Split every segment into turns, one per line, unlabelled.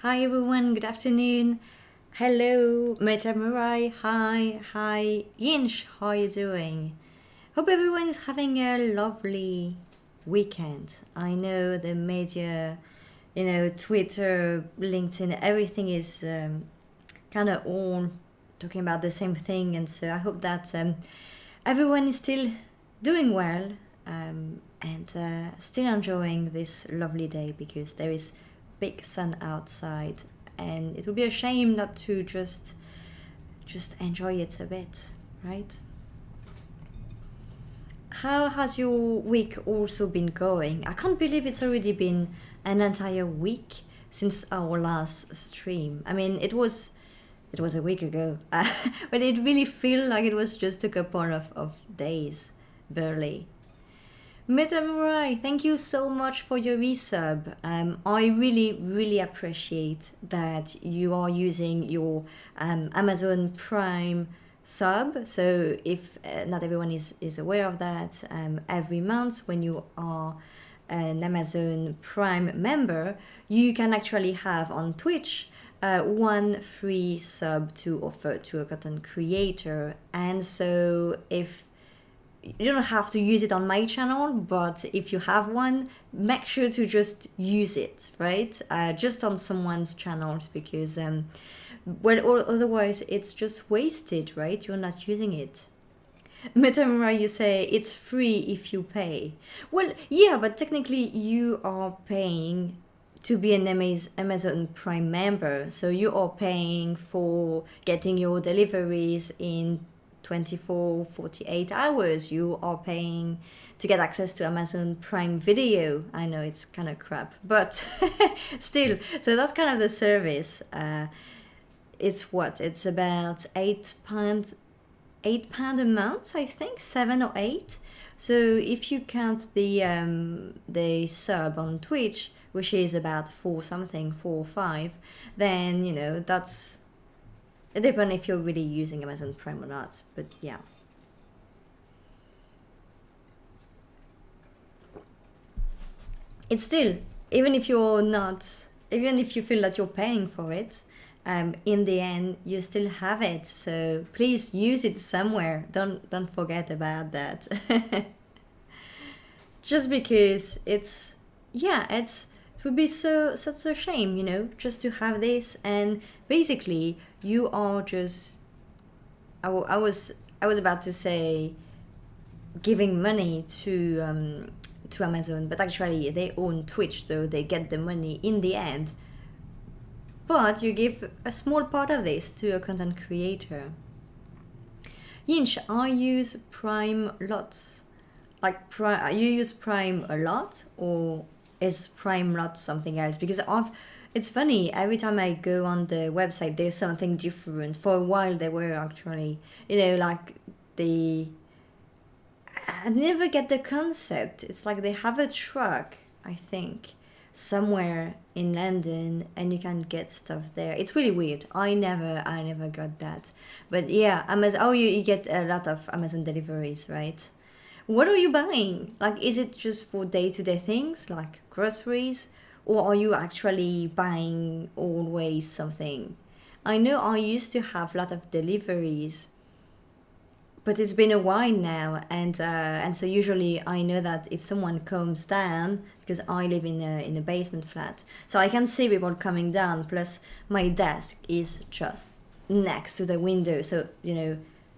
Hi everyone, good afternoon. Hello, Metamurai. Hi, Yinch. How are you doing? Hope everyone is having a lovely weekend. I know the media, Twitter, LinkedIn, everything is kind of all talking about the same thing, and so I hope that everyone is still doing well and still enjoying this lovely day because there is big sun outside, and it would be a shame not to just enjoy it a bit, right? How has your week also been going? I can't believe it's already been an entire week since our last stream. I mean, it was a week ago, but it really feels like it was just a couple of days, barely. Metamurai, thank you so much for your resub. I really appreciate that you are using your Amazon Prime sub. So if not everyone is aware of that, every month when you are an Amazon Prime member, you can actually have on Twitch one free sub to offer to a content creator. And so if you don't have to use it on my channel, but if you have one, make sure to just use it, right? Just on someone's channels, because or otherwise it's just wasted, right? You're not using it. Metamura, you say it's free if you pay. Well, yeah, but technically you are paying to be an Amazon Prime member. So you are paying for getting your deliveries in 24, 48 hours. You are paying to get access to Amazon Prime Video. I know it's kind of crap, but still. So that's kind of the service. It's what? It's about £8 a month, I think, 7 or 8. So if you count the sub on Twitch, which is about 4 or 5, then that's it depends if you're really using Amazon Prime or not. But yeah. It's still, even if you're not, even if you feel that you're paying for it, in the end you still have it. So please use it somewhere. Don't forget about that. Just because it would be such a shame, just to have this, and basically you are just I was about to say giving money to Amazon, but actually they own Twitch, so they get the money in the end. But you give a small part of this to a content creator. Yinch, I use Prime lots. Like you use Prime a lot, or is Prime lot something else? Because it's funny, every time I go on the website there's something different. For a while they were actually, like I never get the concept. It's like they have a truck, I think, somewhere in London, and you can get stuff there. It's really weird. I never got that. But yeah, Amazon. Oh, you get a lot of Amazon deliveries, right? What are you buying? Like, is it just for day-to-day things like groceries, or are you actually buying always something? I know I used to have a lot of deliveries, but it's been a while now, and so usually I know that if someone comes down, because I live in a basement flat, so I can see people coming down. Plus, my desk is just next to the window, so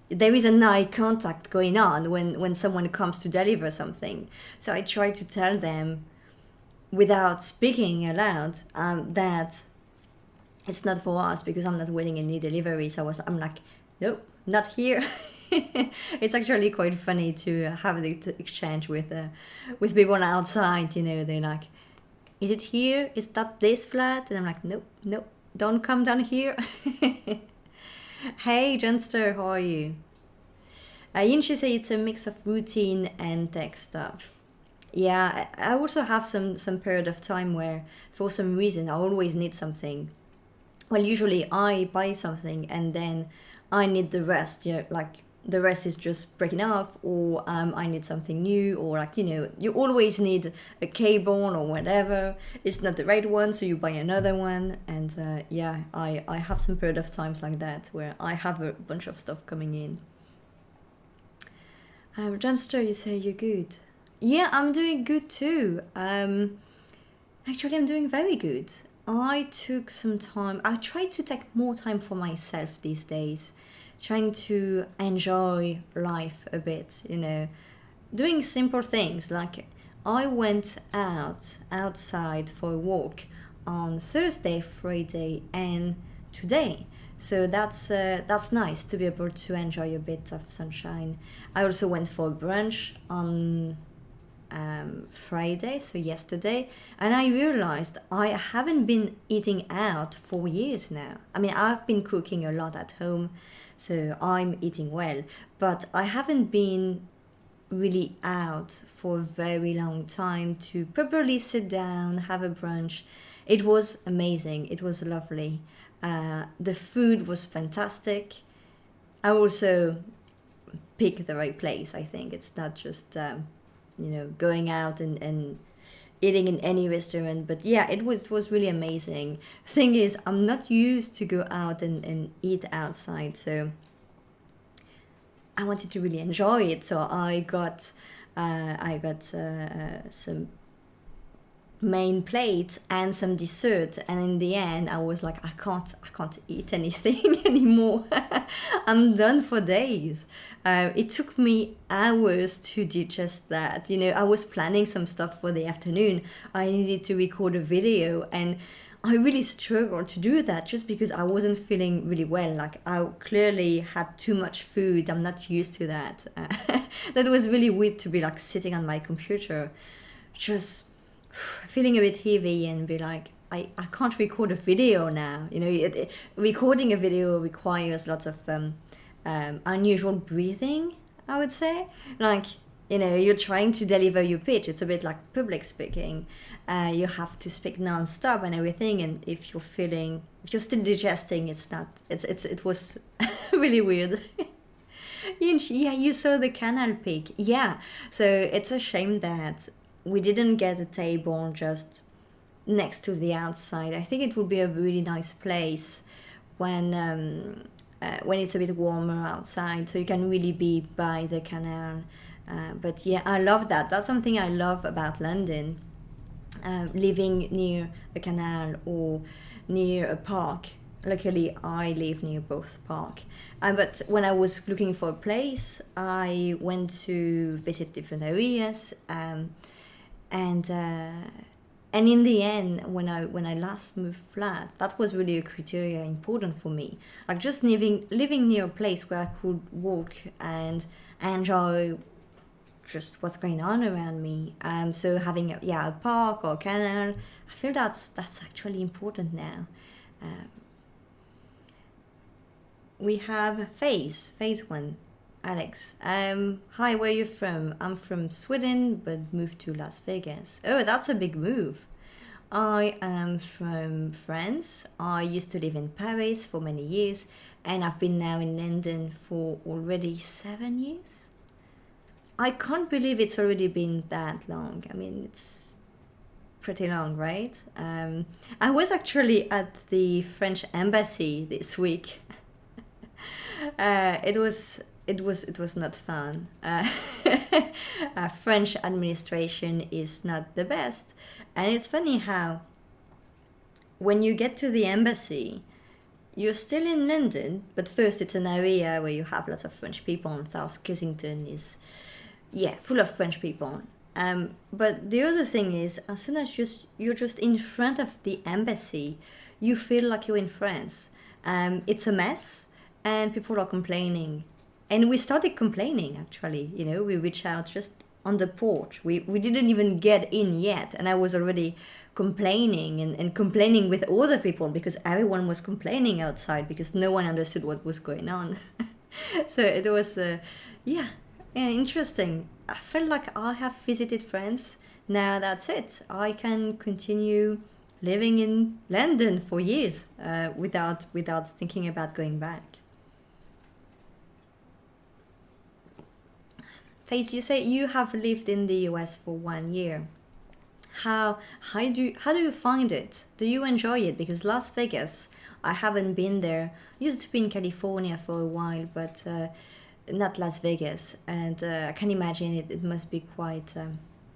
there is an eye contact going on when someone comes to deliver something. So I try to tell them without speaking aloud that it's not for us, because I'm not winning any delivery. So I'm like, nope, not here. It's actually quite funny to have the exchange with people outside. They're like, is it here? Is that this flat? And I'm like, nope, don't come down here. Hey, Junster, how are you? Yinshi say it's a mix of routine and tech stuff. Yeah, I also have some period of time where, for some reason, I always need something. Well, usually I buy something and then I need the rest. Like the rest is just breaking off, or I need something new, or like, you always need a cable or whatever. It's not the right one, so you buy another one. And yeah, I have some period of times like that where I have a bunch of stuff coming in. Johnster, you say you're good. Yeah, I'm doing good too. Actually, I'm doing very good. I took some time. I try to take more time for myself these days, trying to enjoy life a bit, doing simple things like I went outside for a walk on Thursday, Friday, and today. So that's nice to be able to enjoy a bit of sunshine. I also went for brunch on Friday, so yesterday, and I realized I haven't been eating out for years now. I mean, I've been cooking a lot at home, so I'm eating well, but I haven't been really out for a very long time to properly sit down, have a brunch. It was amazing. It was lovely. The food was fantastic. I also picked the right place. I think it's not just going out and eating in any restaurant, but yeah, it was really amazing. Thing is, I'm not used to go out and eat outside, so I wanted to really enjoy it. So I got some main plate and some dessert, and in the end I was like, I can't eat anything anymore. I'm done for days. It took me hours to digest that. I was planning some stuff for the afternoon. I needed to record a video, and I really struggled to do that just because I wasn't feeling really well. Like, I clearly had too much food. I'm not used to that. That was really weird to be like sitting on my computer just feeling a bit heavy and be like, I can't record a video now. Recording a video requires lots of unusual breathing, I would say. Like, you're trying to deliver your pitch. It's a bit like public speaking. You have to speak non-stop and everything. And if you're still digesting, it was really weird. Yeah, you saw the canal peak. Yeah, so it's a shame that we didn't get a table just next to the outside. I think it would be a really nice place when it's a bit warmer outside, so you can really be by the canal. But yeah, I love that. That's something I love about London, living near a canal or near a park. Luckily, I live near both park. But when I was looking for a place, I went to visit different areas. And in the end, when I last moved flat, that was really a criteria important for me. Like, just living near a place where I could walk and enjoy just what's going on around me. So having a park or a canal, I feel that's actually important now. We have phase 1. Alex, hi, where are you from? I'm from Sweden, but moved to Las Vegas. Oh, that's a big move. I am from France. I used to live in Paris for many years, and I've been now in London for already 7 years. I can't believe it's already been that long. I mean, it's pretty long, right? I was actually at the French embassy this week. It was not fun. French administration is not the best. And it's funny how when you get to the embassy, you're still in London, but first it's an area where you have lots of French people. South Kensington is, full of French people. But the other thing is, as soon as you're just in front of the embassy, you feel like you're in France. It's a mess, and people are complaining. And we started complaining, actually. We reached out just on the porch. We didn't even get in yet, and I was already complaining and complaining with other people because everyone was complaining outside because no one understood what was going on. So it was, interesting. I felt like I have visited France. Now that's it. I can continue living in London for years without thinking about going back. Face, you say you have lived in the US for 1 year. How do you find it? Do you enjoy it? Because Las Vegas, I haven't been there. Used to be in California for a while, but not Las Vegas. And I can imagine it must be quite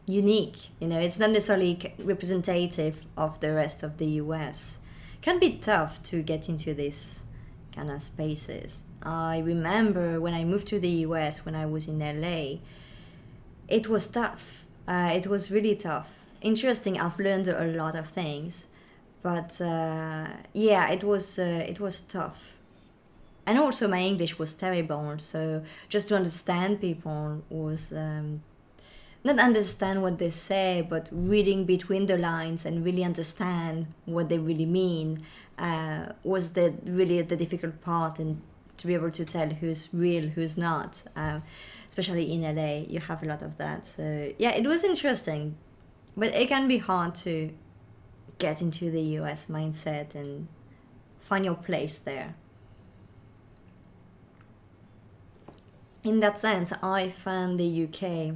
unique. You know, it's not necessarily representative of the rest of the US. Can be tough to get into this kind of spaces. I remember when I moved to the US when I was in LA, it was tough. It was really tough. Interesting. I've learned a lot of things, but yeah, it was tough. And also, my English was terrible. So just to understand people was not understand what they say, but reading between the lines and really understand what they really mean was the really the difficult part, and to be able to tell who's real, who's not. Especially in LA, you have a lot of that. So yeah, it was interesting, but it can be hard to get into the US mindset and find your place there. In that sense, I found the UK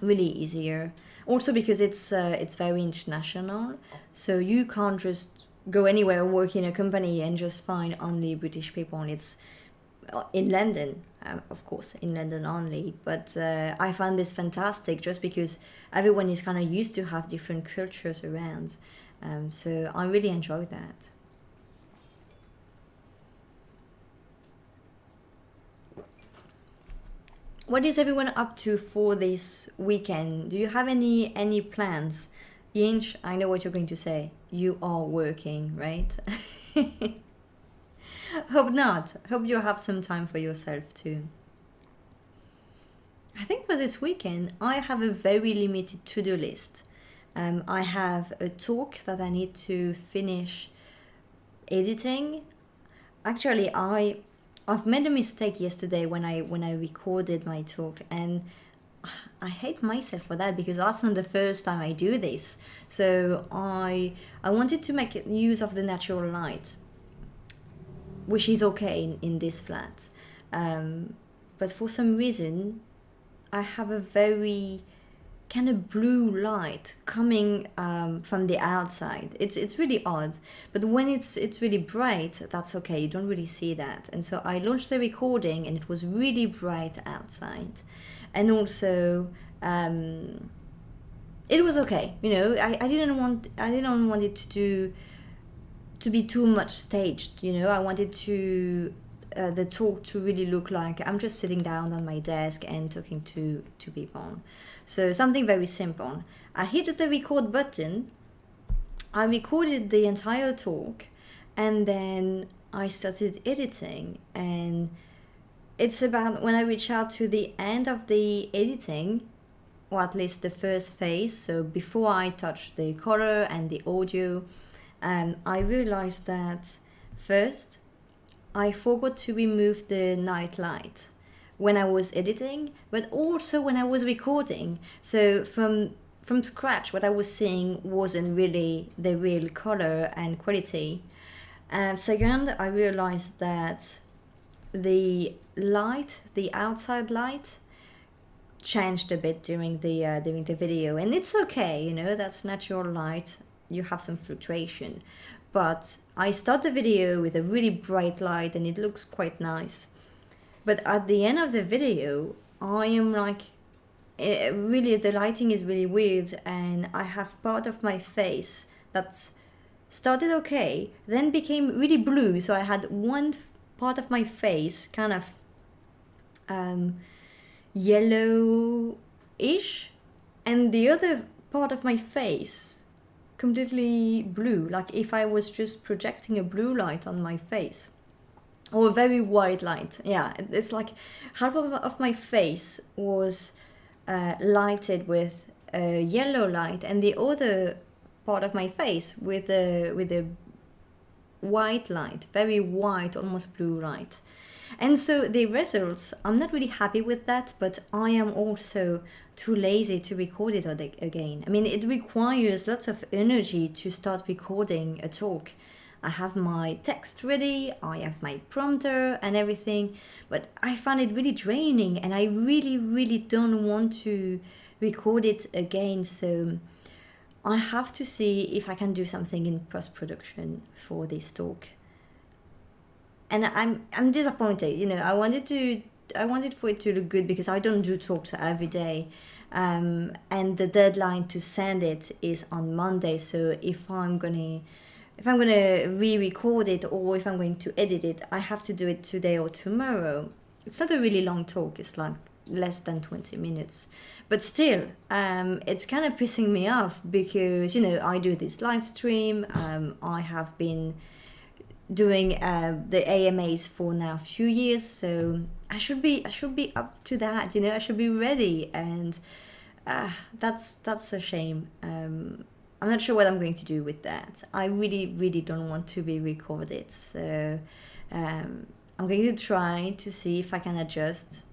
really easier. Also because it's very international, so you can't just go anywhere, work in a company, and just find only British people. It's in London, of course, in London only. But I find this fantastic, just because everyone is kind of used to have different cultures around. So I really enjoy that. What is everyone up to for this weekend? Do you have any plans? Yinch, I know what you're going to say. You are working, right? Hope not. Hope you have some time for yourself too. I think for this weekend, I have a very limited to-do list. I have a talk that I need to finish editing. Actually, I've made a mistake yesterday when I recorded my talk, and I hate myself for that, because that's not the first time I do this. So I wanted to make use of the natural light, which is okay in this flat. But for some reason, I have a very kind of blue light coming from the outside. It's really odd, but when it's really bright, that's okay. You don't really see that. And so I launched the recording, and it was really bright outside, and also it was okay. You know, I didn't want it to be too much staged. You know, I wanted to the talk to really look like I'm just sitting down on my desk and talking to people. So something very simple. I hit the record button, I recorded the entire talk, and then I started editing. And it's about when I reach out to the end of the editing, or at least the first phase, so before I touch the color and the audio, I realized that first, I forgot to remove the night light when I was editing, but also when I was recording. So from scratch, what I was seeing wasn't really the real color and quality. And second, I realized that the light, the outside light, changed a bit during the video, and it's okay. You know, that's natural light. You have some fluctuation. But I start the video with a really bright light, and it looks quite nice. But at the end of the video, I am like, really, the lighting is really weird, and I have part of my face that started okay, then became really blue. So I had one part of my face kind of yellow-ish, and the other part of my face completely blue, like if I was just projecting a blue light on my face, or a very white light. Yeah, it's like half of my face was lighted with a yellow light, and the other part of my face with a white light, very white, almost blue light. And so the results, I'm not really happy with that, but I am also too lazy to record it again. I mean, it requires lots of energy to start recording a talk. I have my text ready, I have my prompter and everything, but I find it really draining and I really, really don't want to record it again. So I have to see if I can do something in post-production for this talk. And I'm disappointed. I wanted for it to look good because I don't do talks every day. And the deadline to send it is on Monday. So if I'm gonna re-record it or if I'm going to edit it, I have to do it today or tomorrow. It's not a really long talk. It's like less than 20 minutes. But still, it's kind of pissing me off because, I do this live stream. I have been doing the AMAs for now a few years, so I should be up to that. I should be ready, and that's a shame. I'm not sure what I'm going to do with that. I really, really don't want to be recorded, so I'm going to try to see if I can adjust,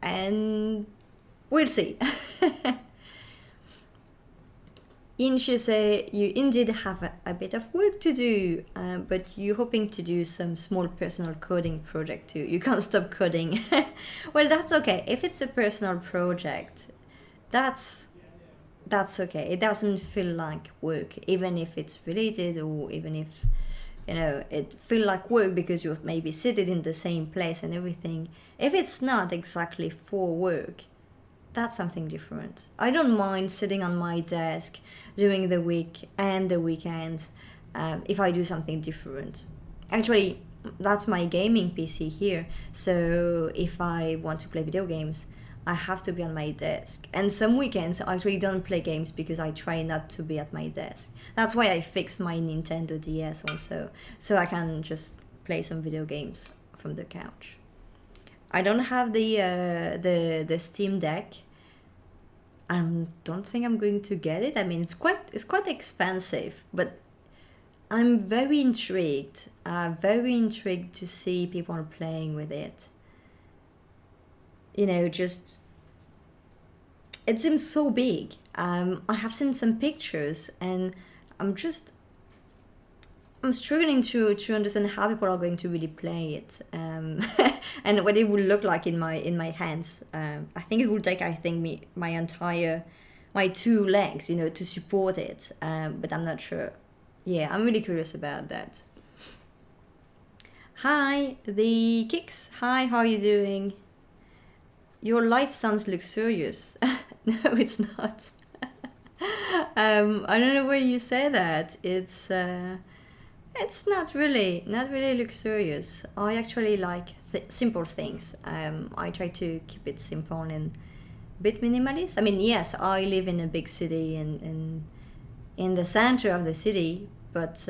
and we'll see. Inch, say you indeed have a bit of work to do, but you're hoping to do some small personal coding project too. You can't stop coding. Well, that's okay. If it's a personal project, that's okay. It doesn't feel like work, even if it's related or even if, it feel like work because you're maybe sitting in the same place and everything. If it's not exactly for work, that's something different. I don't mind sitting on my desk during the week and the weekends if I do something different. Actually, that's my gaming PC here. So if I want to play video games, I have to be on my desk. And some weekends I actually don't play games because I try not to be at my desk. That's why I fixed my Nintendo DS also, so I can just play some video games from the couch. I don't have the Steam Deck. I don't think I'm going to get it. I mean, it's quite expensive, but I'm very intrigued. To see people playing with it. Just it seems so big. I have seen some pictures, and I'm struggling to understand how people are going to really play it, and what it will look like in my hands. I think it will take my 2 legs, to support it. But I'm not sure. Yeah, I'm really curious about that. Hi, the Kicks. Hi, how are you doing? Your life sounds luxurious. No, it's not. I don't know why you say that. It's not really luxurious. I actually like simple things. I try to keep it simple and a bit minimalist. I mean, yes, I live in a big city and in the center of the city, but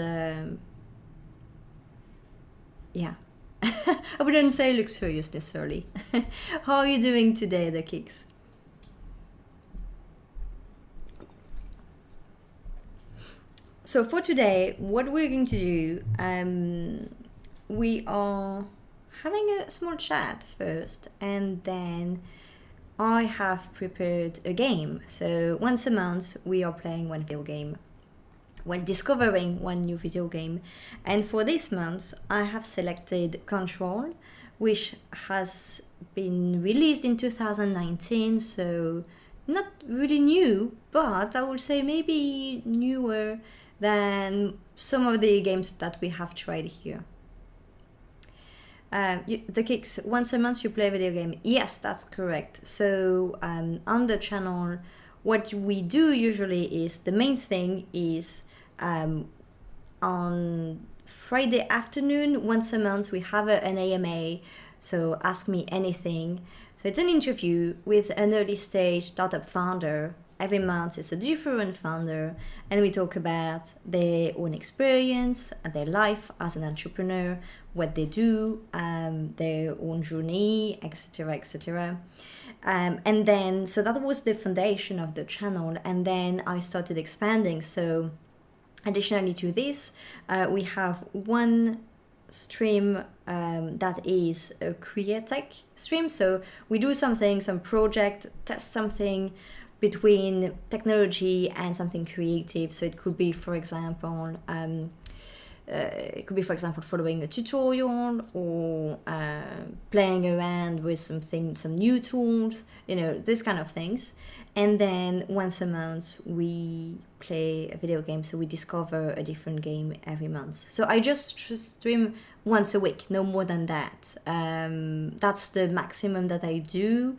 yeah. I wouldn't say luxurious necessarily. How are you doing today, the Kicks? So for today, what we're going to do, we are having a small chat first, and then I have prepared a game. So once a month, we are playing one video game, discovering one new video game. And for this month, I have selected Control, which has been released in 2019, so not really new, but I would say maybe newer than some of the games that we have tried here. The Kicks, once a month you play a video game. Yes, that's correct. So on the channel, what we do usually is, the main thing is on Friday afternoon, once a month, we have an AMA, so Ask Me Anything. So it's an interview with an early stage startup founder. Every month it's a different founder, and we talk about their own experience, their life as an entrepreneur, what they do, their own journey, etc., etc. And then, so that was the foundation of the channel, and then I started expanding. So additionally to this, we have one stream that is a Createch stream. So we do something, some project, test something between technology and something creative. So it could be, for example, it could be, for example, following a tutorial or playing around with some new tools, this kind of things. And then once a month we play a video game, so we discover a different game every month. So I just stream once a week, no more than that. That's the maximum that I do.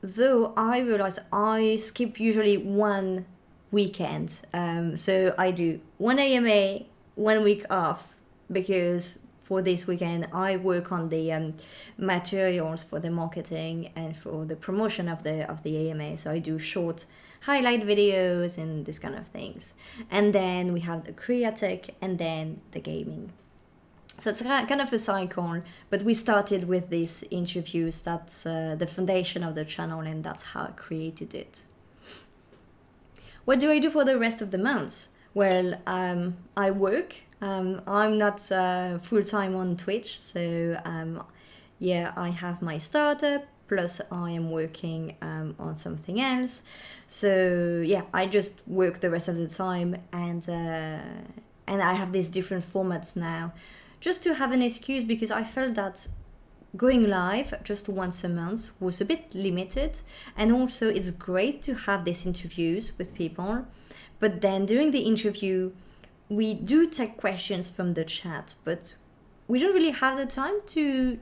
Though I realize I skip usually one weekend. So I do one AMA, 1 week off, because for this weekend I work on the materials for the marketing and for the promotion of the AMA. So I do short highlight videos and this kind of things. And then we have the Createch and then the gaming. So it's kind of a cycle, but we started with these interviews. That's the foundation of the channel, and that's how I created it. What do I do for the rest of the months? Well, I work. I'm not full-time on Twitch, so I have my startup, plus I am working on something else. So yeah, I just work the rest of the time, and I have these different formats now, just to have an excuse, because I felt that going live just once a month was a bit limited, and also it's great to have these interviews with people, but then during the interview we do take questions from the chat, but we don't really have the time to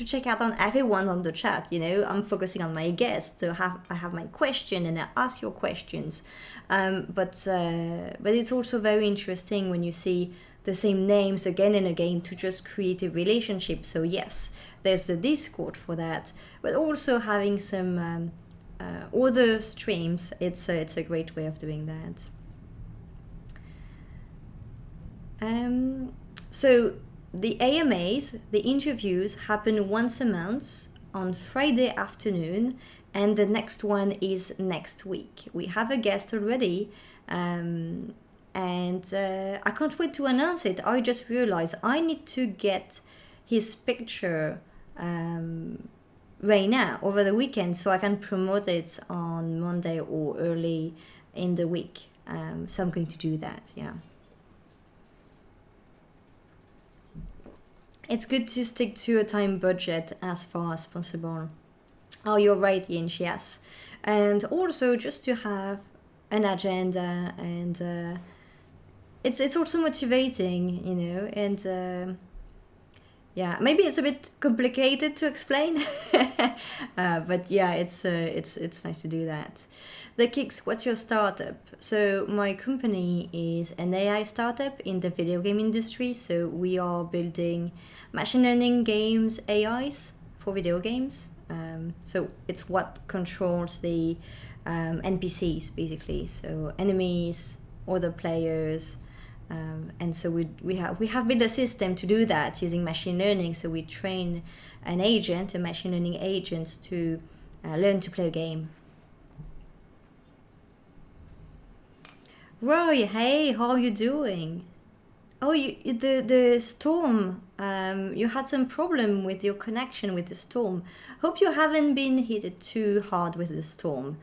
check out on everyone on the chat. I'm focusing on my guests, so I have my question and I ask your questions, but it's also very interesting when you see the same names again and again to just create a relationship. So yes, there's the Discord for that, but also having some other streams, it's a great way of doing that. So the AMAs, the interviews, happen once a month on Friday afternoon, and the next one is next week. We have a guest already, and I can't wait to announce it. I just realized I need to get his picture right now over the weekend, so I can promote it on Monday or early in the week. So I'm going to do that, yeah. It's good to stick to a time budget as far as possible. Oh, you're right, Yinch, yes. And also just to have an agenda, and it's also motivating, and yeah, maybe it's a bit complicated to explain, but yeah, it's nice to do that. The Kicks, what's your startup? So my company is an AI startup in the video game industry. So we are building machine learning games, AIs for video games. So it's what controls the NPCs basically. So enemies, other players. And so we have built a system to do that using machine learning. So we train a machine learning agent to learn to play a game. Roy, hey, how are you doing? Oh, the storm. You had some problem with your connection with the storm. Hope you haven't been hit too hard with the storm.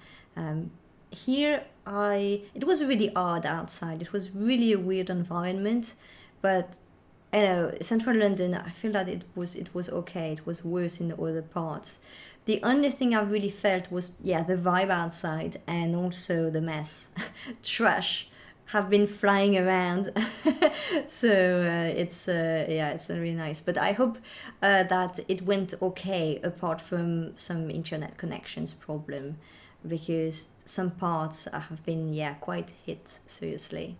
Here, it was really odd outside. It was really a weird environment, but central London, I feel that it was okay. It was worse in the other parts. The only thing I really felt was, the vibe outside, and also the mess. Trash have been flying around. So it's not really nice. But I hope that it went okay, apart from some internet connections problem, because some parts have been, quite hit, seriously.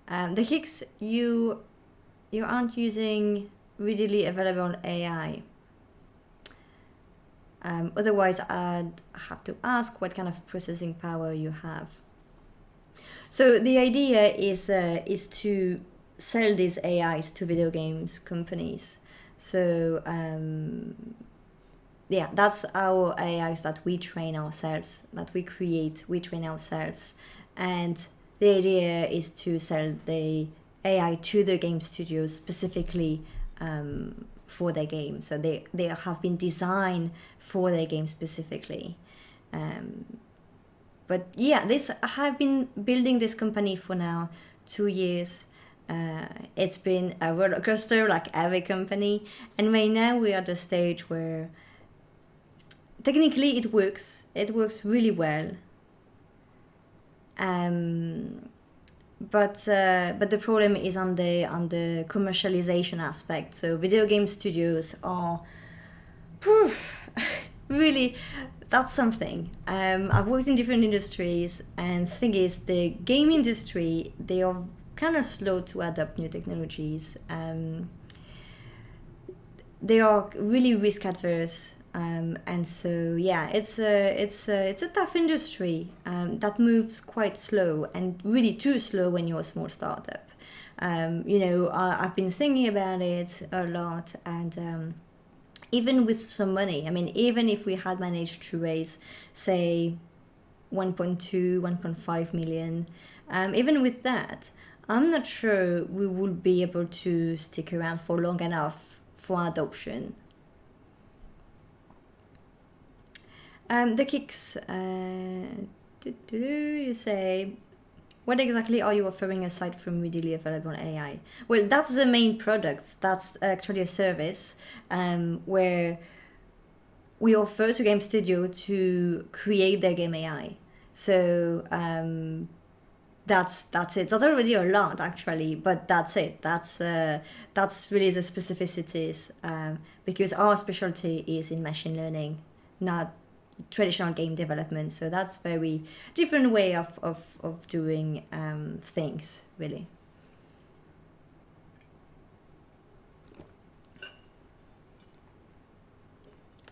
The Hicks, you aren't using readily available AI. Otherwise, I'd have to ask what kind of processing power you have. So the idea is to sell these AIs to video games companies. So that's our AIs that we train ourselves, that we train ourselves. And the idea is to sell the AI to the game studios specifically for their game. So they have been designed for their game specifically. But I have been building this company for now 2 years. It's been a roller coaster like every company, and right now we are at the stage where technically it works. It works really well. But the problem is on the commercialization aspect. So video game studios are, poof, really, that's something. I've worked in different industries, and the thing is, the game industry, they are kind of slow to adopt new technologies. They are really risk adverse. And so yeah, it's a tough industry that moves quite slow, and really too slow when you're a small startup. I've been thinking about it a lot, and even with some money, I mean, even if we had managed to raise, say, 1.2, 1.5 million, even with that, I'm not sure we will be able to stick around for long enough for adoption. The kicks, you say, what exactly are you offering aside from readily available AI? Well, that's the main product. That's actually a service where we offer to game studio to create their game AI. So that's it. That's already a lot actually, but that's it. That's really the specificities because our specialty is in machine learning, not traditional game development. So that's very different way of doing things, really.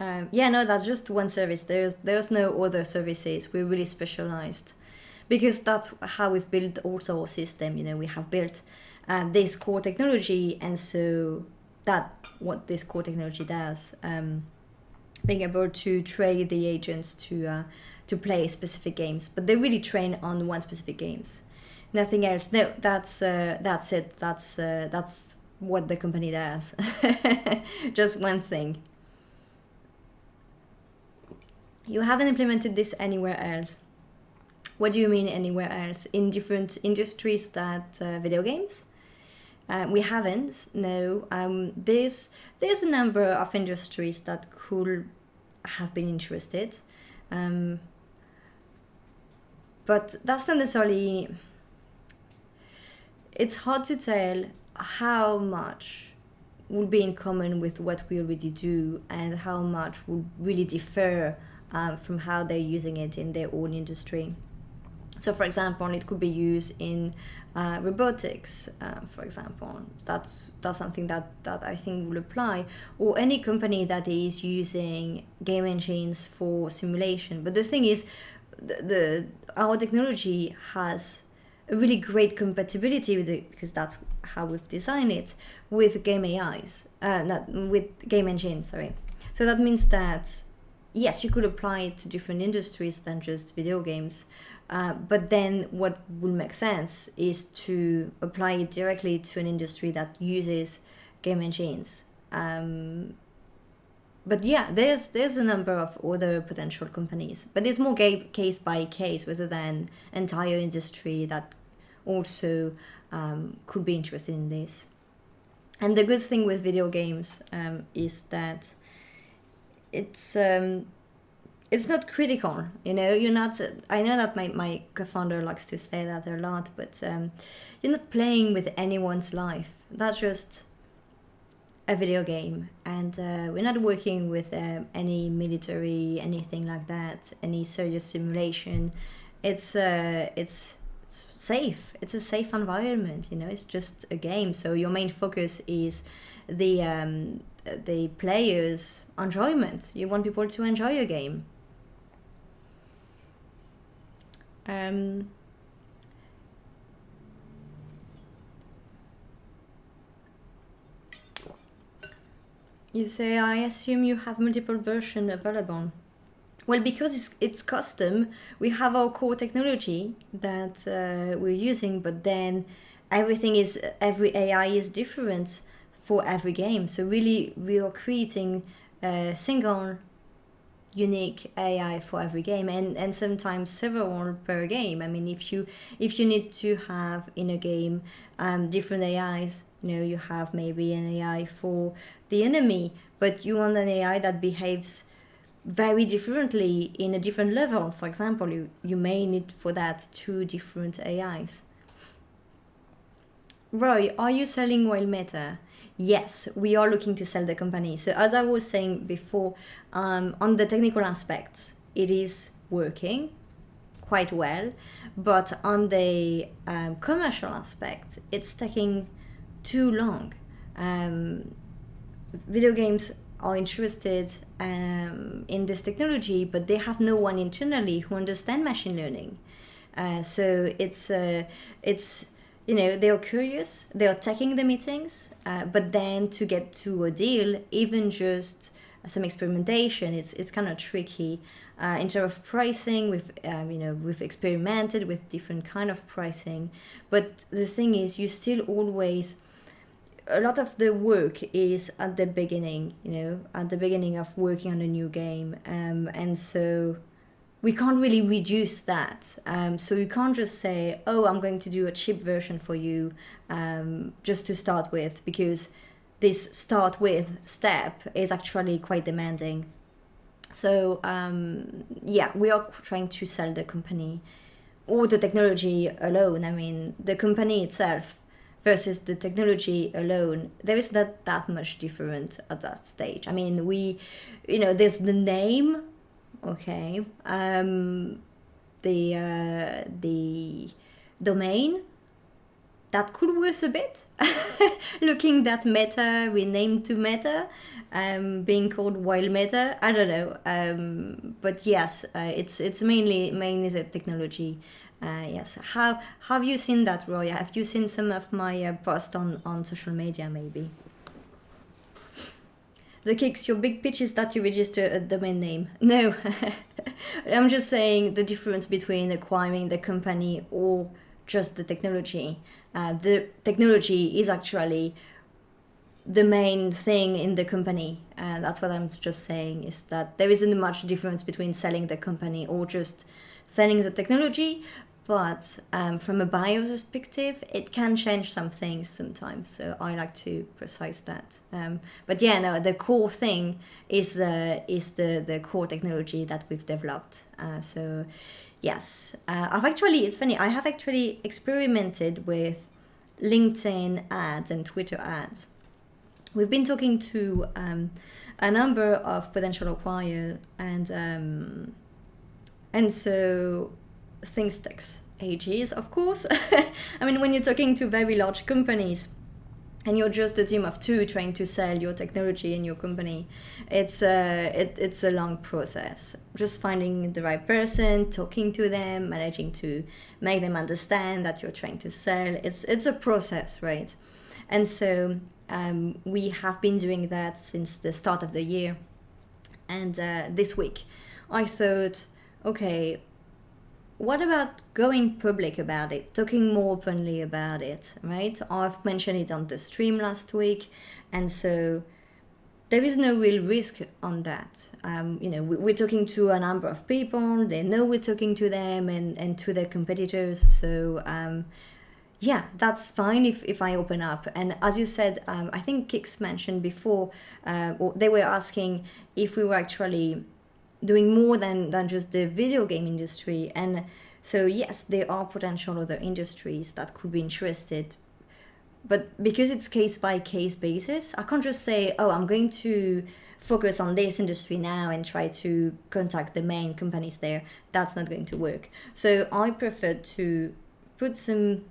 No, that's just one service. There's no other services. We're really specialized because that's how we've built also our system. We have built this core technology, and so that what this core technology does. Being able to train the agents to play specific games, but they really train on one specific games, nothing else. No, that's it. That's what the company does. Just one thing. You haven't implemented this anywhere else. What do you mean anywhere else? In different industries that video games? We haven't. No. There's a number of industries that could have been interested, but that's not necessarily. It's hard to tell how much would be in common with what we already do, and how much would really differ from how they're using it in their own industry. So, for example, it could be used in robotics, for example. That's something that I think will apply, or any company that is using game engines for simulation. But the thing is, our technology has a really great compatibility with it, because that's how we've designed it, with game AIs, not with game engines. Sorry. So that means that yes, you could apply it to different industries than just video games. But then what would make sense is to apply it directly to an industry that uses game engines. But yeah, there's a number of other potential companies, but it's more case by case rather than entire industry that also could be interested in this. And the good thing with video games is that it's not critical, you're not. I know that my co-founder likes to say that a lot, but you're not playing with anyone's life. That's just a video game, and we're not working with any military, anything like that, any serious simulation. It's safe. It's a safe environment. It's just a game. So your main focus is the players' enjoyment. You want people to enjoy your game. You say, I assume you have multiple versions available. Well, because it's custom, we have our core technology that we're using, but then every AI is different for every game. So really, we are creating a single unique AI for every game, and sometimes several per game. I mean, if you need to have in a game different AIs, you have maybe an AI for the enemy, but you want an AI that behaves very differently in a different level. For example, you may need for that two different AIs. Roy, are you selling Wild Meta? Yes, we are looking to sell the company. So as I was saying before, on the technical aspects, it is working quite well, but on the commercial aspect, it's taking too long. Video games are interested in this technology, but they have no one internally who understand machine learning. So it's they're curious, they're taking the meetings, but then to get to a deal, even just some experimentation, it's kind of tricky. In terms of pricing, we've experimented with different kind of pricing, but the thing is, you still always, a lot of the work is at the beginning, at the beginning of working on a new game, and so we can't really reduce that. So you can't just say, oh, I'm going to do a cheap version for you just to start with, because this start with step is actually quite demanding. So we are trying to sell the company or the technology alone. I mean, the company itself versus the technology alone, there is not that much different at that stage. I mean, there's the name. Okay. The domain that could worse a bit. Looking that Meta renamed to Meta, being called Wild Meta. I don't know. But yes, it's mainly the technology. Yes. How have you seen that, Roy? Have you seen some of my posts on social media, maybe? The kicks, your big pitch is that you register a domain name. No, I'm just saying the difference between acquiring the company or just the technology. The technology is actually the main thing in the company. That's what I'm just saying, is that there isn't much difference between selling the company or just selling the technology. But from a buyer perspective, it can change some things sometimes. So I like to precise that. But yeah, no, the core thing is the core technology that we've developed. So yes, it's funny. I have actually experimented with LinkedIn ads and Twitter ads. We've been talking to a number of potential acquirers, and so things takes ages, of course. I mean, when you're talking to very large companies and you're just a team of two trying to sell your technology and your company, it's a long process. Just finding the right person, talking to them, managing to make them understand that you're trying to sell. It's a process, right? And so we have been doing that since the start of the year. And this week, I thought, okay, what about going public about it, talking more openly about it, right? I've mentioned it on the stream last week, and so there is no real risk on that. We're talking to a number of people, they know we're talking to them and to their competitors, so that's fine if I open up. And as you said, I think Kix mentioned before, they were asking if we were actually doing more than just the video game industry. And so yes, there are potential other industries that could be interested, but because it's case by case basis, I can't just say, oh, I'm going to focus on this industry now and try to contact the main companies there. That's not going to work. So I prefer to put some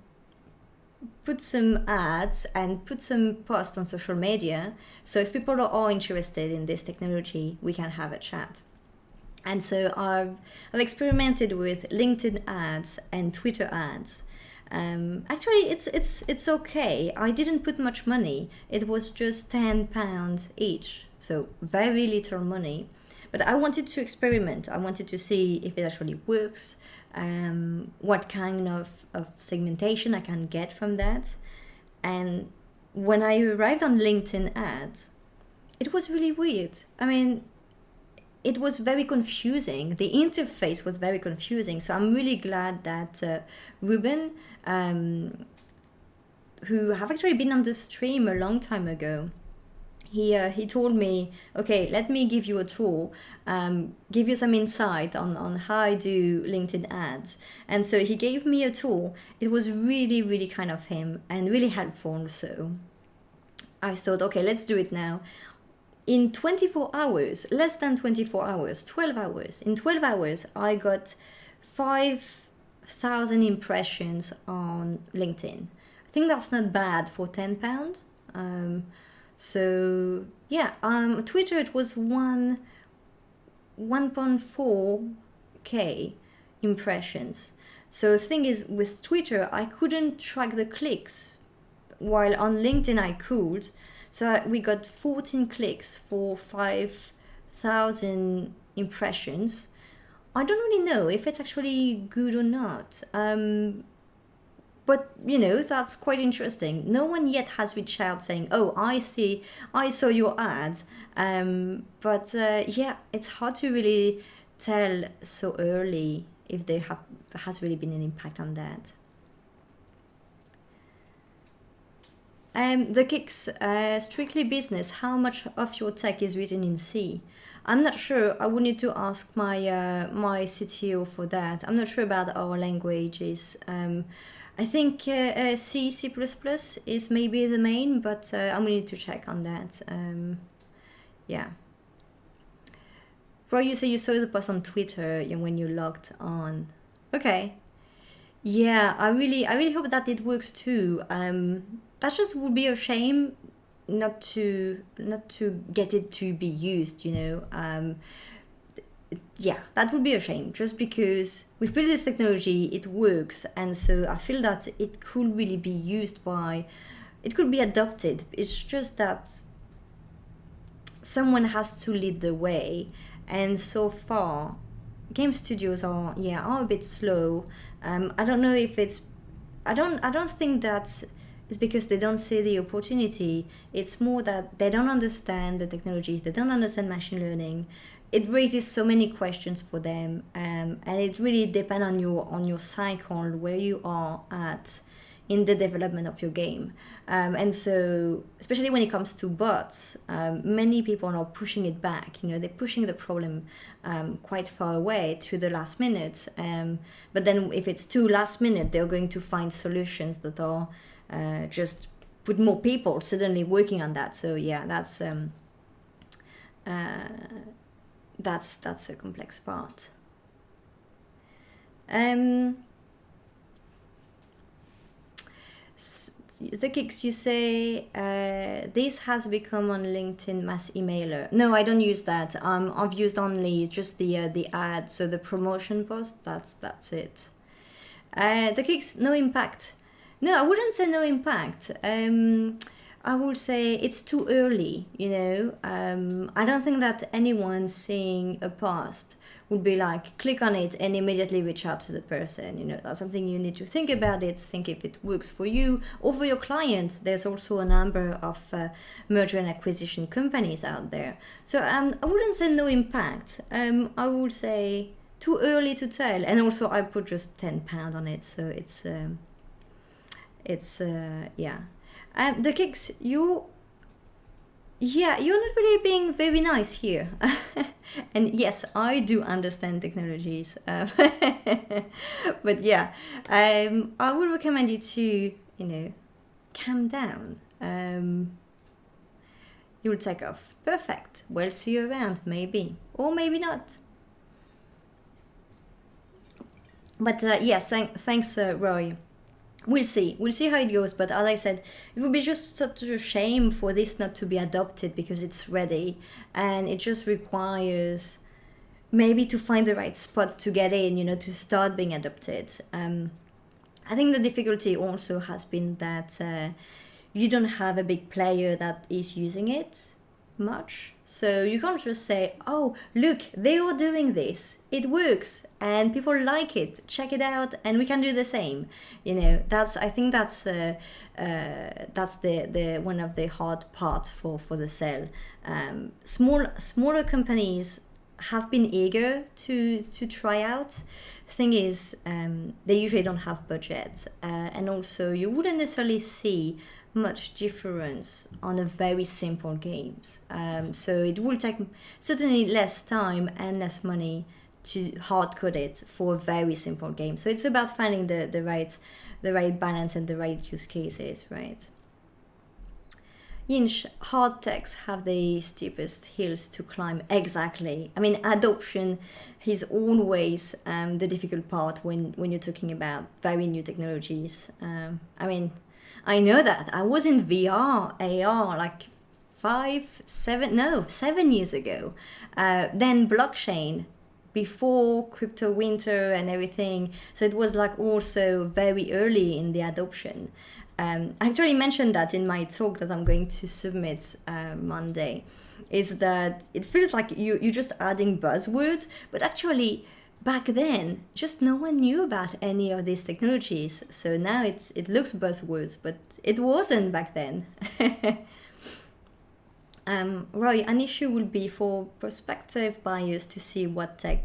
ads and put some posts on social media, so if people are interested in this technology, we can have a chat. And so I've experimented with LinkedIn ads and Twitter ads. Actually, it's okay. I didn't put much money. It was just £10 each, so very little money. But I wanted to experiment. I wanted to see if it actually works, what kind of segmentation I can get from that. And when I arrived on LinkedIn ads, it was really weird. I mean, it was very confusing. The interface was very confusing. So I'm really glad that Ruben, who have actually been on the stream a long time ago, he told me, okay, let me give you a tool, give you some insight on how I do LinkedIn ads. And so he gave me a tool. It was really, really kind of him and really helpful. So I thought, okay, let's do it now. In 24 hours, less than 24 hours, 12 hours. In 12 hours, I got 5,000 impressions on LinkedIn. I think that's not bad for £10. So yeah, Twitter, it was 1.4K impressions. So the thing is, with Twitter, I couldn't track the clicks, while on LinkedIn I could. So we got 14 clicks for 5,000 impressions. I don't really know if it's actually good or not. But, you know, that's quite interesting. No one yet has reached out saying, oh, I saw your ad. But yeah, it's hard to really tell so early if there has really been an impact on that. The kicks, strictly business, how much of your tech is written in C? I'm not sure. I would need to ask my my CTO for that. I'm not sure about our languages. I think C, C++ is maybe the main, but I'm going to need to check on that. Yeah. Bro, you say you saw the post on Twitter when you logged on. Okay. Yeah, I really hope that it works too. That just would be a shame not to get it to be used, you know. Yeah, that would be a shame, just because we've built this technology, it works, and so I feel that it could really be used it could be adopted. It's just that someone has to lead the way, and so far, game studios are a bit slow. I don't know if it's, I don't think that it's because they don't see the opportunity. It's more that they don't understand the technologies, they don't understand machine learning. It raises so many questions for them, and it really depends on your cycle, where you are at in the development of your game. And so, especially when it comes to bots, many people are pushing it back. You know, they're pushing the problem quite far away to the last minute. But then if it's too last minute, they're going to find solutions that are just put more people suddenly working on that. So yeah, that's a complex part. The kicks, you say this has become on LinkedIn mass emailer. No, I don't use that. I've used only just the ad, so the promotion post. That's it. The kicks, no impact. No, I wouldn't say no impact. I would say it's too early, you know. I don't think that anyone seeing a post would be like, click on it and immediately reach out to the person. You know, that's something you need to think about it, think if it works for you or for your clients. There's also a number of merger and acquisition companies out there. So I wouldn't say no impact. I would say too early to tell. And also I put just £10 on it, so yeah. The kicks, you're not really being very nice here. And yes, I do understand technologies. But yeah, I would recommend you to, you know, calm down. You'll take off. Perfect. We'll see you around, maybe. Or maybe not. But yes, thanks, Roy. We'll see how it goes, but as I said, it would be just such a shame for this not to be adopted, because it's ready and it just requires maybe to find the right spot to get in, you know, to start being adopted. I think the difficulty also has been that you don't have a big player that is using it much. So you can't just say, oh, look, they are doing this, it works and people like it, check it out and we can do the same. You know, I think that's the one of the hard parts for the sale. Smaller companies have been eager to try out. Thing is, they usually don't have budget, and also you wouldn't necessarily see much difference on a very simple games. So it will take certainly less time and less money to hard code it for a very simple game. So it's about finding the right balance and the right use cases, right? Inch, hard techs have the steepest hills to climb. Exactly. I mean, adoption is always the difficult part when you're talking about very new technologies. I mean, I know that. I was in VR, AR, like 7 years ago. Then blockchain, before crypto winter and everything. So it was like also very early in the adoption. I actually mentioned that in my talk that I'm going to submit Monday, is that it feels like you're just adding buzzwords, but actually back then, just no one knew about any of these technologies. So now it looks buzzwords, but it wasn't back then. Roy, an issue will be for prospective buyers to see what tech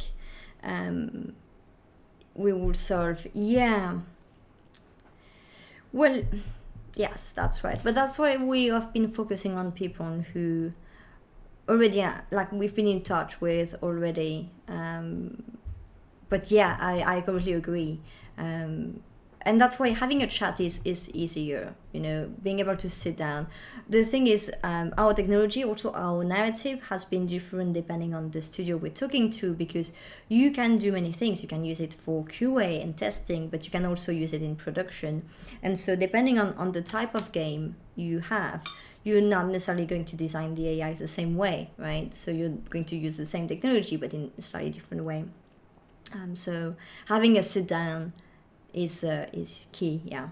we will solve. Yeah. Well, yes, that's right. But that's why we have been focusing on people who already, like we've been in touch with already. But yeah, I completely agree. And that's why having a chat is easier, being able to sit down. The thing is, our technology, also our narrative, has been different depending on the studio we're talking to, because you can do many things. You can use it for QA and testing, but you can also use it in production. And so depending on the type of game you have, you're not necessarily going to design the AI the same way, right? So you're going to use the same technology, but in a slightly different way. So having a sit down is key, yeah.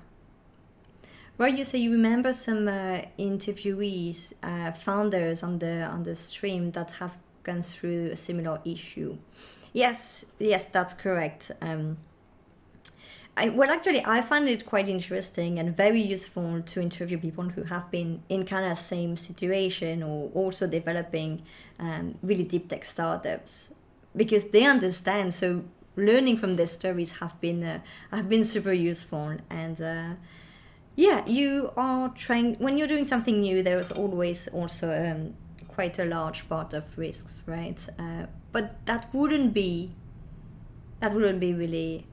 Well, you say you remember some interviewees, founders on the stream that have gone through a similar issue. Yes, that's correct. I find it quite interesting and very useful to interview people who have been in kind of same situation or also developing really deep tech startups, because they understand. So learning from their stories have been super useful. And yeah, you are trying, when you're doing something new, there's always also quite a large part of risks, right? But that wouldn't be really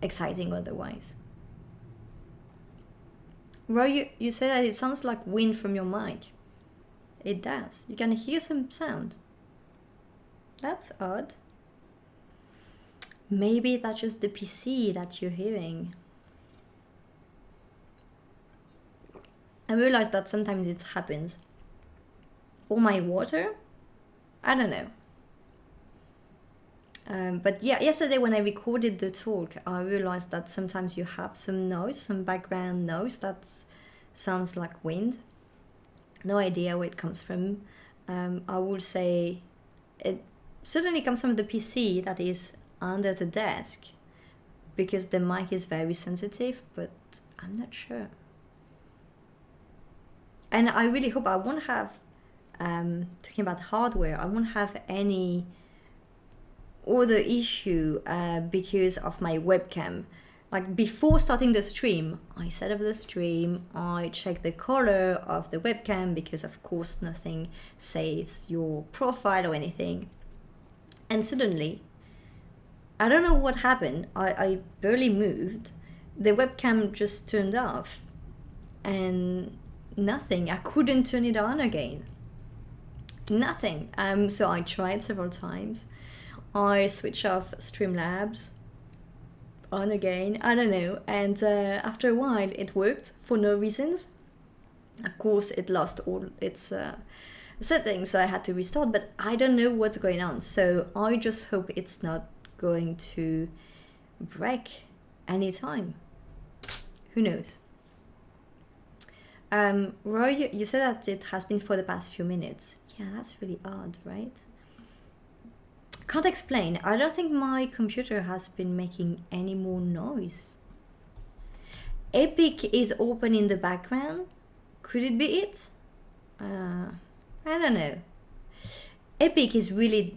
exciting otherwise. Roy, you say that it sounds like wind from your mic. It does. You can hear some sound. That's odd. Maybe that's just the PC that you're hearing. I realize that sometimes it happens. Or my water? I don't know. But yeah, yesterday when I recorded the talk, I realized that sometimes you have some noise, some background noise that sounds like wind. No idea where it comes from. I will say it certainly comes from the PC that is under the desk, because the mic is very sensitive, but I'm not sure. And I really hope I won't have, talking about hardware, I won't have any other issue because of my webcam. Like before starting the stream, I set up the stream, I check the color of the webcam, because of course nothing saves your profile or anything. And suddenly, I don't know what happened, I barely moved, the webcam just turned off and nothing, I couldn't turn it on again. Nothing. So I tried several times. I switched off Streamlabs, on again, I don't know, and after a while it worked for no reasons. Of course it lost all its settings, so I had to restart, but I don't know what's going on, so I just hope it's not going to break anytime. Who knows? Roy, you said that it has been for the past few minutes. Yeah, that's really odd, right? Can't explain. I don't think my computer has been making any more noise. Epic is open in the background. Could it be it? I don't know. Epic is really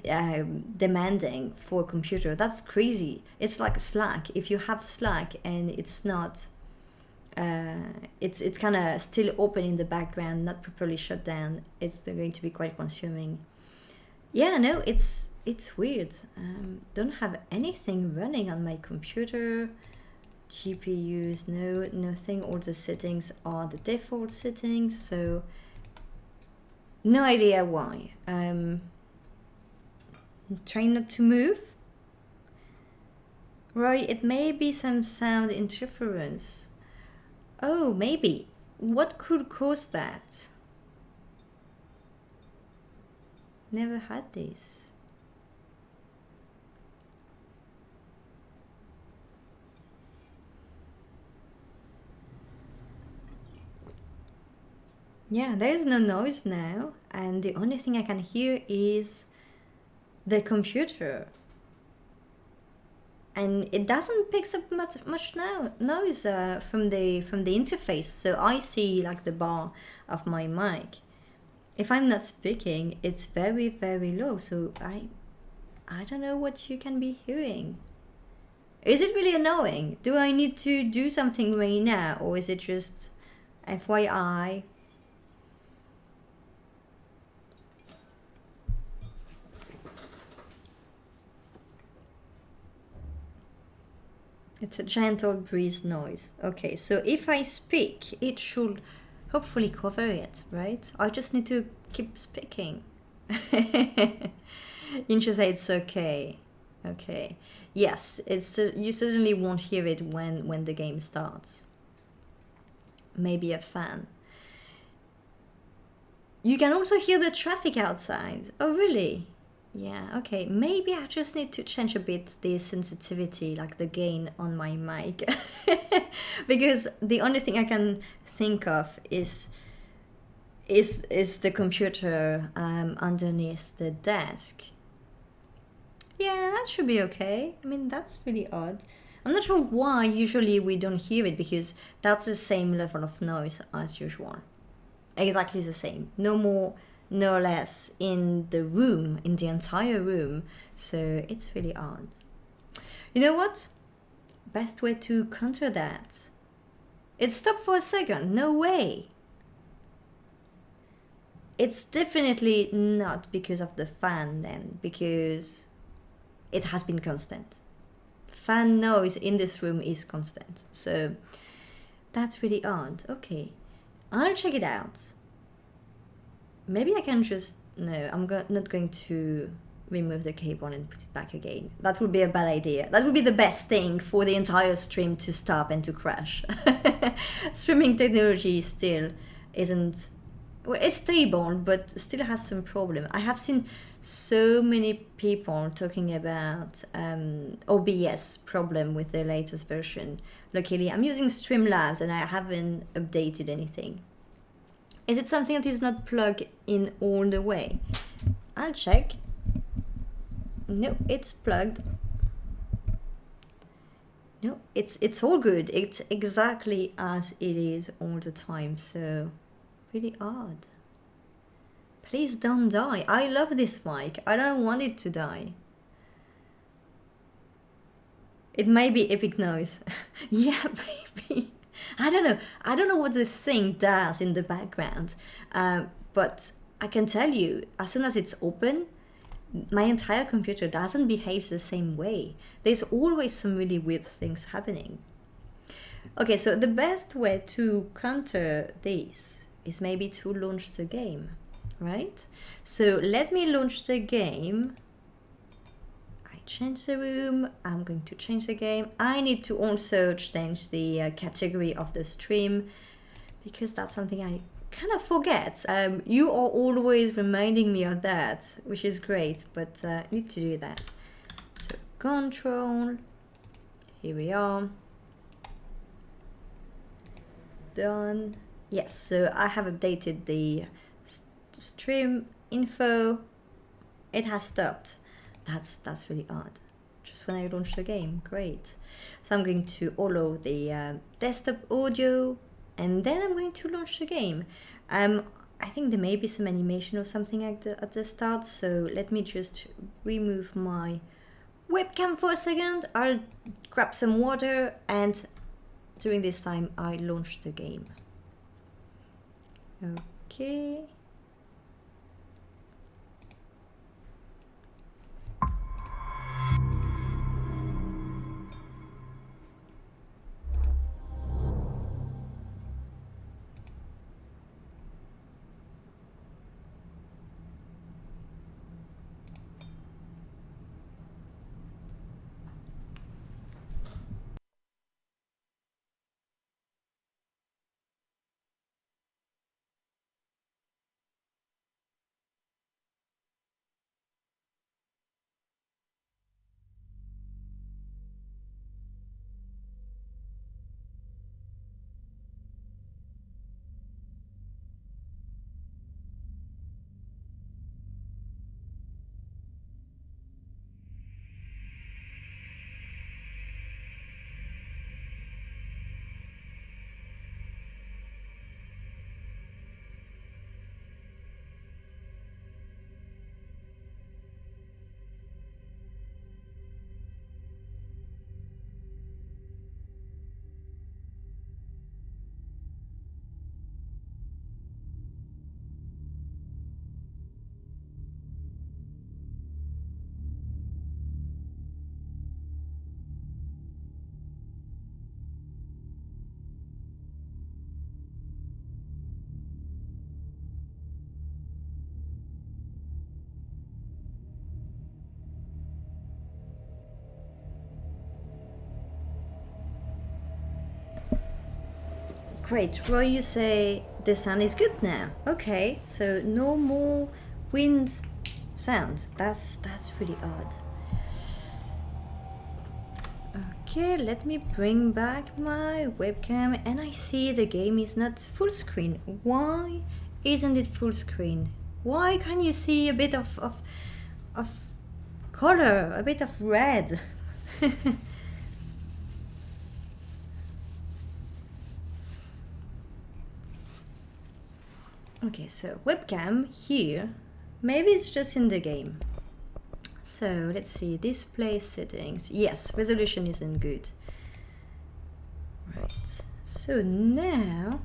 demanding for a computer. That's crazy. It's like Slack. If you have Slack and it's not, it's kind of still open in the background, not properly shut down, it's going to be quite consuming. Yeah, no, it's weird. Don't have anything running on my computer. GPUs, no, nothing. All the settings are the default settings, so no idea why. Trying not to move. Right, it may be some sound interference. Oh, maybe. What could cause that? Never had this. Yeah, there is no noise now, and the only thing I can hear is the computer, and it doesn't pick up much noise from the interface. So I see like the bar of my mic. If I'm not speaking, it's very, very low. So I don't know what you can be hearing. Is it really annoying? Do I need to do something right now, or is it just FYI? It's a gentle breeze noise. Okay, so if I speak, it should hopefully cover it, right? I just need to keep speaking. Incha say it's okay. Okay. Yes, it's you certainly won't hear it when the game starts. Maybe a fan. You can also hear the traffic outside. Oh, really? Yeah, okay. Maybe I just need to change a bit the sensitivity, like the gain on my mic. Because the only thing I can think of is the computer underneath the desk. Yeah, that should be okay. I mean, that's really odd. I'm not sure why usually we don't hear it, because that's the same level of noise as usual. Exactly the same. No more, no less in the room, in the entire room. So it's really odd. You know what? Best way to counter that. It stopped for a second. No way. It's definitely not because of the fan then, because it has been constant. Fan noise in this room is constant. So that's really odd. Okay. I'll check it out. Maybe I can just... No, I'm not going to remove the cable and put it back again. That would be a bad idea. That would be the best thing for the entire stream to stop and to crash. Streaming technology still isn't... Well, it's stable, but still has some problem. I have seen so many people talking about OBS problem with the latest version. Luckily, I'm using Streamlabs and I haven't updated anything. Is it something that is not plugged in all the way? I'll check. No, it's plugged. No, it's all good. It's exactly as it is all the time. So, really odd. Please don't die. I love this mic. I don't want it to die. It may be epic noise. Yeah, maybe. I don't know. I don't know what this thing does in the background. But I can tell you, as soon as it's open, my entire computer doesn't behave the same way. There's always some really weird things happening. Okay, so the best way to counter this is maybe to launch the game, right? So let me launch the game. I change the room. I'm going to change the game. I need to also change the category of the stream, because that's something I kind of forget. You are always reminding me of that, which is great, but I need to do that. So control, here we are. Done. Yes, so I have updated the stream info. It has stopped. That's really odd. Just when I launch the game, great. So I'm going to allow the desktop audio, and then I'm going to launch the game. I I think there may be some animation or something at the start, so let me just remove my webcam for a second. I'll grab some water, and during this time I launch the game. Okay. Great, Roy, you say the sound is good now. Okay, so no more wind sound. That's really odd. Okay, let me bring back my webcam, and I see the game is not full screen. Why isn't it full screen? Why can't you see a bit of color, a bit of red? Okay, so webcam here, maybe it's just in the game. So let's see, display settings. Yes, resolution isn't good. Right, so now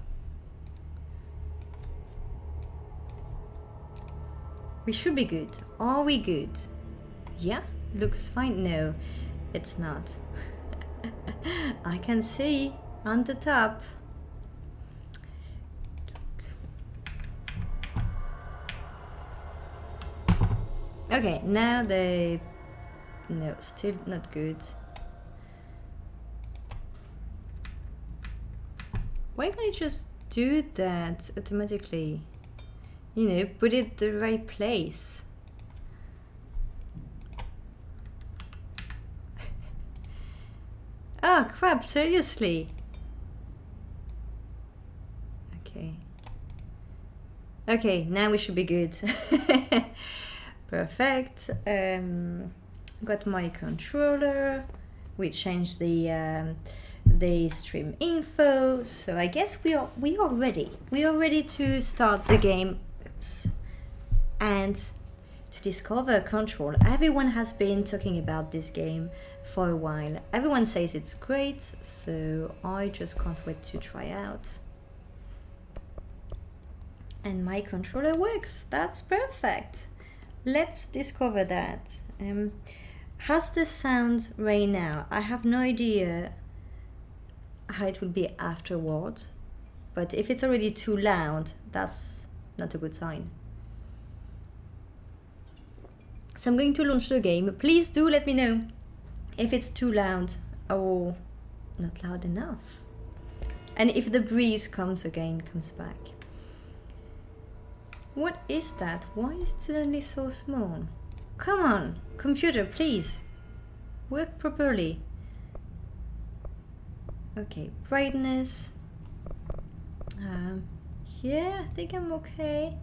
we should be good. Are we good? Yeah, looks fine. No, it's not. I can see on the top. Okay, now they... No, still not good. Why can't you just do that automatically? You know, put it the right place. Oh crap, seriously? Okay. Okay, now we should be good. Perfect. Got my controller. We changed the stream info. So I guess we are ready. We are ready to start the game. Oops. And to discover Control. Everyone has been talking about this game for a while. Everyone says it's great, so I just can't wait to try out. And my controller works. That's perfect. Let's discover that. Has the sound right now? I have no idea how it will be afterward, but if it's already too loud, that's not a good sign. So I'm going to launch the game. Please do let me know if it's too loud or not loud enough. And if the breeze comes back. What is that? Why is it suddenly so small? Come on, computer, please. Work properly. Okay, brightness. Yeah, I think I'm okay.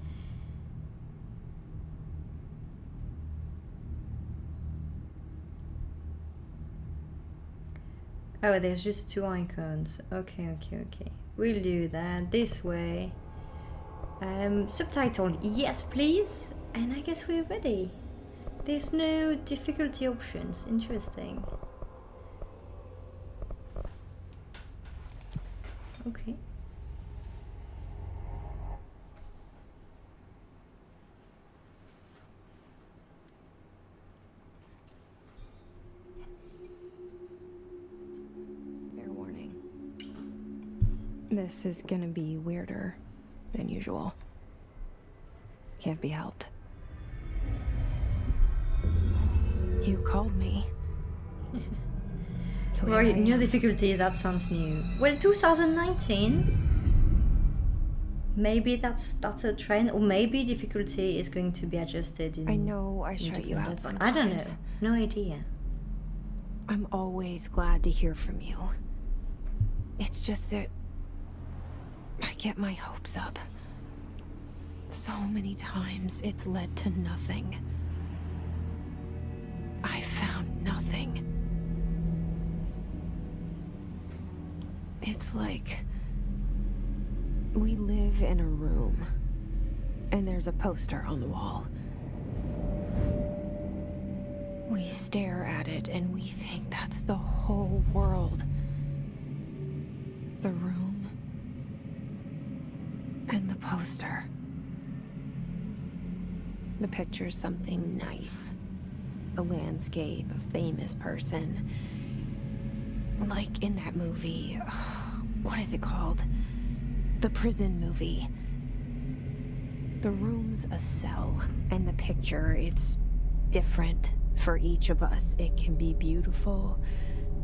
Oh, there's just two icons. Okay. We'll do that this way. Subtitled, yes please. And I guess we're ready. There's no difficulty options. Interesting. Okay.
Fair warning. This is gonna be weirder than usual. Can't be helped. You called me. So
Right,
here I
new
am.
difficulty, that sounds new. Well, 2019. Maybe that's a trend, or maybe difficulty is going to be adjusted in.
I know I
in
shut you
different
out
deadlines.
sometimes.
I don't know. No idea.
I'm always glad to hear from you. It's just that I get my hopes up. So many times it's led to nothing. I found nothing. It's like we live in a room, and there's a poster on the wall. We stare at it, and we think that's the whole world. The room, and the poster. The picture's something nice. A landscape, a famous person. Like in that movie, what is it called? The prison movie. The room's a cell, and the picture, it's different for each of us. It can be beautiful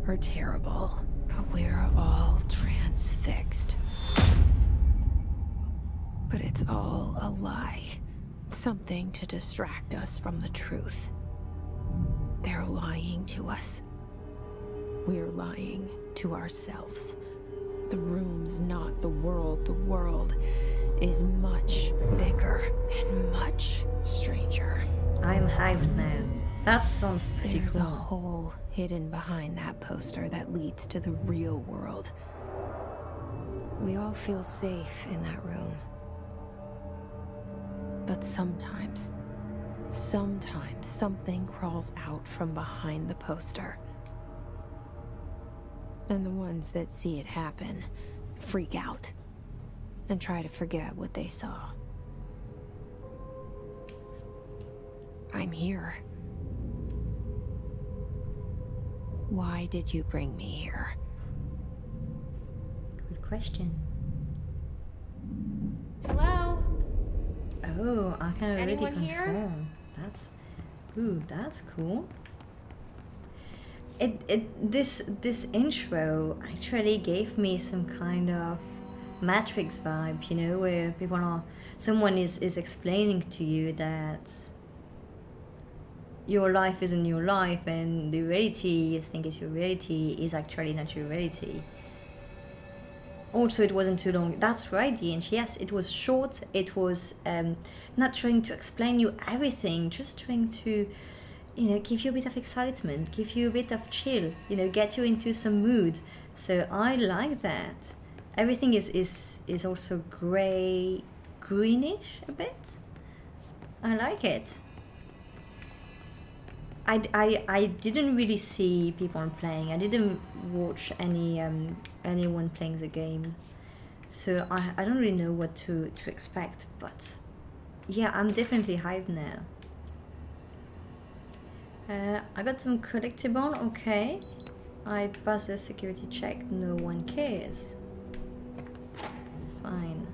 or terrible, but we're all transfixed. But it's all a lie. Something to distract us from the truth. They're lying to us. We're lying to ourselves. The room's not the world. The world is much bigger and much stranger.
I'm hyped now. That sounds pretty
There's
cool.
a hole hidden behind that poster that leads to the real world. We all feel safe in that room. But sometimes something crawls out from behind the poster. And the ones that see it happen freak out and try to forget what they saw. I'm here. Why did you bring me here?
Good question.
Hello?
Oh, I can already
Anyone here?
confirm. That's cool. This intro actually gave me some kind of Matrix vibe, you know, where someone is explaining to you that your life isn't your life, and the reality you think is your reality is actually not your reality. Also, it wasn't too long. That's right, Ian. Yes, it was short. It was not trying to explain you everything, just trying to, give you a bit of excitement, give you a bit of chill, get you into some mood. So I like that. Everything is also grey, greenish a bit. I like it. I didn't really see people playing. I didn't watch anyone playing the game, so I don't really know what to expect. But yeah, I'm definitely hyped now. I got some collectible. Okay, I passed the security check. No one cares. Fine.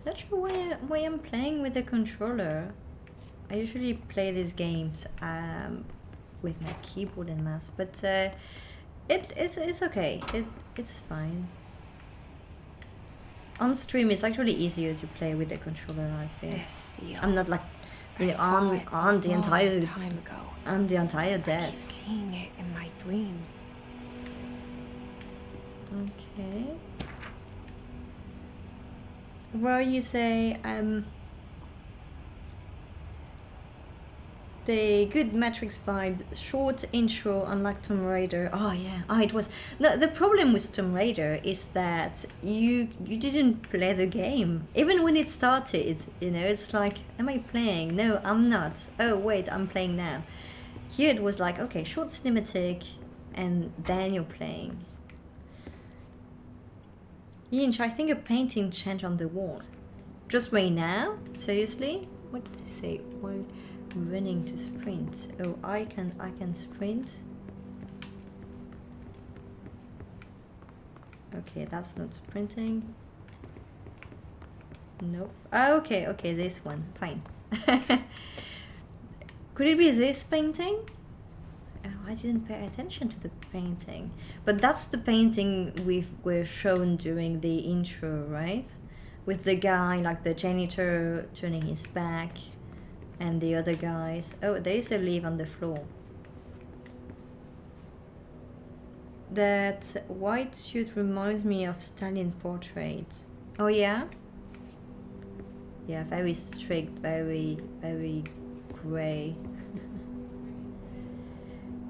Not sure why I'm playing with the controller. I usually play these games with my keyboard and mouse, but it's okay. It's fine. On stream, it's actually easier to play with the controller. I feel.
This seal.
I'm not like
I saw it
on the
a long
entire
time ago.
on the entire
I keep
desk.
seeing it in my dreams.
Okay. Where you say the good Matrix vibe, short intro, unlike Tomb Raider. Oh yeah, it was. No, the problem with Tomb Raider is that you didn't play the game. Even when it started, you know, it's like, am I playing? No, I'm not. Oh wait, I'm playing now. Here it was like, okay, short cinematic, and then you're playing. Yinch, I think a painting changed on the wall. Just right now? Seriously? What did they say? While running to sprint. Oh, I can sprint. Okay, that's not sprinting. Nope. Oh, okay, this one. Fine. Could it be this painting? Oh, I didn't pay attention to the painting. But that's the painting we're shown during the intro, right? With the guy, like the janitor, turning his back, and the other guys. Oh, there is a leaf on the floor. That white suit reminds me of Stalin portrait. Oh yeah? Yeah, very strict, very grey.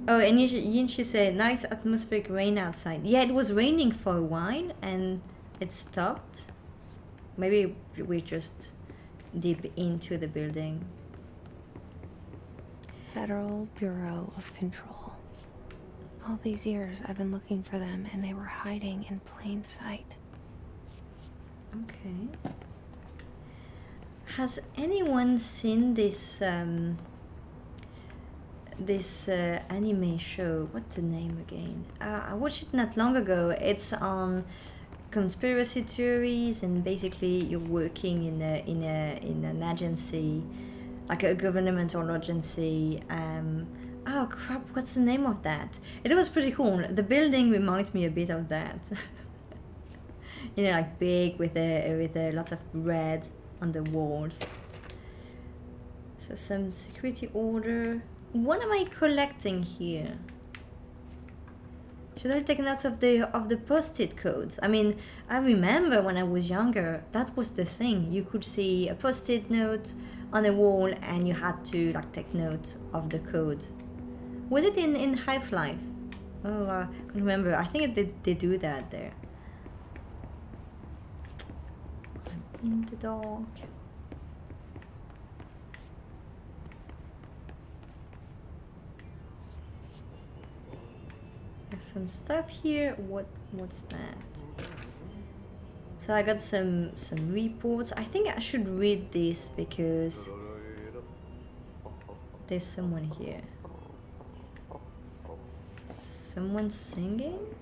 Oh, and Yinshi said, nice atmospheric rain outside. Yeah, it was raining for a while and it stopped. Maybe we just deep into the building.
Federal Bureau of Control. All these years I've been looking for them and they were hiding in plain sight.
Okay. Has anyone seen this anime show? What's the name again? I watched it not long ago. It's on conspiracy theories, and basically you're working in an agency, like a governmental agency. Oh crap! What's the name of that? It was pretty cool. The building reminds me a bit of that. You know, like big with a lot of red on the walls. So some security order. What am I collecting here? Should I take notes of the post-it codes? I mean, I remember when I was younger, that was the thing. You could see a post-it note on a wall and you had to like take note of the code. Was it in Half-Life? Oh, I can't remember. I think they do that there. I'm in the dark. There's some stuff here. What's that? So I got some reports. I think I should read this because there's someone here. Someone singing?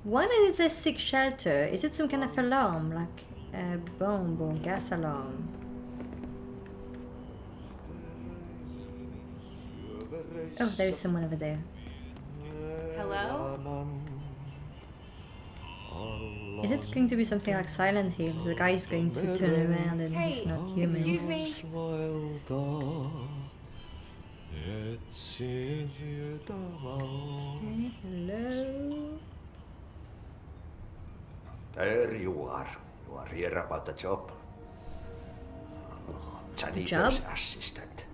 What is a sick shelter? Is it some kind of alarm, like a bomb or gas alarm? Oh, there is someone over there.
Hello?
Is it going to be something like Silent Hill? The guy is going to turn around and he's not human.
Excuse me.
Okay, hello.
There you are. You are here about the job. Janitor's
job?
assistant.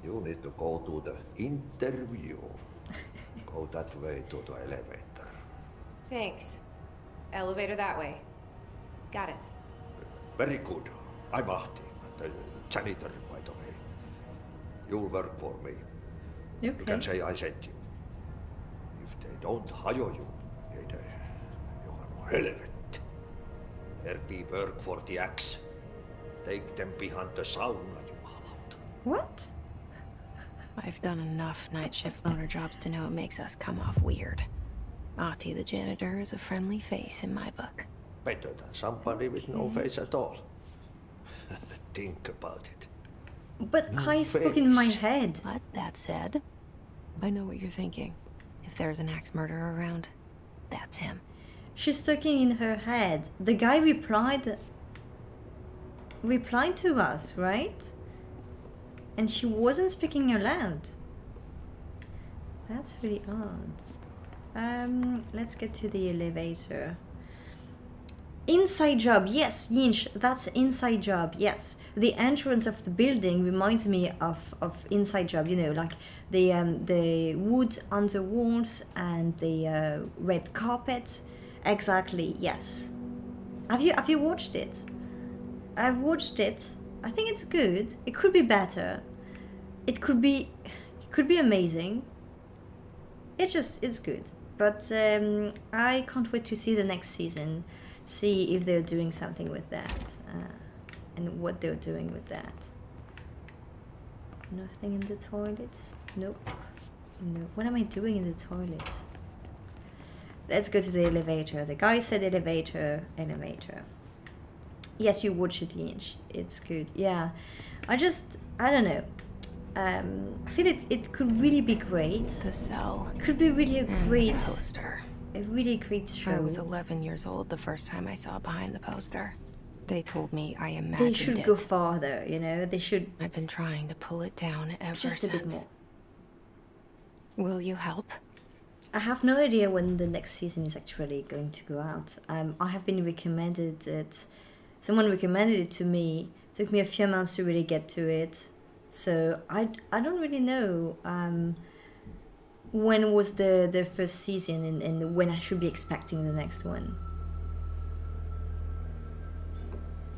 You need to go to the interview. Go that way to the elevator.
Thanks. Elevator that way. Got it.
Very good. I'm Ahti, the janitor, by the way. You'll work for me. You can say I sent you. If they don't hire you, you are no helvet. There be work for the axe. Take them behind the sauna, jumalauta.
What?
I've done enough night shift loner jobs to know it makes us come off weird. Ahti the janitor is a friendly face in my book.
Better than somebody with no face at all. Think about it.
But
No
I spoke in my
face.
head.
But that said, I know what you're thinking. If there's an axe murderer around, that's him.
She's talking in her head. The guy replied to us, right? And she wasn't speaking aloud. That's really odd. Let's get to the elevator. Inside Job, yes, Yinch, that's Inside Job, yes. The entrance of the building reminds me of Inside Job, you know, like the wood on the walls and the red carpet. Exactly, yes. Have you watched it? I've watched it. I think it's good. It could be better. It could be amazing. It's good. But I can't wait to see the next season. See if they're doing something with that and what they're doing with that. Nothing in the toilets? Nope. No. What am I doing in the toilet? Let's go to the elevator. The guy said elevator. Yes, you watch it, Inch. It's good. Yeah. I don't know. I feel it could really be great.
The Cell.
Could be really a great
poster.
A really great show.
I was 11 years old the first time I saw behind the poster. They told me I imagined it.
They should go farther, you know. They should.
I've been trying to pull it down ever
just
since.
a bit more.
Will you help?
I have no idea when the next season is actually going to go out. I have been recommended it. Someone recommended it to me. It took me a few months to really get to it. So I don't really know when was the first season and when I should be expecting the next one.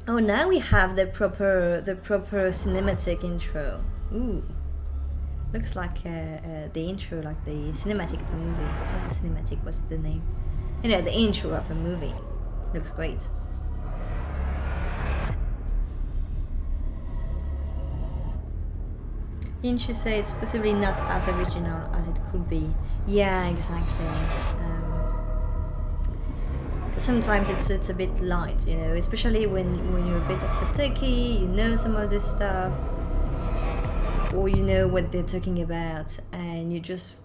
Oh, now we have the proper cinematic intro. Ooh, looks like the intro, like the cinematic of a movie. It's not a cinematic. What's the name? You know, the intro of a movie. Looks great. Didn't you say it's possibly not as original as it could be? Yeah, exactly. Sometimes it's a bit light, you know, especially when you're a bit of a techie, you know some of this stuff, or you know what they're talking about, and you just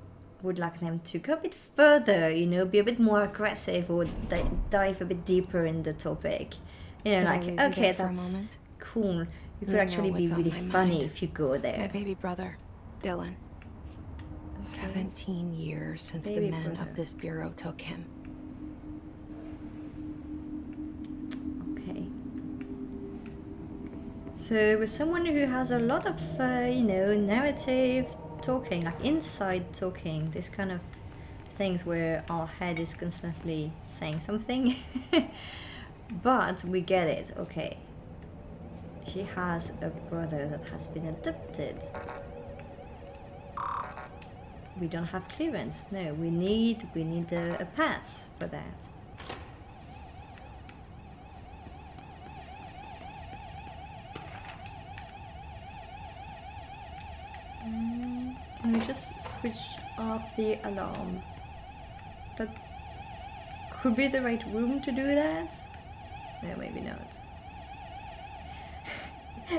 would like them to go a bit further, you know, be a bit more aggressive or dive a bit deeper in the topic. You know, like, okay, that's cool. You could actually be really funny if you go there.
My baby brother, Dylan.
Okay.
17 years since
Baby
the men
brother.
of this bureau took him.
Okay. So with someone who has a lot of, you know, narrative talking, like inside talking, this kind of things where our head is constantly saying something. But we get it, okay. She has a brother that has been adopted. We don't have clearance. No, we need a pass for that. Can we just switch off the alarm? That could be the right room to do that. No, maybe not.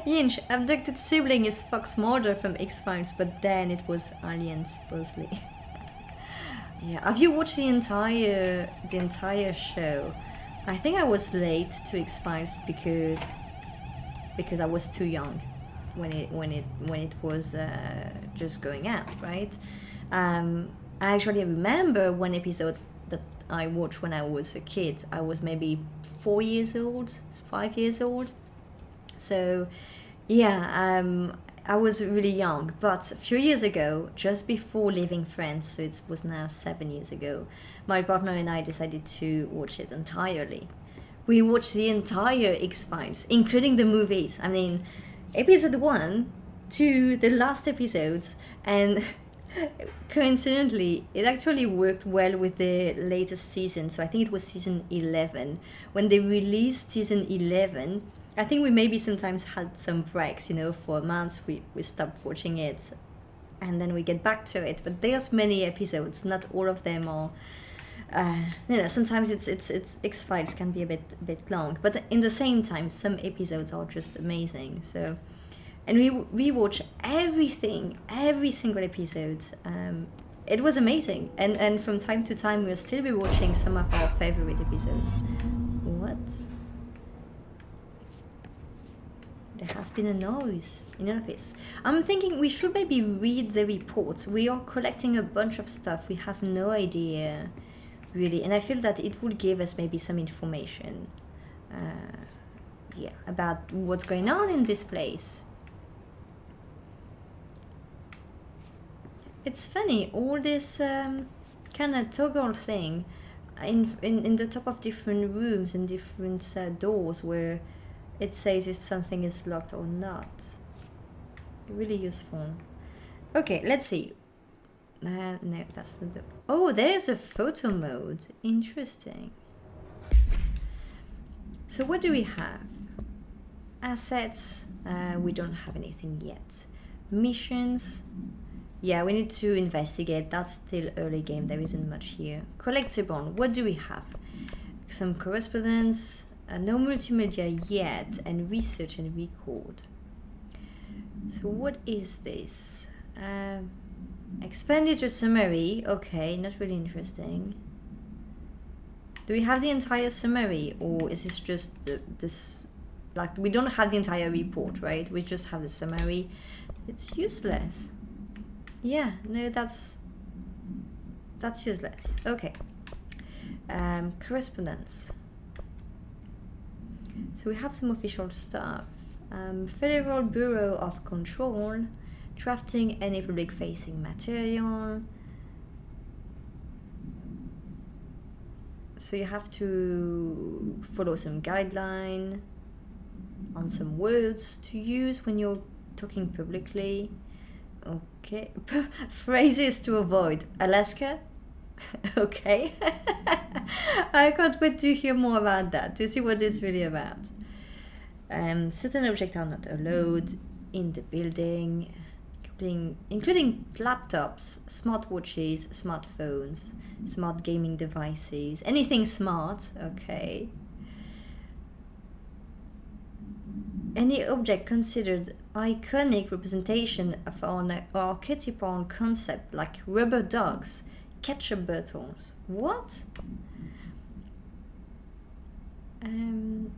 Yinch, abducted sibling is Fox Mulder from X-Files, but then it was aliens, supposedly. Yeah, have you watched the entire show? I think I was late to X-Files because I was too young when it was just going out, right? I actually remember one episode that I watched when I was a kid. I was maybe 4 years old, 5 years old. So, yeah, I was really young. But a few years ago, just before leaving France, so it was now 7 years ago, my partner and I decided to watch it entirely. We watched the entire X-Files, including the movies. I mean, episode 1 to the last episodes, and coincidentally, it actually worked well with the latest season. So I think it was season 11. When they released season 11, I think we maybe sometimes had some breaks, you know, for months we stopped watching it and then we get back to it. But there's many episodes, not all of them are, you know, sometimes it's X-Files can be a bit long. But in the same time, some episodes are just amazing. So, and we watch everything, every single episode. It was amazing. And from time to time, we'll still be watching some of our favorite episodes. What? There has been a noise in the office. I'm thinking we should maybe read the reports. We are collecting a bunch of stuff. We have no idea, really. And I feel that it would give us maybe some information. yeah, about what's going on in this place. It's funny, all this kind of toggle thing in the top of different rooms and different doors where it says if something is locked or not. Really useful. Okay, let's see. No, that's the door. Oh, there's a photo mode. Interesting. So what do we have? Assets. We don't have anything yet. Missions. Yeah, we need to investigate. That's still early game. There isn't much here. Collectible. What do we have? Some correspondence. No multimedia yet. And research and record. So what is this? Expenditure summary. Okay, not really interesting. Do we have the entire summary, or is this just this? Like, we don't have the entire report, right? We just have the summary. It's useless. Yeah, no, that's useless. Okay. Correspondence. So we have some official stuff. Federal Bureau of Control, drafting any public-facing material. So you have to follow some guideline on some words to use when you're talking publicly. Okay. Phrases to avoid. Alaska? Okay. I can't wait to hear more about that, to see what it's really about. Certain objects are not allowed in the building, including laptops, smartwatches, smartphones, smart gaming devices, anything smart, okay. Any object considered iconic representation of an archetypal concept like rubber dogs, ketchup bottles. What?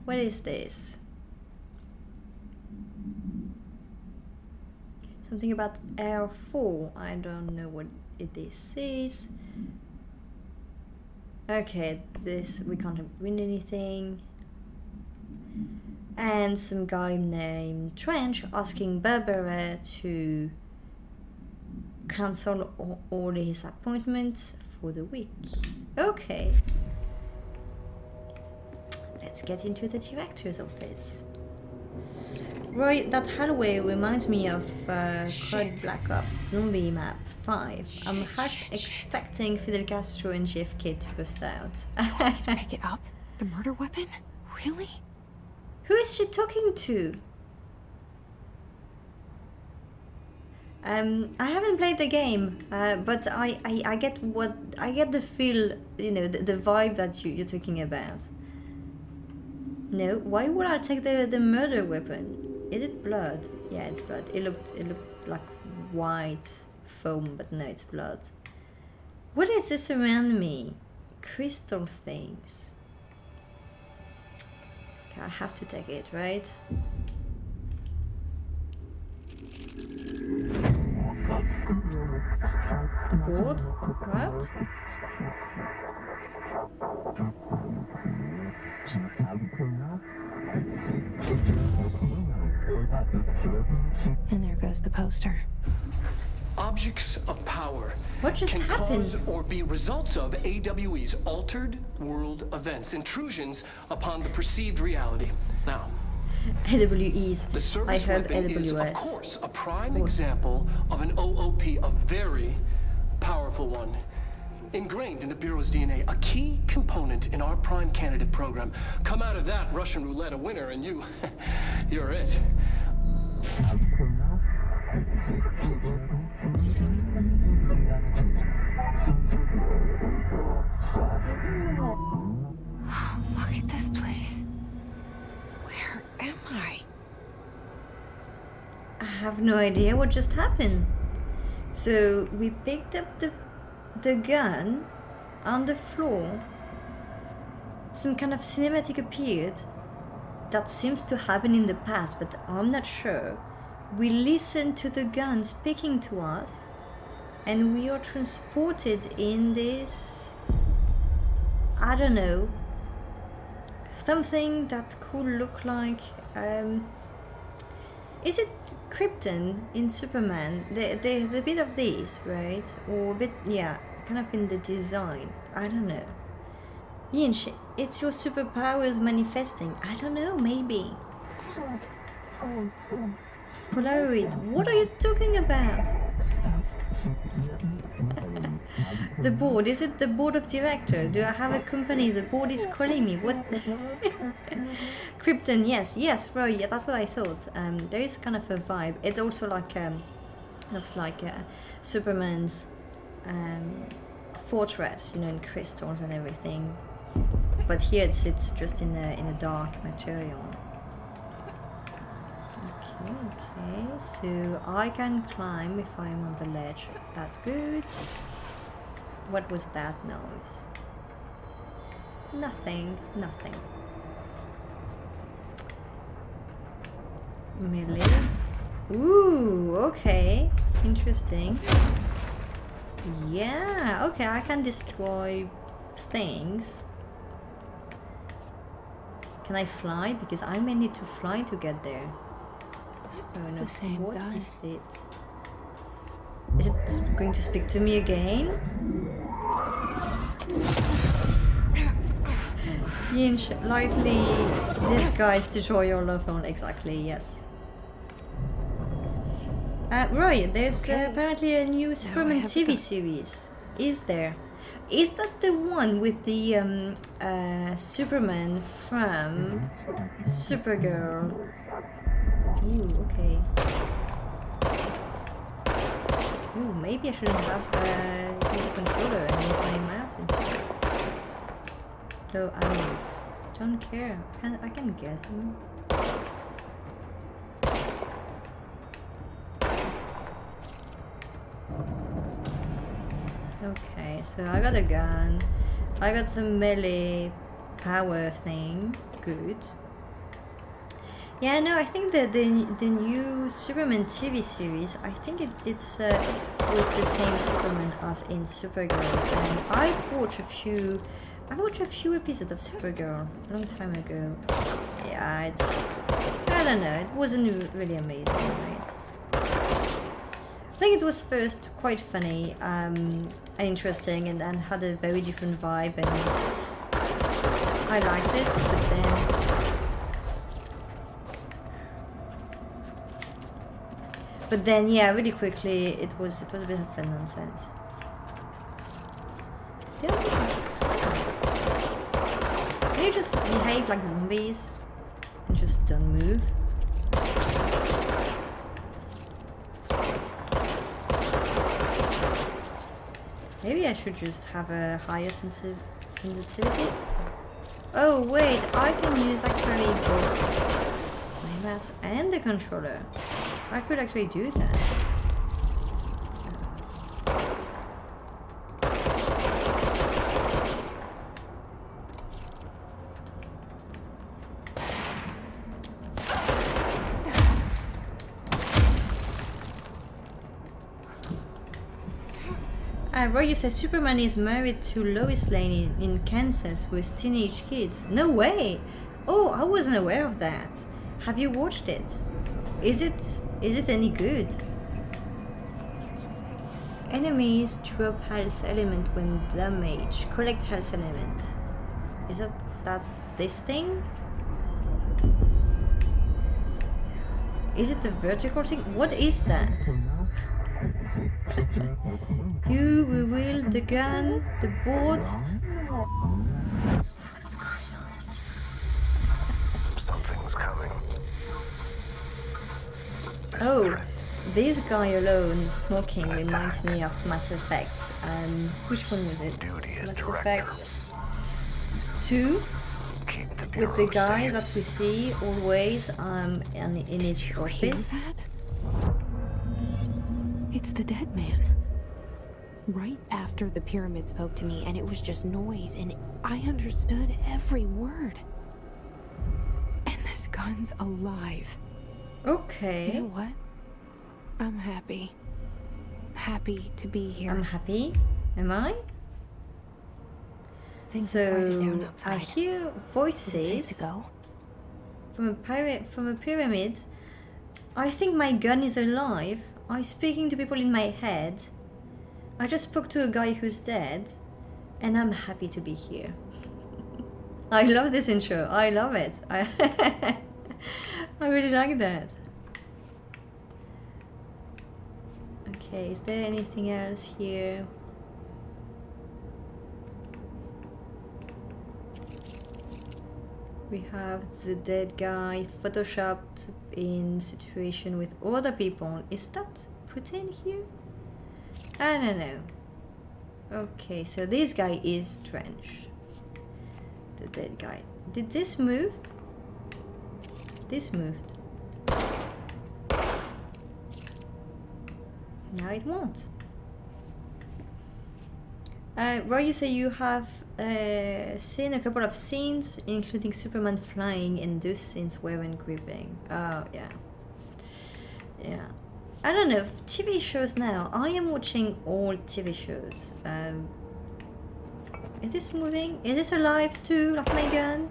What is this? Something about Air 4. I don't know what this is. Okay, this, we can't win anything. And some guy named Trench asking Barbara to cancel all his appointments for the week. Okay. Let's get into the director's office. Roy, that hallway reminds me of COD Black Ops Zombie Map 5. I'm expecting Fidel Castro and JFK to bust out.
Pick it up? The murder weapon? Really?
Who is she talking to? I haven't played the game, but I get the feel, you know, the vibe that you're talking about. No, why would I take the murder weapon? Is it blood? Yeah, it's blood. It looked like white foam, but no, it's blood. What is this around me? Crystal things. Okay, I have to take it, right? The board? What?
And there goes the poster.
Objects of power
What just
can
happened?
cause or be results of AWE's altered world events, intrusions upon the perceived reality. Now,
AWEs.
the
I
service
heard
weapon is, of
AWS.
course, a prime example of an OOP, a very powerful one. Ingrained in the Bureau's DNA, a key component in our prime candidate program. Come out of that Russian roulette a winner and you're it.
Look at this place. Where am I?
I have no idea what just happened. So we picked up the gun on the floor. Some kind of cinematic appeared. That seems to happen in the past, but I'm not sure. We listened to the gun speaking to us, and we are transported in this, I don't know, something that could look like is it Krypton in Superman? There's a bit of this, right? Or a bit, yeah, kind of in the design. I don't know. Yinch, it's your superpowers manifesting. I don't know, maybe. Polaroid, what are you talking about? The board, is it the board of director? Do I have a company? The board is calling me. What? Krypton, yes, bro, yeah, that's what I thought. There is kind of a vibe. It's also like looks like Superman's fortress, you know, in crystals and everything. But here it's just in a dark material. Okay, so I can climb if I'm on the ledge. That's good. What was that noise? Nothing. Melee. Ooh, okay. Interesting. Yeah, okay, I can destroy things. Can I fly? Because I may need to fly to get there. Oh no,
The same
what
gun.
is it? Is it going to speak to me again? Yinch, lightly disguised destroy your love phone. Exactly, yes. Right, there's apparently a new Superman TV series. Is there? Is that the one with the Superman from Supergirl? Ooh, okay. Ooh, maybe I shouldn't have the controller and use my mouse instead. No, I don't care. I can get him. Okay, so I got a gun. I got some melee power thing. Good. Yeah, no, I think that the new Superman TV series, I think it's with the same Superman as in Supergirl. And I've watched a few episodes of Supergirl a long time ago. Yeah, I don't know, it wasn't really amazing, right? I think it was first quite funny and interesting and had a very different vibe, and I liked it, but then yeah, really quickly it was a bit of a nonsense. Can you just behave like zombies and just don't move? Maybe I should just have a higher sensitivity. Oh wait, I can use actually both my mouse and the controller. I could actually do that. Where you say Superman is married to Lois Lane in Kansas with teenage kids. No way! Oh, I wasn't aware of that. Have you watched it? Is it any good? Enemies drop health element when damaged. Collect health element. Is that this thing? Is it the vertical thing? What is that? You reveal the gun, the board. What's going on?
Something's coming.
Oh, this guy alone smoking reminds me of Mass Effect. Which one was it? Mass Effect 2? With the guy that we see always in his office.
Hear that? It's the dead man. Right after the pyramid spoke to me, and it was just noise, and I understood every word. And this gun's alive.
Okay.
You know what? I'm happy. Happy to be here.
I'm happy. Am I?
Things are quieted down
So
outside.
I hear
Is it safe
voices
to go?
from a pyramid. I think my gun is alive. I'm speaking to people in my head. I just spoke to a guy who's dead, and I'm happy to be here. I love this intro. I love it. I really like that. Okay, is there anything else here? We have the dead guy photoshopped in situation with other people. Is that put in here? I don't know. Okay, so this guy is strange. The dead guy. Did this move? This moved. Now it won't. Roy, you say you have seen a couple of scenes, including Superman flying, and those scenes weren't gripping. Oh, yeah. Yeah. I don't know, TV shows now. I am watching all TV shows. Is this moving? Is this alive too, like my gun?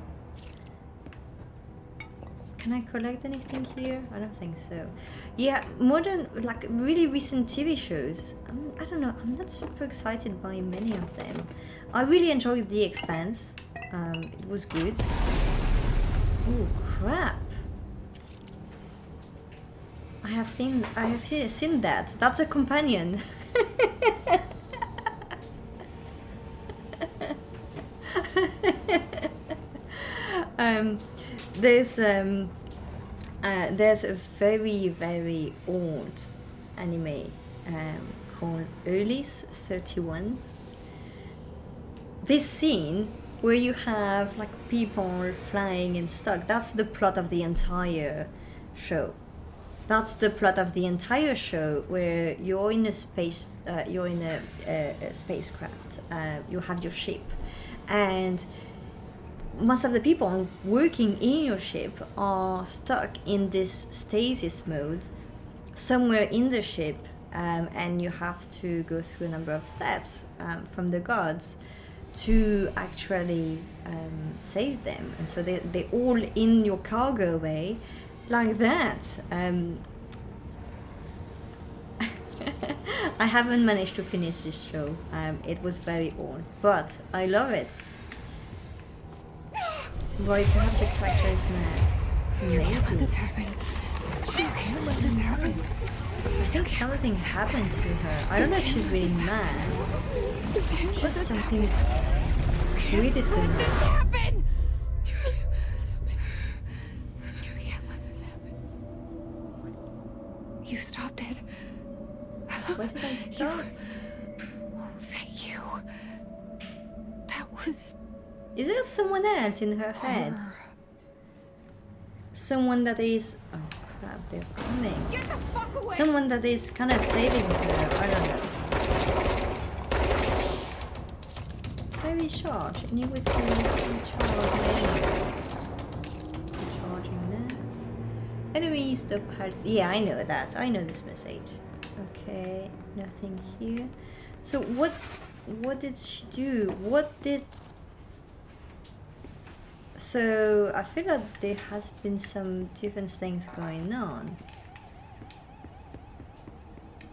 Can I collect anything here? I don't think so. Yeah, modern, like really recent TV shows. I don't know, I'm not super excited by many of them. I really enjoyed The Expanse. It was good. Oh crap! I have seen that. That's a companion. There's a very old anime called Early's 31. This scene where you have like people flying and stuck, that's the plot of the entire show. That's the plot of the entire show, where you're in a space, you're in a spacecraft, you have your ship, and most of the people working in your ship are stuck in this stasis mode somewhere in the ship, and you have to go through a number of steps from the gods to actually save them. And so they're all in your cargo bay like that. I haven't managed to finish this show. It was very old, but I love it. Roy, perhaps the character is mad.
You can't let this happen. You can't let this happen.
I think something's happened to her. I don't know if she's really mad. Just something weird is going on.
Happen! You can't let this happen. You can't let this happen. You stopped it.
Why did I stop?
Oh, thank you. That was...
Is there someone else in her head? Someone that is... Oh crap, they're coming.
Get the fuck away!
Someone that is kind of saving her. I don't know. Very charged. And you would recharging there. Enemies, the pulse. Yeah, I know that. I know this message. Okay, nothing here. So what did she do? What did... So I feel that there has been some different things going on.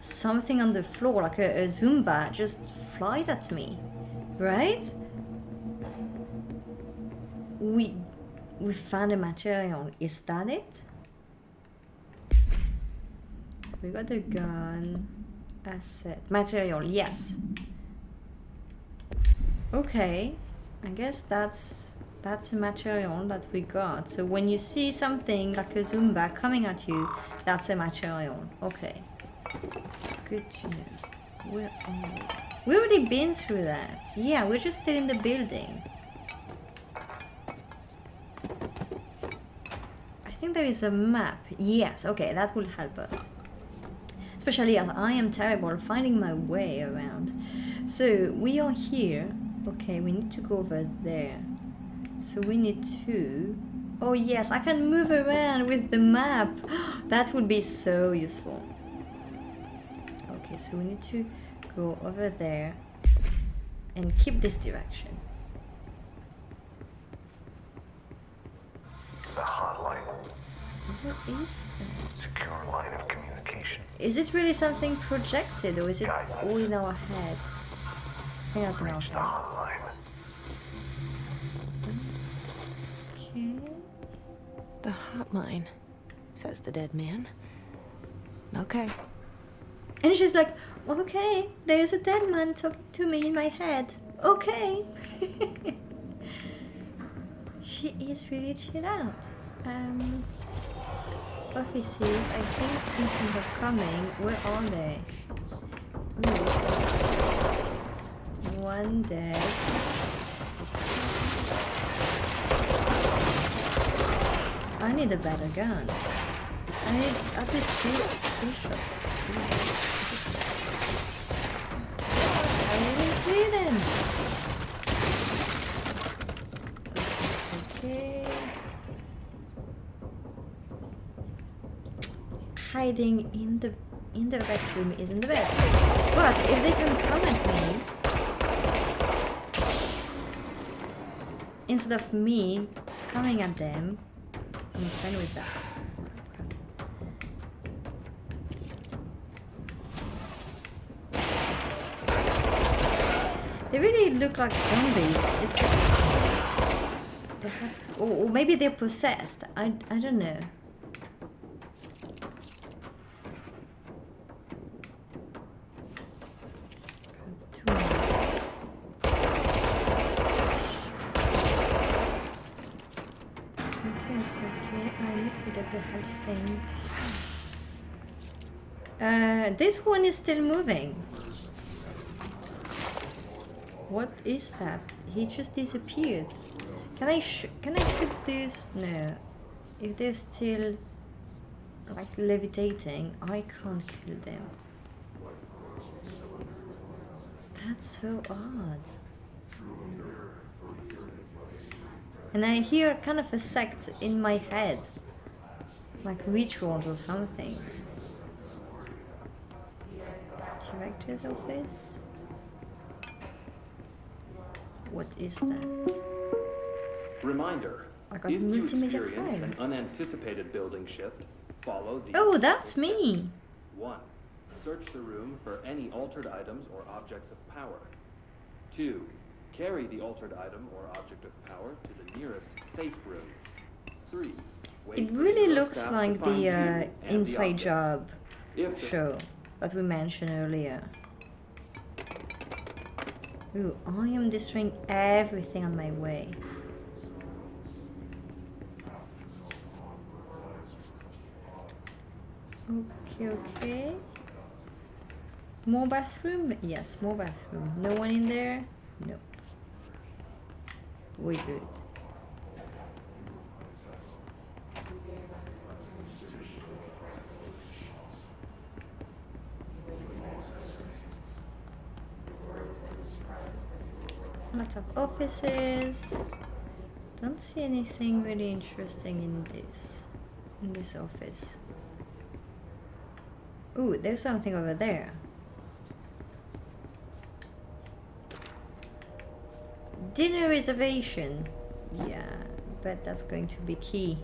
Something on the floor, like a Zumba, just flied at me, right? We found a material. Is that it? So we got a gun, asset, material. Yes. Okay, I guess that's a material that we got. So when you see something like a Zumba coming at you, that's a material. Okay. Good to know. Where are we? We've already been through that. Yeah, we're just still in the building. I think there is a map. Yes, okay, that will help us. Especially as I am terrible at finding my way around. So we are here. Okay, we need to go over there. So we need to... Oh yes, I can move around with the map. That would be so useful. Okay, so we need to go over there and keep this direction.
a hotline.
What is that?
Secure line of communication.
Is it really something projected, or is it all in our head? I think that's in our
Reach the
head.
hotline.
Okay.
The hotline, says the dead man. Okay.
And she's like, okay, there's a dead man talking to me in my head. Okay. She is really chilled out. Offices, I think symptoms are coming. Where are they? Ooh. One dead. I need a better gun. I need at least three shots. I didn't see them. Okay. Hiding in the restroom isn't the best. But if they can come at me instead of me coming at them, I'm fine with that. They really look like zombies. It's or maybe they're possessed. I don't know. Okay. I need to get the health thing. This one is still moving. What is that? He just disappeared. Can I shoot this? No. If they're still like levitating, I can't kill them. That's so odd. And I hear kind of a sect in my head, like rituals or something. Director's office. What is that?
Reminder.
I got
If you
multimedia
experience
file.
an unanticipated building shift, follow the
Oh, that's me.
steps. 1. Search the room for any altered items or objects of power. 2. Carry the altered item or object of power to the nearest safe room. 3. Wait
It
for
really
hero
looks
staff to
like
find
the
you and the
Inside
object.
Job
If the
show that we mentioned earlier. Ooh, I am destroying everything on my way. Okay. More bathroom? Yes, more bathroom. No one in there? No. We good. Lots of offices. Don't see anything really interesting in this office. Ooh, there's something over there. Dinner reservation. Yeah, but that's going to be key.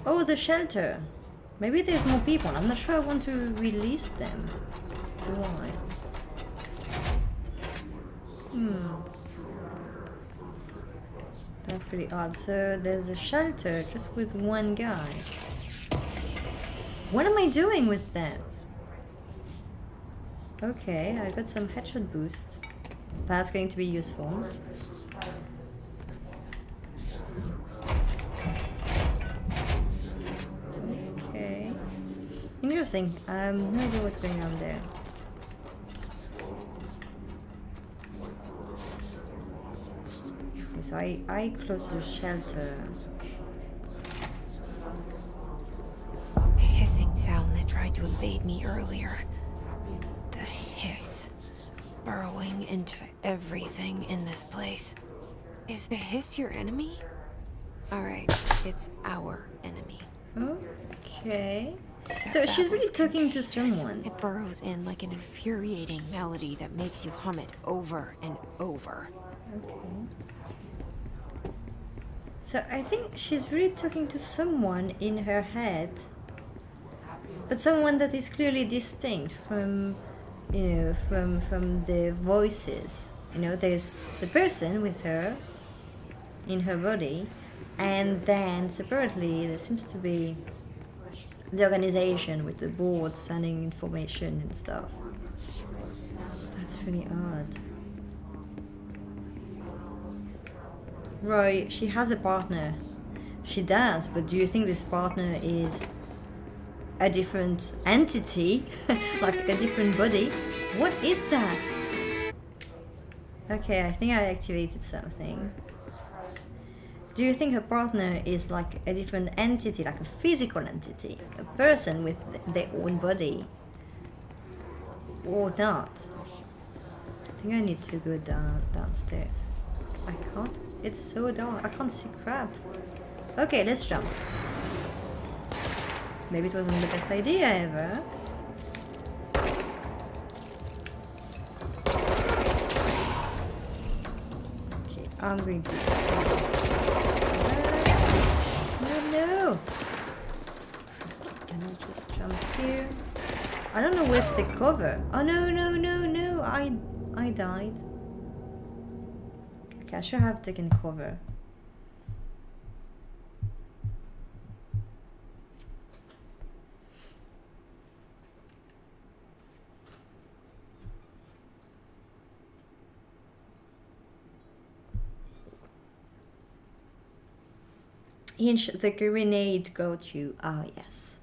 Oh, the shelter. Maybe there's more people. I'm not sure I want to release them. Do I? That's really odd. So there's a shelter just with one guy. What am I doing with that? Okay, I got some headshot boost. That's going to be useful. Okay. Interesting. No idea what's going on there. Okay, so I close the shelter.
The hissing sound that tried to invade me earlier. The hiss. Burrowing into everything in this place. Is the hiss your enemy? Alright, it's our enemy.
Okay. So she's really
babble's
talking to
contagious.
someone.
It burrows in like an infuriating melody that makes you hum it over and over.
Okay. So I think she's really talking to someone in her head, but someone that is clearly distinct from, you know, from the voices. You know, there's the person with her in her body, and then separately there seems to be the organization with the board sending information and stuff. That's really odd. Roy, she has a partner. She does, but do you think this partner is a different entity? Like a different body? What is that? Okay, I think I activated something. Do you think her partner is like a different entity, like a physical entity? A person with their own body? Or not? I think I need to go downstairs. I can't. It's so dark. I can't see crap. Okay, let's jump. Maybe it wasn't the best idea ever. Okay, I'm going to... No! Can I just jump here? I don't know where to take cover. Oh no, no! I died. Okay, I should have taken cover. Inch, the grenade got you. Ah, yes.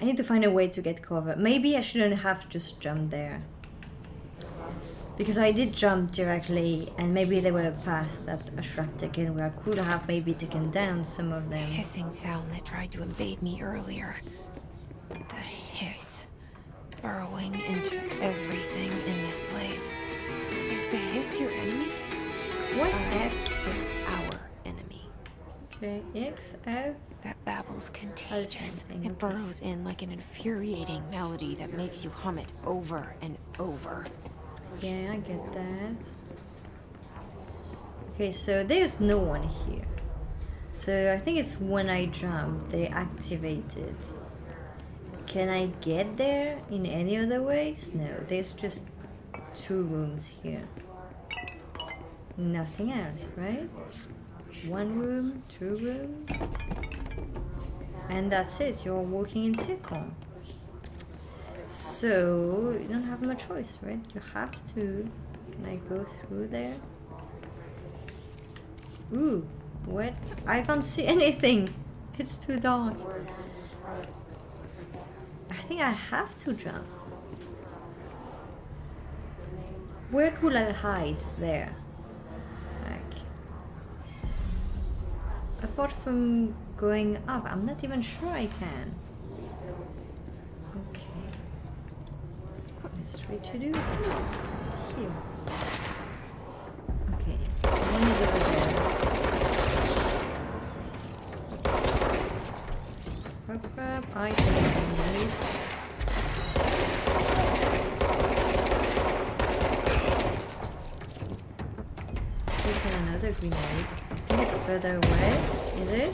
I need to find a way to get cover. Maybe I shouldn't have just jumped there. Because I did jump directly, and maybe there were a path that I should have taken where I could have maybe taken down some of them.
The hissing sound that tried to invade me earlier. The hiss. Burrowing into everything in this place. Is the hiss your enemy?
What F?
It's our enemy.
Okay, X, F.
That babble's contagious. It burrows in like an infuriating melody that makes you hum it over and over.
Yeah, I get that. Okay, so there's no one here. So I think it's when I jump, they activate it. Can I get there in any other ways? No, there's just 2 rooms here. Nothing else, right? 1 room, 2 rooms. And that's it, you're walking in circle. So, you don't have much choice, right? You have to. Can I go through there? Ooh, what? I can't see anything. It's too dark. I think I have to jump. Where could I hide there? Like, apart from going up, I'm not even sure I can. Okay. Let's try to do here. Okay, one is over there. I need. There's another grenade. I think it's further away. Is it?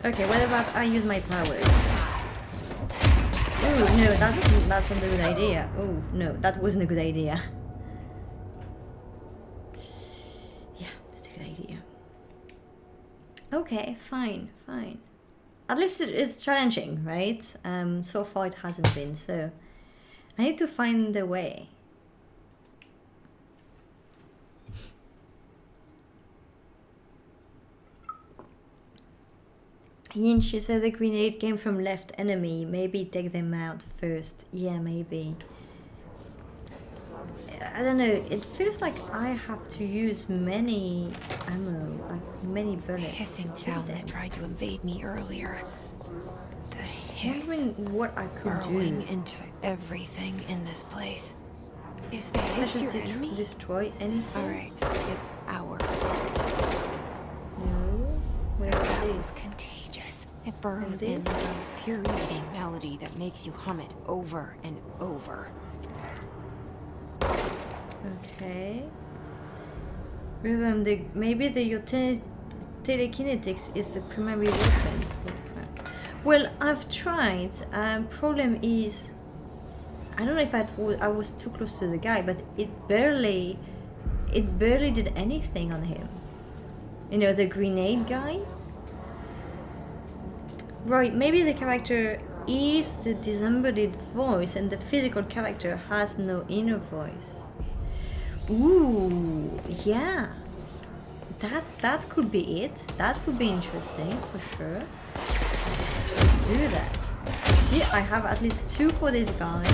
Okay, what about I use my powers? Ooh, no, that's not a good idea. Oh, no, that wasn't a good idea. Yeah, that's a good idea. Okay, fine. At least it's challenging, right? So far it hasn't been, so I need to find a way. Yin, she said the grenade came from left enemy. Maybe take them out first. Yeah, maybe. I don't know, it feels like I have to use many ammo, like many bullets.
The hissing
to
sound
them.
that tried to invade me earlier. The hiss
Wondering what I could
burrowing
do.
into everything in this place. Is the
Let's
hiss your
just
enemy?
destroy anything.
Alright, it's our.
No. Where
That
it
was
is?
contagious. It burrows
It
in
is?
with an infuriating melody that makes you hum it over and over.
Okay. Well, then maybe your telekinetics is the primary weapon. Well, I've tried. Problem is, I don't know if I was too close to the guy, but it barely did anything on him. You know, the grenade guy. Right, maybe the character is the disembodied voice and the physical character has no inner voice. Ooh, yeah. That could be it. That would be interesting for sure. Let's do that. See, I have at least 2 for this guy.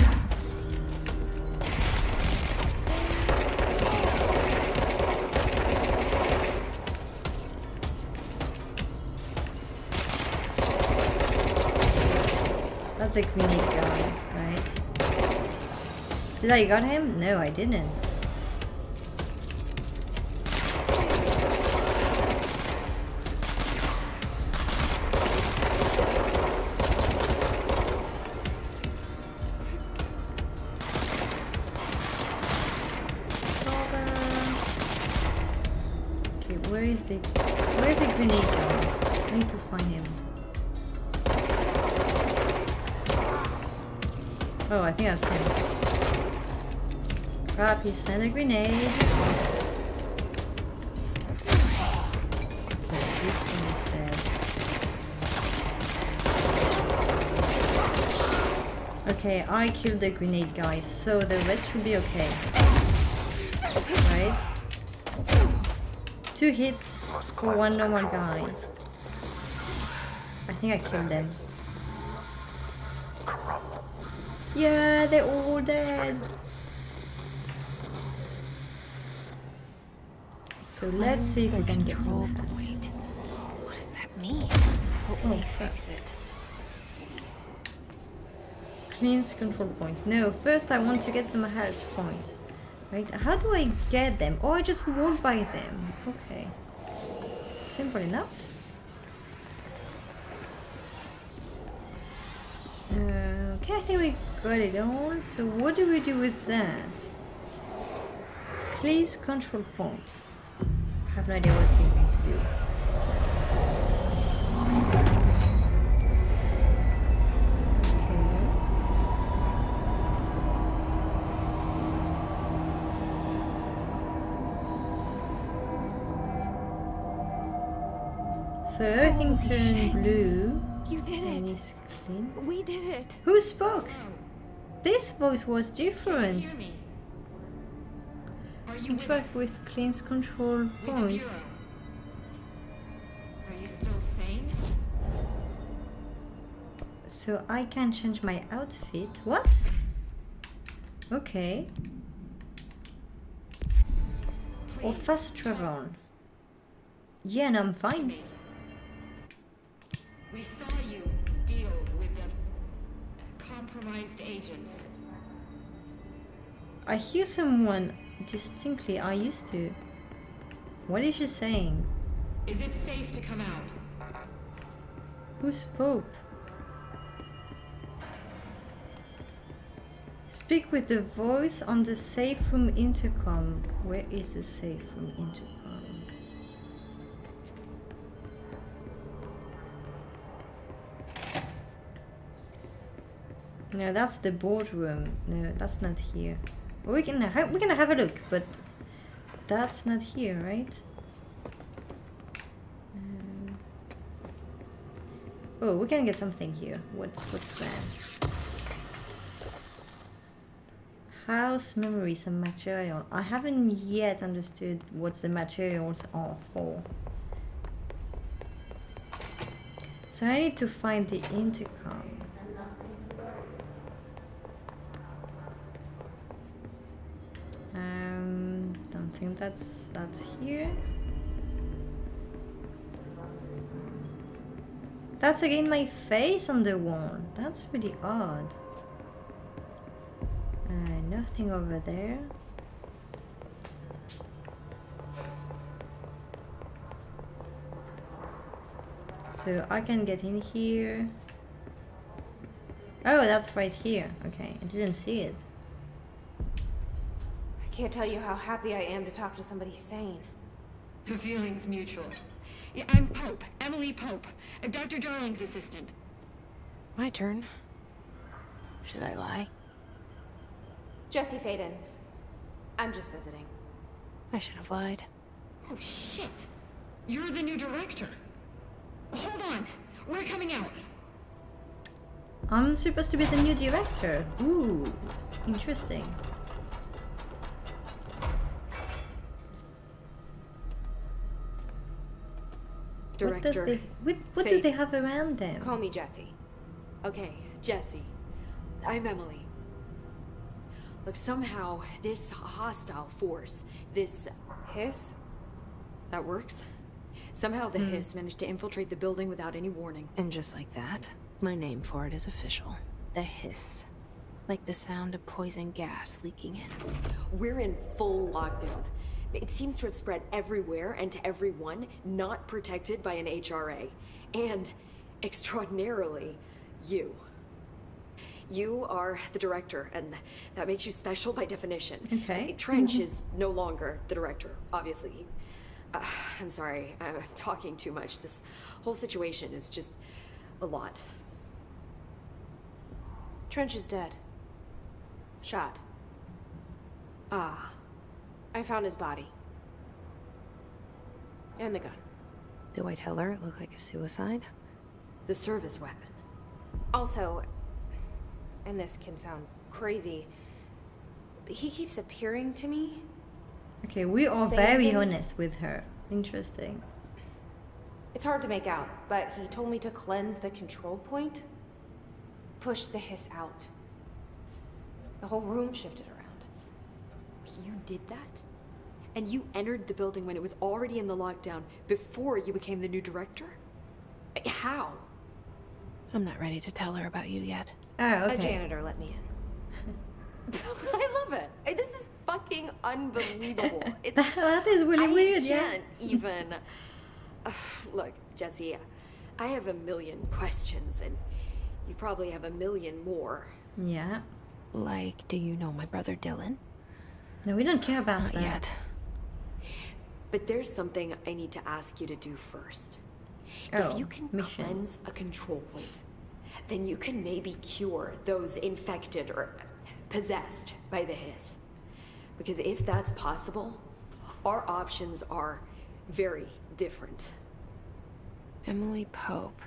That's a grenade guy, right? Did I got him? No, I didn't. Okay, where is the grenade guy? I need to find him. Oh, I think that's him. Crap, he sent a grenade. Okay, this one is dead. Okay, I killed the grenade guy, so the rest should be okay. Right? 2 hits for 1 normal guy. I think I killed them. Yeah, they're all dead. So let's see if we can get
control
some health.
point. What does that mean?
Oh,
Hopefully fix it.
Cleanse control point. No, first I want to get some health point. Right? How do I get them? Oh, I just walk by them. Okay. Simple enough. Okay, I think we got it all. So what do we do with that? Please control point. I have no idea what it's going to do. Okay. So everything
Holy
turned
shit.
blue
You did
and
it.
is clean.
We did it.
Who spoke? This voice was different. Interact with cleanse control points.
Are you still sane?
So I can change my outfit. What? Okay. Or fast travel. Yeah, and I'm fine.
We saw you deal with the compromised agents.
I hear someone distinctly. I used to. What is she saying?
Is it safe to come out?
Who spoke? Speak with the voice on the safe room intercom. Where is the safe room intercom? No, that's the boardroom. No, that's not here. We're gonna have a look, but that's not here, right? Oh, we can get something here. What's that? House memories and material. I haven't yet understood what the materials are for. So I need to find the intercom. think that's here. That's again my face on the wall. That's really odd. Nothing over there. So I can get in here. Oh, that's right here. Okay, I didn't see it.
I can't tell you how happy I am to talk to somebody sane.
The feeling's mutual. Yeah, I'm Pope, Emily Pope, Dr. Darling's assistant.
My turn. Should I lie?
Jesse Faden. I'm just visiting.
I should have lied.
Oh, shit. You're the new director. Hold on. We're coming out.
I'm supposed to be the new director. Ooh, interesting.
Director.
What do they have around them?
Call me Jesse.
Okay, Jesse. I'm Emily. Look, somehow this hostile force, this
Hiss?
that works. Somehow the hiss managed to infiltrate the building without any warning.
And just like that, my name for it is official. The hiss. Like the sound of poison gas leaking in.
We're in full lockdown. It seems to have spread everywhere and to everyone not protected by an HRA. And, extraordinarily, you. You are the director, and that makes you special by definition.
Okay.
Trench is no longer the director, obviously. I'm sorry, I'm talking too much. This whole situation is just a lot.
Trench is dead. Shot.
Ah.
I found his body. And the gun.
Do I tell her it looked like a suicide?
The service weapon.
Also, and this can sound crazy, but he keeps appearing to me.
Okay, we are
Saying
very
things.
honest with her. Interesting.
It's hard to make out, but he told me to cleanse the control point. Push the hiss out. The whole room shifted around.
You did that? And you entered the building when it was already in the lockdown before you became the new director? How?
I'm not ready to tell her about you yet.
Oh, okay.
A janitor let me in.
I love it. This is fucking unbelievable. It's,
That is really weird,
I
yeah.
can't even... Look, Jesse, I have a million questions, and you probably have a million more.
Yeah.
Like, do you know my brother Dylan?
No, we don't care about
Not
that.
yet.
But there's something I need to ask you to do first.
Oh,
if you can
mission.
cleanse a control point, then you can maybe cure those infected or possessed by the hiss. Because if that's possible, our options are very different.
Emily Pope.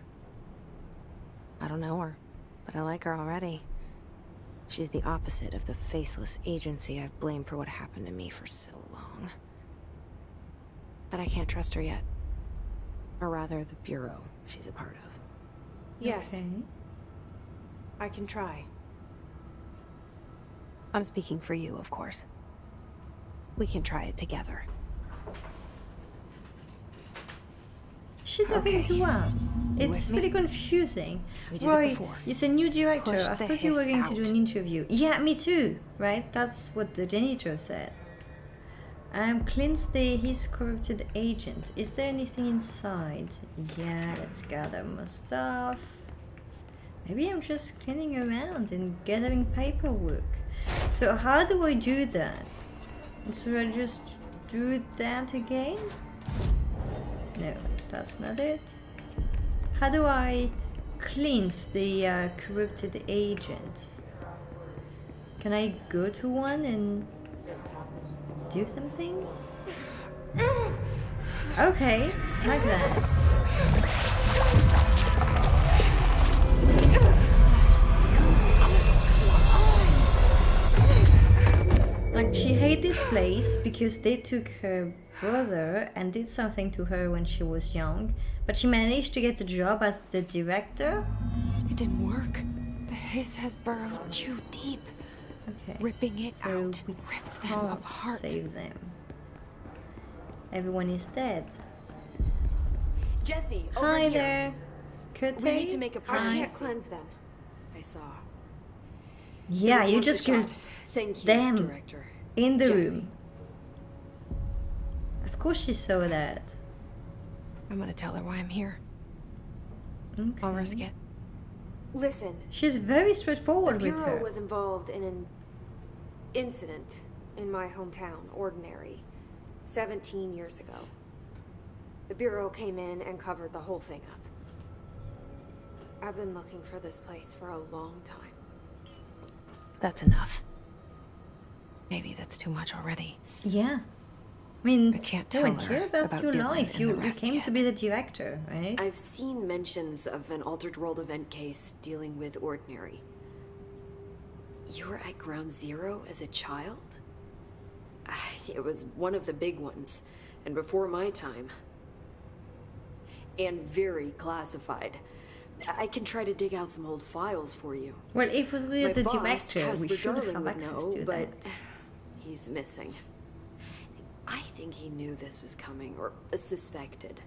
I don't know her, but I like her already. She's the opposite of the faceless agency I've blamed for what happened to me for so long. But I can't trust her yet. Or rather, the bureau she's a part of.
Yes,
Okay.
I can try.
I'm speaking for you, of course. We can try it together.
She's talking
Okay.
to us.
You
It's
with me?
really confusing.
We did it
Roy,
before.
you said new director.
Push
I
the
thought you were
hiss
going to do
out.
an interview. Yeah, me too. Right? That's what the janitor said. Cleanse his corrupted agent. Is there anything inside? Yeah, let's gather more stuff. Maybe I'm just cleaning around and gathering paperwork. So how do I do that? Should I just do that again? No, that's not it. How do I cleanse the corrupted agents? Can I go to one and do something? Okay, like that. Like, she hates this place because they took her brother and did something to her when she was young, but she managed to get a job as the director.
It didn't work. The hiss has burrowed too deep.
Okay,
Ripping it
so
out
we
rips them
can't
apart.
save them. everyone is dead.
Jesse, over
Hi
here.
there, Kurt.
We need to make a
I
plan.
can't cleanse them.
I saw.
Yeah,
It was
you
worth
just
a
killed
shot. Thank you,
them
Director.
in the
Jesse.
room. Of course she saw that.
I'm gonna tell her why I'm here.
Okay.
I'll risk it.
Listen,
She's very
the
straightforward with
Bureau
her.
was involved in an incident in my hometown, Ordinary, 17 years ago. The Bureau came in and covered the whole thing up. I've been looking for this place for a long time.
That's enough. Maybe that's too much already.
Yeah. I mean,
I can't
no one
tell
care
her
about
about
your
Dylan
life.
and
You
the rest
came to
yet.
be the director, right?
I've seen mentions of an altered world event case dealing with Ordinary. You were at Ground Zero as a child? It was one of the big ones, and before my time. And very classified. I can try to dig out some old files for you.
Well, if we were
My
the
boss,
director, we
Casper
should
Darling,
have
would
access
know,
to
but
that.
he's missing. I think he knew this was coming, or suspected.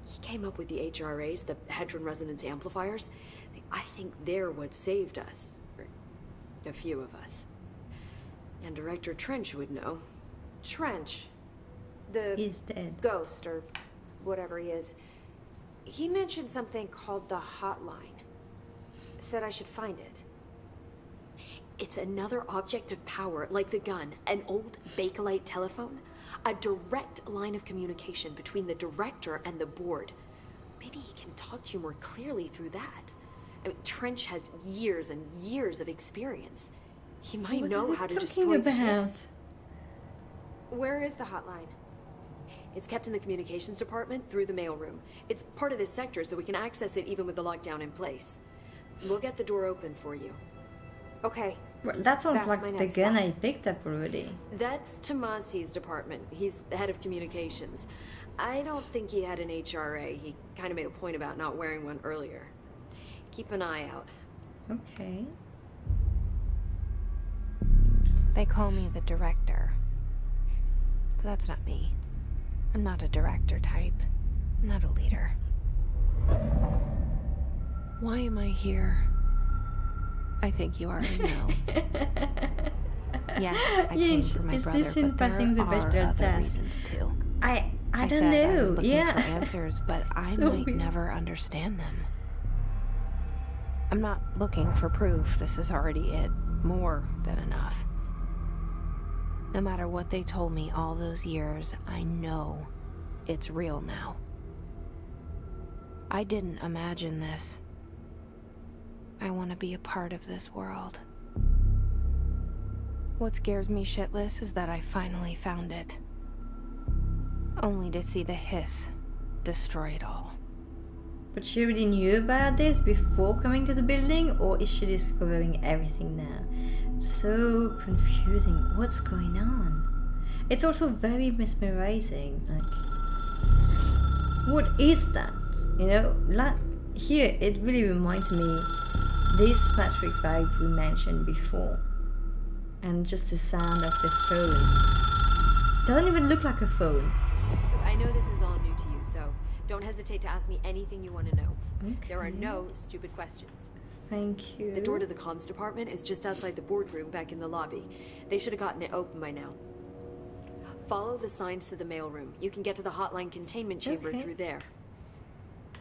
He came up with the HRAs, the Hedron Resonance Amplifiers. I think they're what saved us. Or a few of us. And Director Trench would know.
Trench, the
He's dead.
ghost, or whatever he is, he mentioned something called the hotline. Said I should find it.
It's another object of power, like the gun, an old Bakelite telephone. A direct line of communication between the director and the board. Maybe he can talk to you more clearly through that. I mean, Trench has years and years of experience. He might
What
know
are
how
they
to
talking
destroy the
about?
hits.
Where is the hotline?
It's kept in the communications department through the mailroom. It's part of this sector, so we can access it even with the lockdown in place. We'll get the door open for you.
Okay,
Well, that sounds
That's
like
my
the
next
gun
stop.
I picked up already.
That's Tomasi's department. He's the head of communications. I don't think he had an HRA. He kind of made a point about not wearing one earlier. Keep an eye out.
Okay.
They call me the director. But that's not me. I'm not a director type. I'm not a leader. Why am I here? I think you already know. Yes, I
Yeah,
came for my
is
brother,
this in
but there
passing the
are
bachelor
other
test?
reasons too.
I don't
said I was
know.
looking
Yeah.
for answers, but I
So
might
weird.
never understand them. I'm not looking for proof. This is already it. More than enough. No matter what they told me all those years, I know it's real now. I didn't imagine this. I want to be a part of this world. What scares me shitless is that I finally found it. Only to see the hiss destroy it all.
But she already knew about this before coming to the building, or is she discovering everything now? It's so confusing. What's going on? It's also very mesmerizing. Like, what is that? You know, here it really reminds me this Matrix vibe we mentioned before, and just the sound of the phone. Doesn't even look like a phone.
I know this is all new to you, so don't hesitate to ask me anything you want to know.
Okay.
There are no stupid questions.
Thank you.
The door to the comms department is just outside the boardroom back in the lobby. They should have gotten it open by now. Follow the signs to the mailroom. You can get to the hotline containment chamber
Okay.
through there.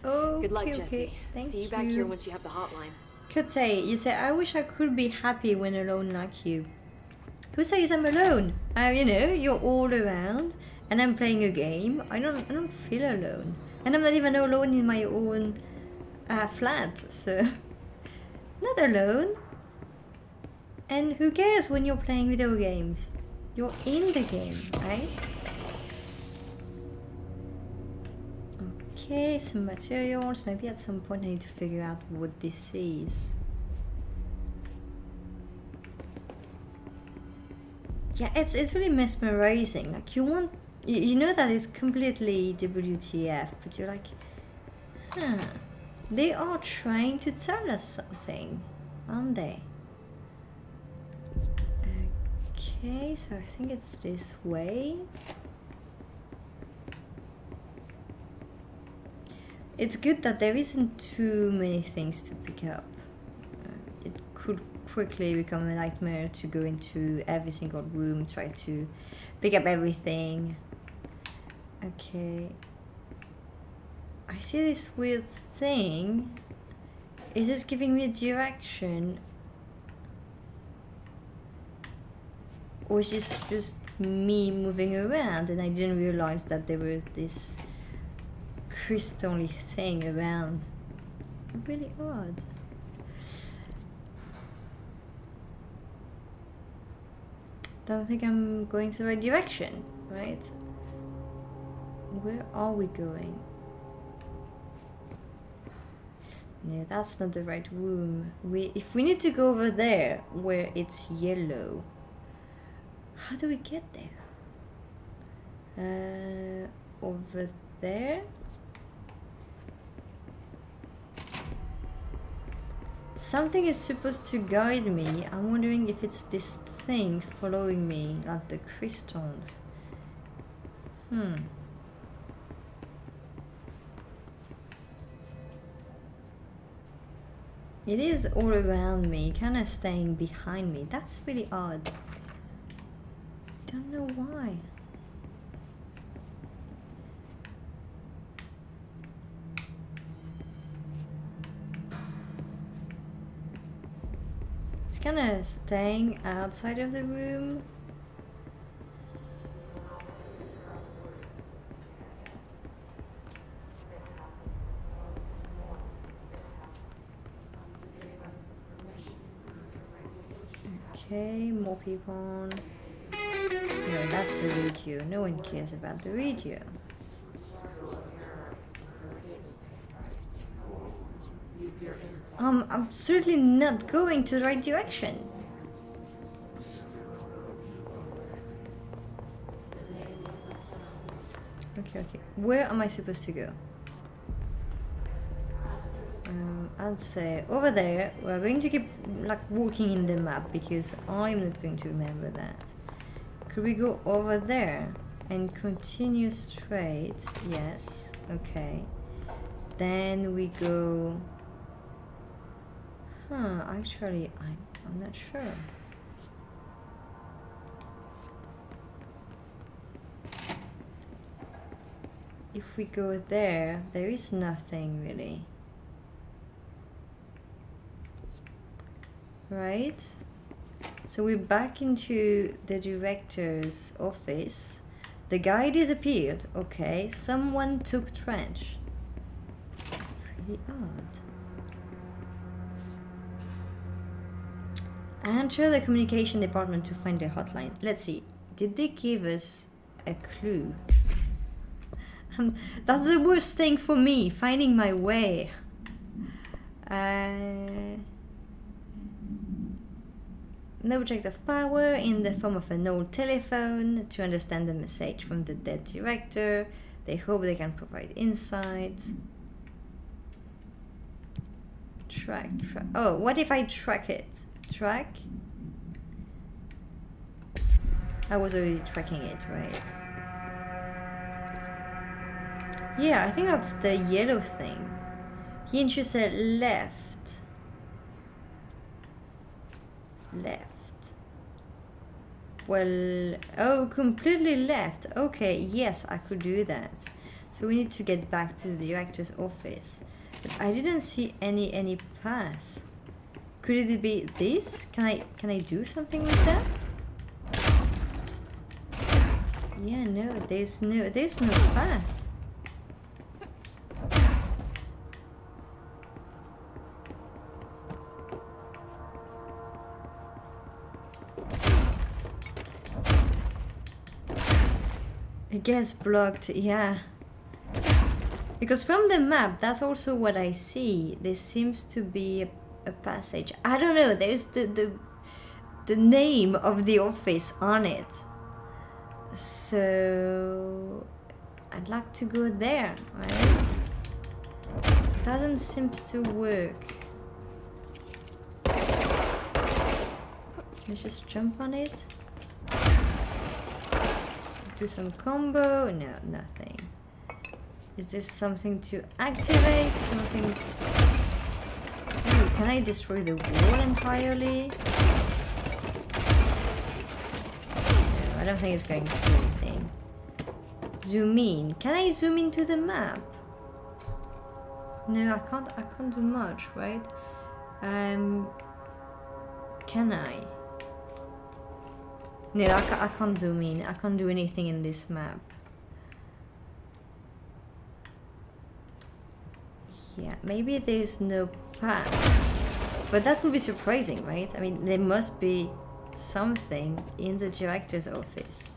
Oh,
Good luck, Jesse.
Thank
See you back here once you have the hotline.
Kotei, you say, I wish I could be happy when alone like you. Who says I'm alone? You know, you're all around, and I'm playing a game. I don't feel alone. And I'm not even alone in my own flat, so... Not alone. And who cares when you're playing video games? You're in the game, right? Okay, some materials. Maybe at some point I need to figure out what this is. Yeah, it's really mesmerizing. Like, you know that it's completely WTF, but you're like, huh, they are trying to tell us something, aren't they? Okay, so I think it's this way. It's good that there isn't too many things to pick up. It could quickly become a nightmare to go into every single room, try to pick up everything. Okay. I see this weird thing. Is this giving me a direction? Or is this just me moving around and I didn't realize that there was this crystal-y thing around? Really odd. Don't think I'm going to the right direction, right? Where are we going? No, that's not the right room. If we need to go over there where it's yellow, how do we get there? Over there? Something is supposed to guide me. I'm wondering if it's this thing following me, like the crystals. It is all around me, kind of staying behind me. That's really odd. Don't know why. It's kind of staying outside of the room. Okay, more people. No, that's the radio. No one cares about the radio. I'm certainly not going to the right direction. Okay. Where am I supposed to go? I'd say over there. We're going to keep like walking in the map because I'm not going to remember that. Could we go over there and continue straight? Yes. Okay. Then we go. Actually, I'm not sure. If we go there, there is nothing really. Right? So we're back into the director's office. The guy disappeared. Okay, someone took trench. Pretty odd. Enter the communication department to find the hotline. Let's see. Did they give us a clue? That's the worst thing for me, finding my way. No object of power in the form of an old telephone to understand the message from the dead director. They hope they can provide insights. Track. Oh, what if I track it? Track? I was already tracking it, right? Yeah, I think that's the yellow thing. Hinshu said left. Left. Well, oh, completely left. Okay, yes, I could do that. So we need to get back to the director's office. But I didn't see any path. Could it be this? Can I do something with that? Yeah, no, there's no path. I guess blocked, yeah. Because from the map, that's also what I see. There seems to be a passage. I don't know, there's the name of the office on it. So I'd like to go there, right? Doesn't seem to work. Let's just jump on it. Do some combo. No, nothing. Is this something to activate? Something... Ooh, can I destroy the wall entirely? No, I don't think it's going to do anything. Zoom in. Can I zoom into the map? No, I can't do much, right? Can I? No, I can't zoom in. I can't do anything in this map. Yeah, maybe there's no path. But that would be surprising, right? I mean, there must be something in the director's office.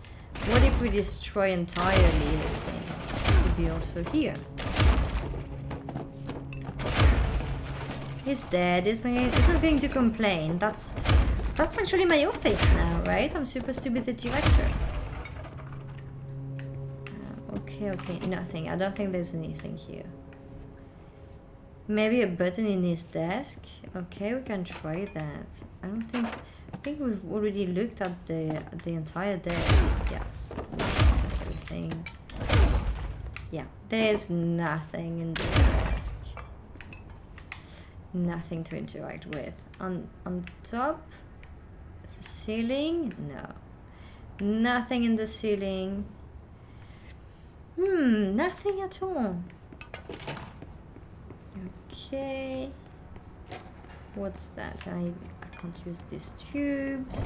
What if we destroy entirely the thing? It could be also here. He's dead, he's not going to complain. That's actually my office now, right? I'm supposed to be the director. Okay, nothing. I don't think there's anything here. Maybe a button in his desk? Okay, we can try that. I think we've already looked at the entire desk. Yes. Everything. Yeah, there's nothing in this desk. Nothing to interact with. On top? The ceiling? No. Nothing in the ceiling. Nothing at all. Okay. What's that? I can't use these tubes.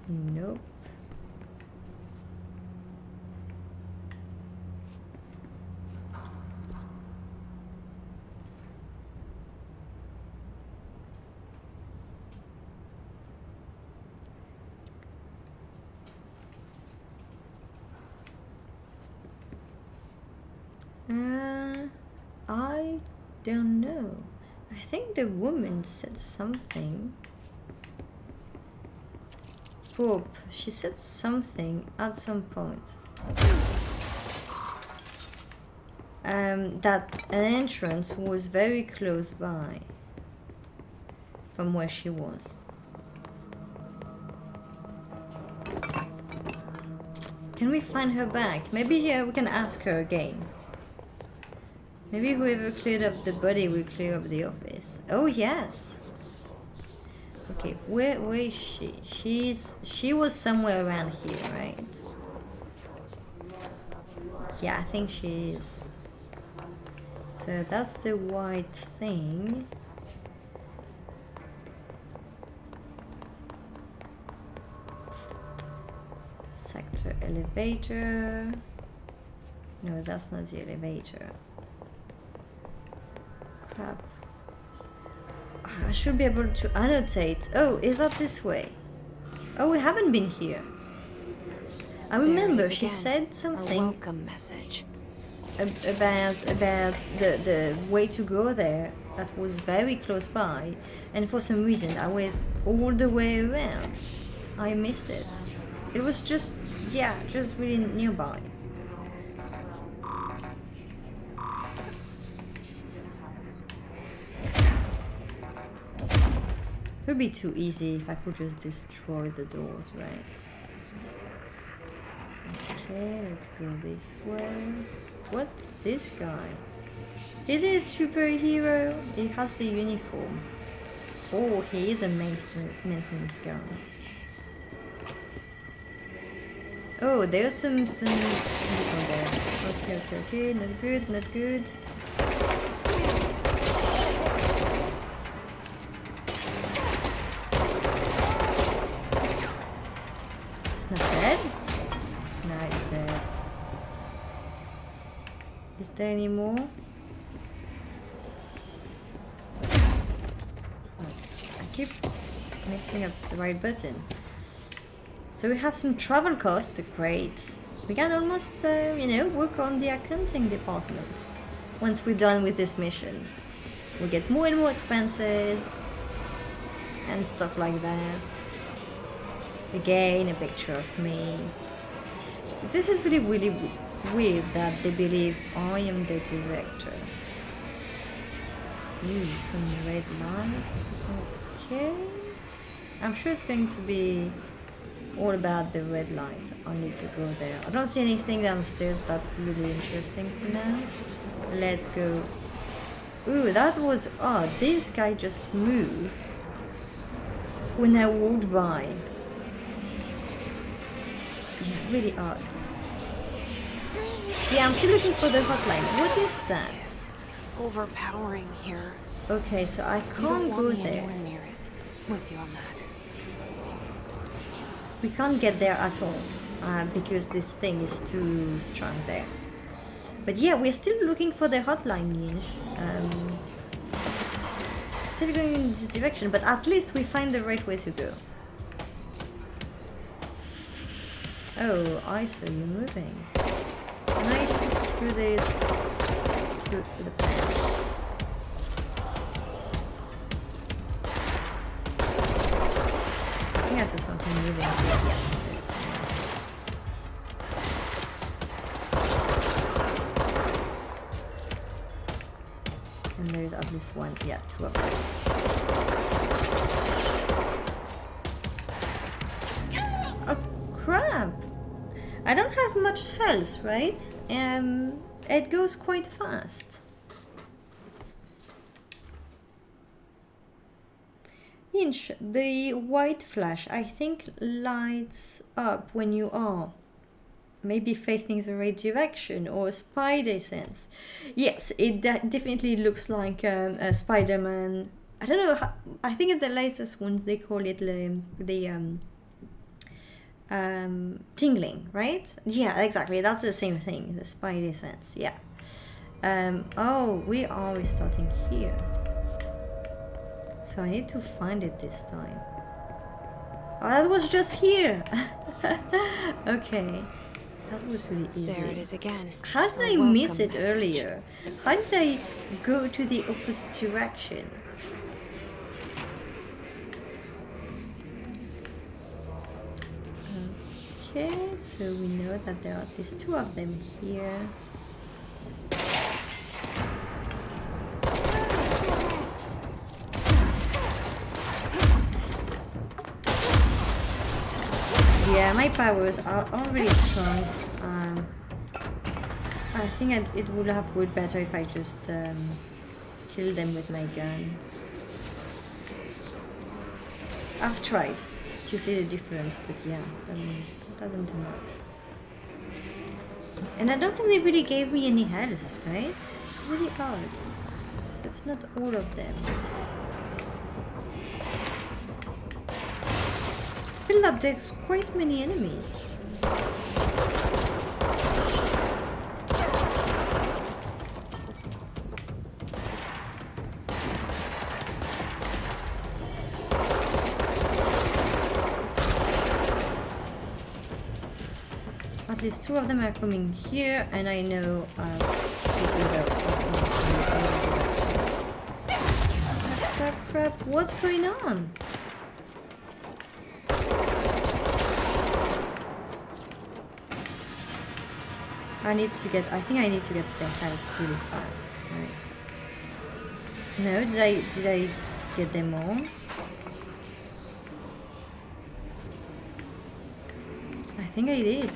Nope. I don't know. I think the woman said something. Bob, she said something at some point. That an entrance was very close by from where she was. Can we find her back? Maybe we can ask her again. Maybe whoever cleared up the body will clear up the office. Oh yes. Okay, where is she? She was somewhere around here, right? Yeah, I think she is. So that's the white thing. Sector elevator. No, that's not the elevator. Crap. I should be able to annotate. Oh, is that this way? Oh, we haven't been here. I remember she said something.
A welcome message.
About the way to go there that was very close by, and for some reason I went all the way around. I missed it. It was just really nearby. It would be too easy if I could just destroy the doors, right? Okay, let's go this way. What's this guy? Is he a superhero? He has the uniform. Oh, he is a maintenance guy. Oh, there's some people there. Okay, not good. It's not dead? No, it's dead. Is there any more? Oh, I keep mixing up the right button. So we have some travel costs, great. We can almost, work on the accounting department. Once we're done with this mission. We get more and more expenses and stuff like that. Again, a picture of me. This is really weird that they believe I am the director. Ooh, some red lights. Okay. I'm sure it's going to be all about the red light. I need to go there. I don't see anything downstairs that's really interesting for now. Let's go. Ooh, that was odd. This guy just moved when I walked by. Yeah, really odd. Yeah, I'm still looking for the hotline. What is that?
Yes, it's overpowering here.
Okay, so I
You
can't
don't
go
want me
there.
anywhere near it. With you on that.
We can't get there at all because this thing is too strong there. But yeah, we're still looking for the hotline, Yinch. Still going in this direction, but at least we find the right way to go. Oh, I saw you moving. Can I shoot through the patch? I think I saw something moving. Yes, it is. And there is at least one, yeah, two of them. Oh crap! I don't have much health, right? It goes quite fast. Inch, the white flash, I think, lights up when you are maybe facing the right direction or spider sense. Yes, it definitely looks like a Spider-Man. I don't know. How, I think in the latest ones they call it the tingling, right? Yeah, exactly. That's the same thing. The spider sense. Yeah. Oh, we are restarting here. So I need to find it this time. Oh, that was just here. Okay. That was really easy.
There it is again.
How did I miss it earlier? How did I go to the opposite direction? Okay, so we know that there are at least two of them here. Yeah, my powers are really strong. I think it would have worked better if I just kill them with my gun. I've tried to see the difference, but yeah, it doesn't do much. And I don't think they really gave me any health, right? Really odd. So it's not all of them. I feel that there's quite many enemies. At least two of them are coming here, and I know crap, what's going on? I think I need to get the health really fast, right? No, did I get them all? I think I did.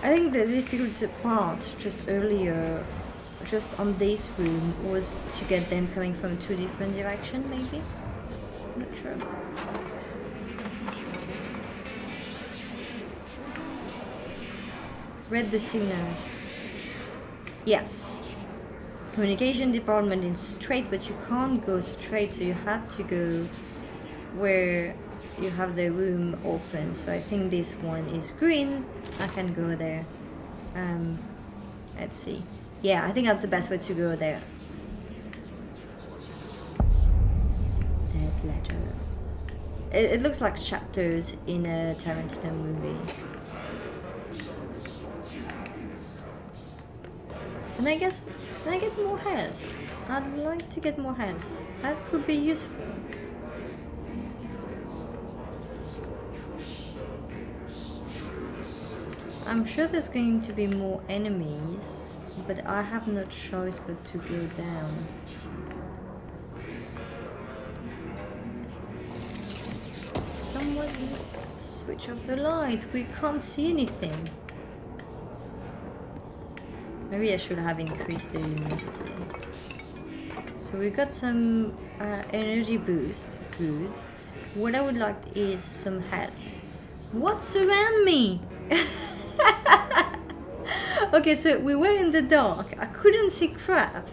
I think the difficult part just earlier, just on this room, was to get them coming from two different directions, maybe? I'm not sure. Read the signal. Yes. Communication department is straight, but you can't go straight, so you have to go where you have the room open. So I think this one is green. I can go there. Let's see. Yeah, I think that's the best way to go there. Dead letters. It looks like chapters in a Tarantino movie. And I guess, can I get more health? I'd like to get more health. That could be useful. I'm sure there's going to be more enemies, but I have no choice but to go down. Someone switch off the light. We can't see anything. Maybe I should have increased the luminosity. So we got some energy boost. Good. What I would like is some health. What's around me? Okay, so we were in the dark. I couldn't see crap.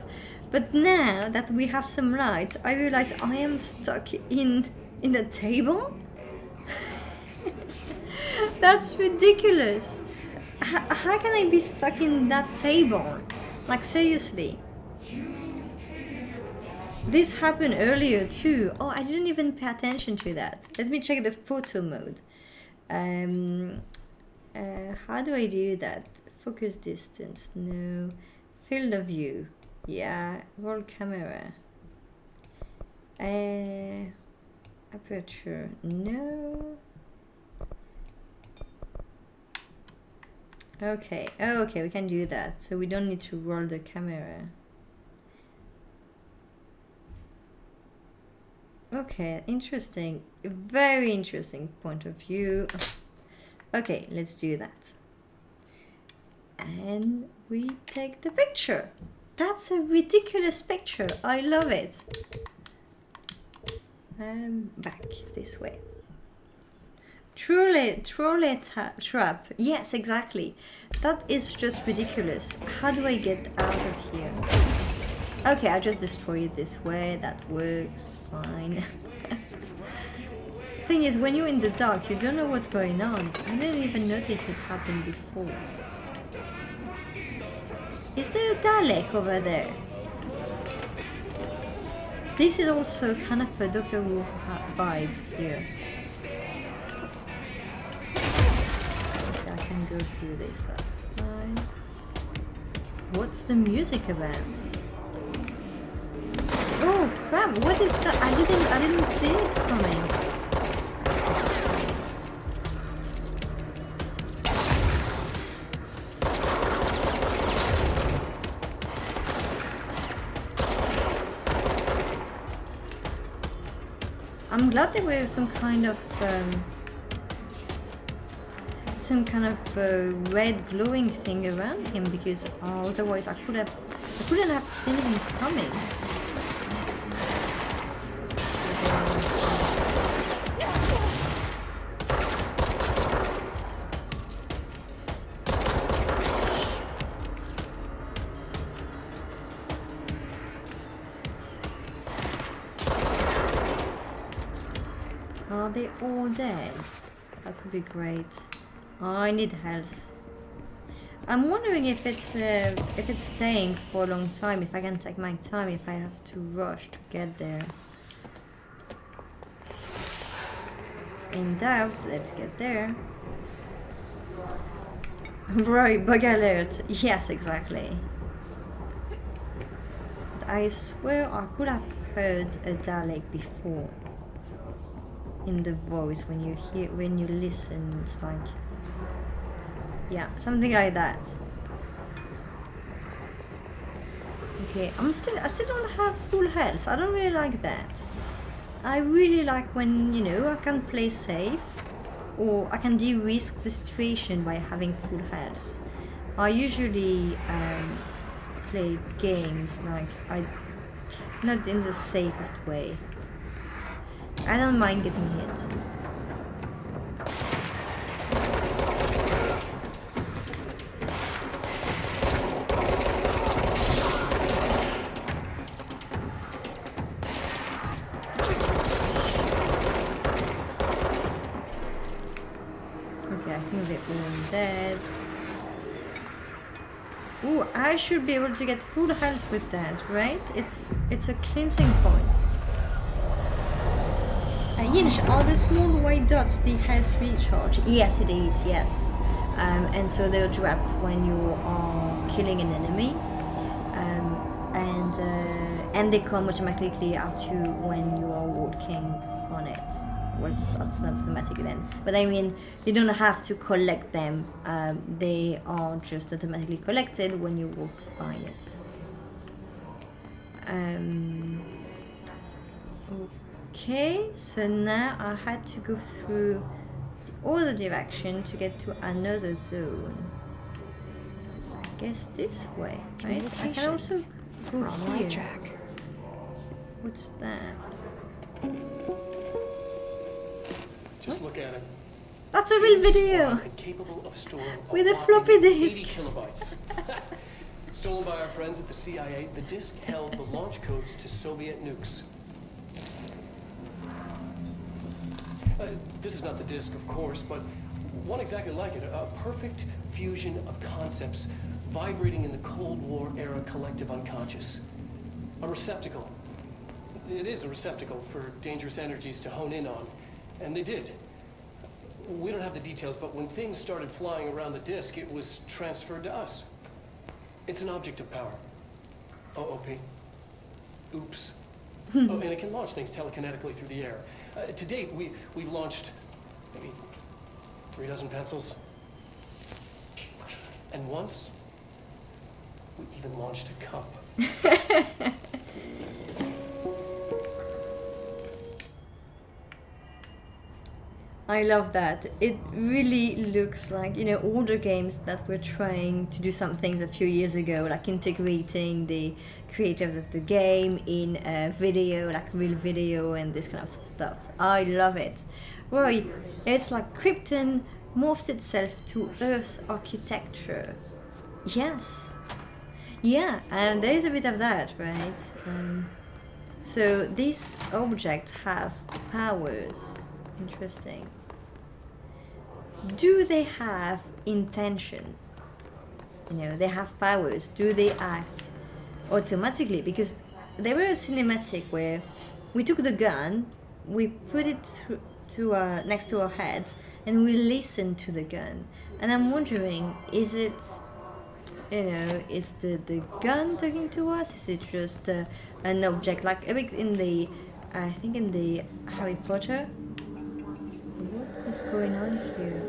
But now that we have some light, I realize I am stuck in a table? That's ridiculous. How can I be stuck in that table? Like, seriously. This happened earlier too. Oh, I didn't even pay attention to that. Let me check the photo mode. How do I do that? Focus distance, no. Field of view, yeah. Roll camera. Aperture, no. Okay, oh, okay, we can do that. So we don't need to roll the camera. Okay, interesting. Very interesting point of view. Okay, let's do that. And we take the picture. That's a ridiculous picture. I love it. Back this way. Trolley trap. Yes, exactly. That is just ridiculous. How do I get out of here? Okay, I just destroy it this way. That works fine. Thing is, when you're in the dark, you don't know what's going on. I didn't even notice it happened before. Is there a Dalek over there? This is also kind of a Doctor Who vibe here. Okay, I can go through this, that's fine. What's the music about? Oh crap, what is that? I didn't see it coming. I'm glad there was some kind of red glowing thing around him, because otherwise I couldn't have seen him coming. Are they all dead? That would be great. Oh, I need health. I'm wondering if it's staying for a long time, if I can take my time, if I have to rush to get there. In doubt, let's get there. Right, bug alert. Yes, exactly. But I swear I could have heard a Dalek before. In the voice, when you listen, it's like, yeah, something like that. Okay, I still don't have full health. I don't really like that. I really like when, you know, I can play safe, or I can de-risk the situation by having full health. I usually play games like not in the safest way. I don't mind getting hit. Okay, I think they're all dead. Ooh, I should be able to get full health with that, right? It's a cleansing point. Yinch, are the small white dots the health recharge? Yes, it is, yes. And so they'll drop when you are killing an enemy. And they come automatically at you when you are walking on it. Well, that's not automatic then. But I mean, you don't have to collect them. They are just automatically collected when you walk by it. Okay, so now I had to go through the other direction to get to another zone. I guess this way, right? I can also go
We're on the right
here.
track.
What's that?
Just look at it.
That's a real video!
Capable of storing
With a
whopping
floppy disk.
80 kilobytes. Stolen by our friends at the CIA, the disk held the launch codes to Soviet nukes. This is not the disk, of course, but one exactly like it. A perfect fusion of concepts vibrating in the Cold War era collective unconscious. A receptacle. It is a receptacle for dangerous energies to hone in on. And they did. We don't have the details, but when things started flying around the disk, it was transferred to us. It's an object of power. OOP. Oops. Oh, and it can launch things telekinetically through the air. To date, we've launched maybe 3 dozen pencils. And once, we even launched a cup.
I love that. It really looks like, you know, older games that were trying to do some things a few years ago, like integrating the creators of the game in video, like real video and this kind of stuff. I love it. Right, it's like Krypton morphs itself to Earth architecture. Yes. Yeah, and there is a bit of that, right? So these objects have powers. Interesting. Do they have intention? You know, they have powers. Do they act automatically? Because there was a cinematic where we took the gun, we put it next to our head, and we listened to the gun. And I'm wondering, is it, you know, is the gun talking to us? Is it just an object, like a bit in the, I think in the Harry Potter? What is going on here?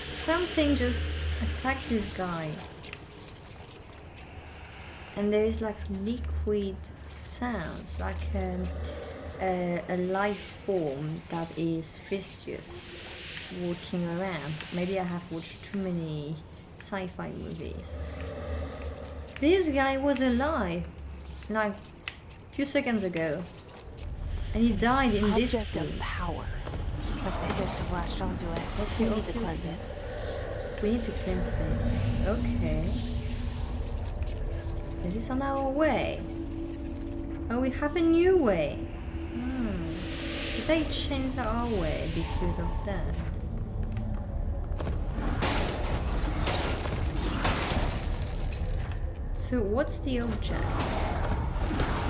Something just attacked this guy. And there is like liquid sounds, like a life form that is viscous walking around. Maybe I have watched too many sci-fi movies. This guy was alive like a few seconds ago. And he died in this
Object
room.
of power. Looks like the hiss have latched onto it. We need to cleanse it.
We need to cleanse this. Okay. Is this on our way? Oh, we have a new way. Did they change our way because of that? So what's the object?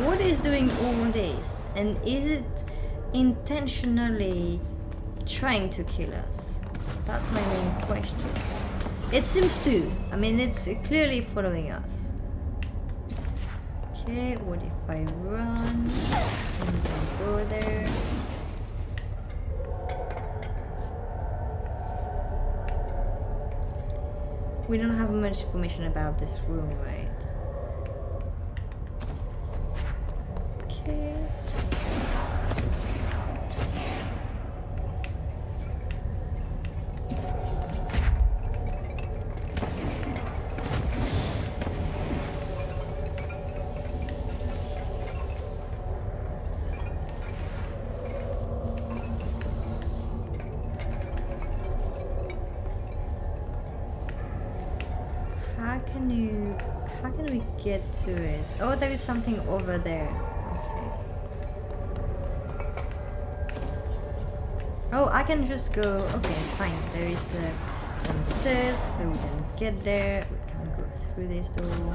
What is doing all this? And is it intentionally trying to kill us? That's my main question. It seems to. I mean, it's clearly following us. Okay, what if I run and then go there? We don't have much information about this room, right? Okay. How can we get to it? Oh, there is something over there. Okay. Oh, I can just go. Okay, fine. There is some stairs, so we can get there. We can go through this door.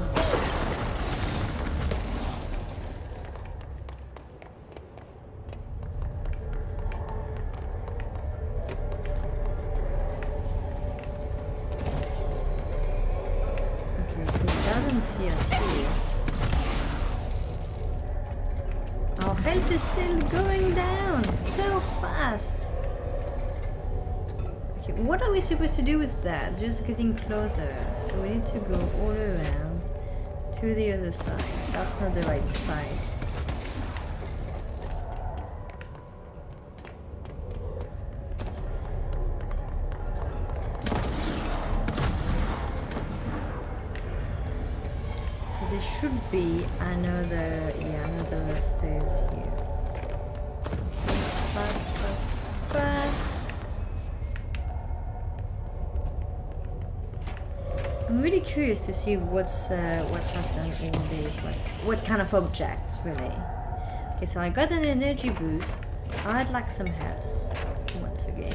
See us here. Our health is still going down so fast. Okay, what are we supposed to do with that? Just getting closer. So we need to go all around. To the other side. That's not the right side. So there should be another stairs here. Okay, fast. I'm really curious to see what has done all this, like what kind of objects really. Okay, so I got an energy boost. I'd like some health once again.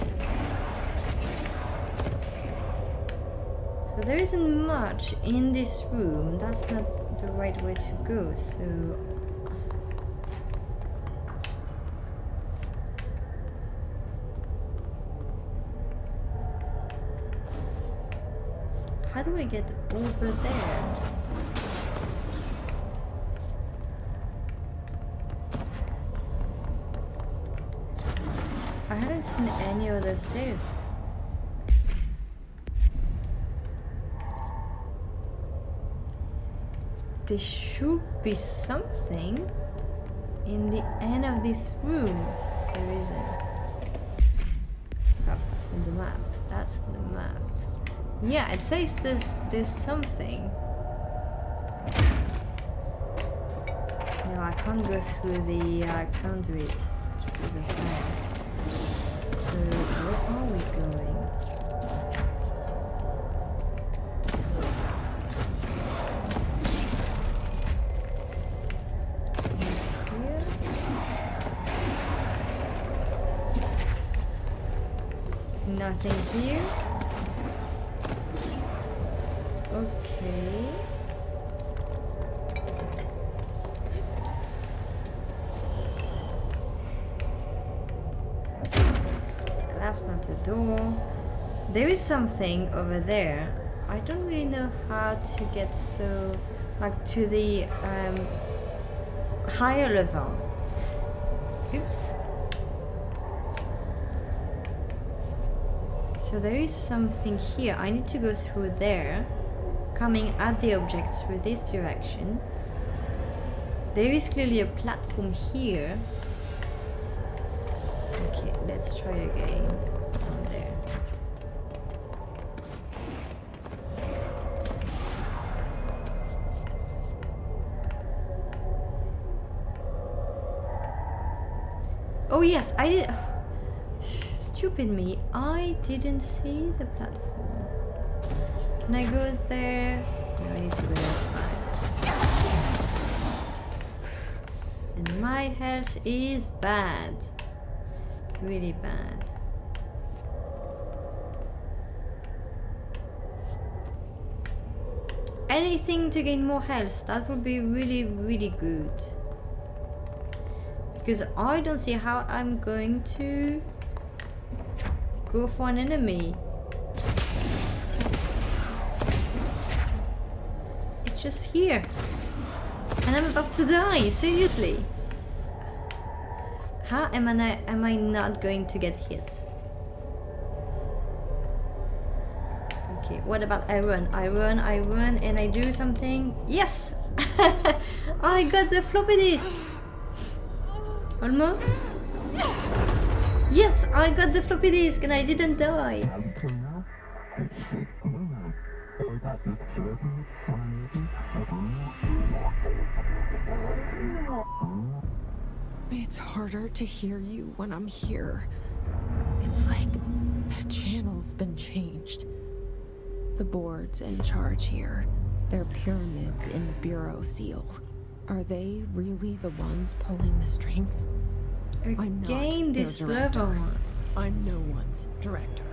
So there isn't much in this room. That's not the right way to go. So how do I get over there? I haven't seen any other stairs. There should be something in the end of this room. There isn't. Oh, that's not the map. That's the map. Yeah, it says there's something. No, I can't go through the conduit through the fence. So where are we going? Here? Nothing here. Okay. That's not a door. There is something over there. I don't really know how to get so like to the higher level. Oops. So there is something here. I need to go through there, coming at the objects through this direction. There is clearly a platform here. Okay, let's try again from there. Oh yes, I did. Stupid me, I didn't see the platform. Can I go there? No, I need to go there first. And my health is bad. Really bad. Anything to gain more health, that would be really, really good. Because I don't see how I'm going to go for an enemy. It's just here. And I'm about to die, seriously. How am I not going to get hit? Okay, what about I run, and I do something? Yes! I got the floppy disk! Almost? Yes, I got the floppy disk and I didn't die!
It's harder to hear you when I'm here. It's like the channel's been changed. The board's in charge here. They're pyramids in the Bureau seal. Are they really the ones pulling the strings? I'm not
this
their director.
level.
I'm no one's director.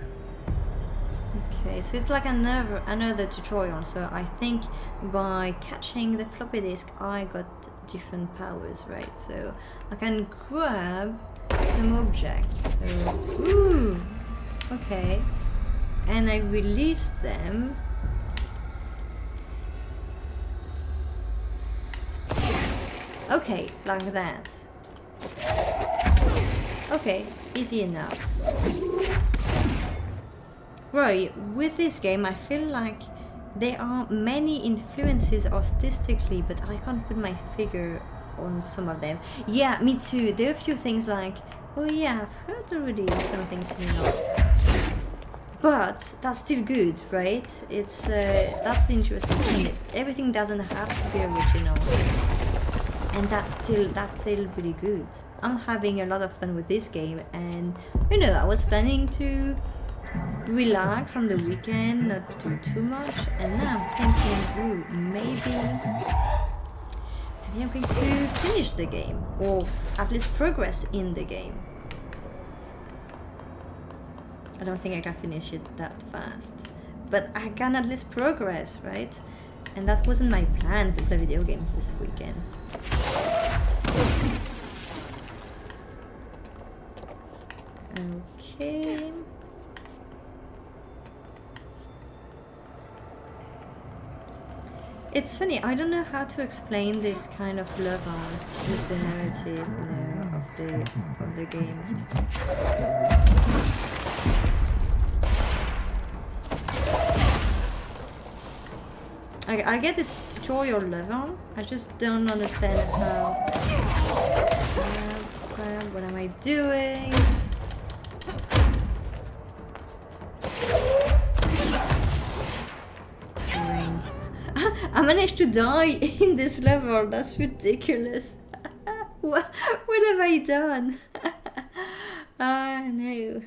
Okay, so it's like another tutorial. So I think by catching the floppy disk, I got different powers, right? So I can grab some objects. So, ooh, okay, and I release them. Okay, like that. Okay, easy enough. Right, with this game I feel like There are many influences artistically, but I can't put my finger on some of them. Yeah, me too. There are a few things like, oh yeah, I've heard already something similar. But that's still good, right? It's that's the interesting thing. Everything doesn't have to be original, and that's still really good. I'm having a lot of fun with this game, and you know, I was planning to relax on the weekend, not do too much, and now I'm thinking, ooh, maybe I'm going to finish the game, or at least progress in the game. I don't think I can finish it that fast, but I can at least progress, right? And that wasn't my plan to play video games this weekend. Okay. It's funny, I don't know how to explain this kind of levels with the narrative, you know, of the game. I get it's tutorial level, I just don't understand how... what am I doing? I managed to die in this level, that's ridiculous. What have I done? Ah, no.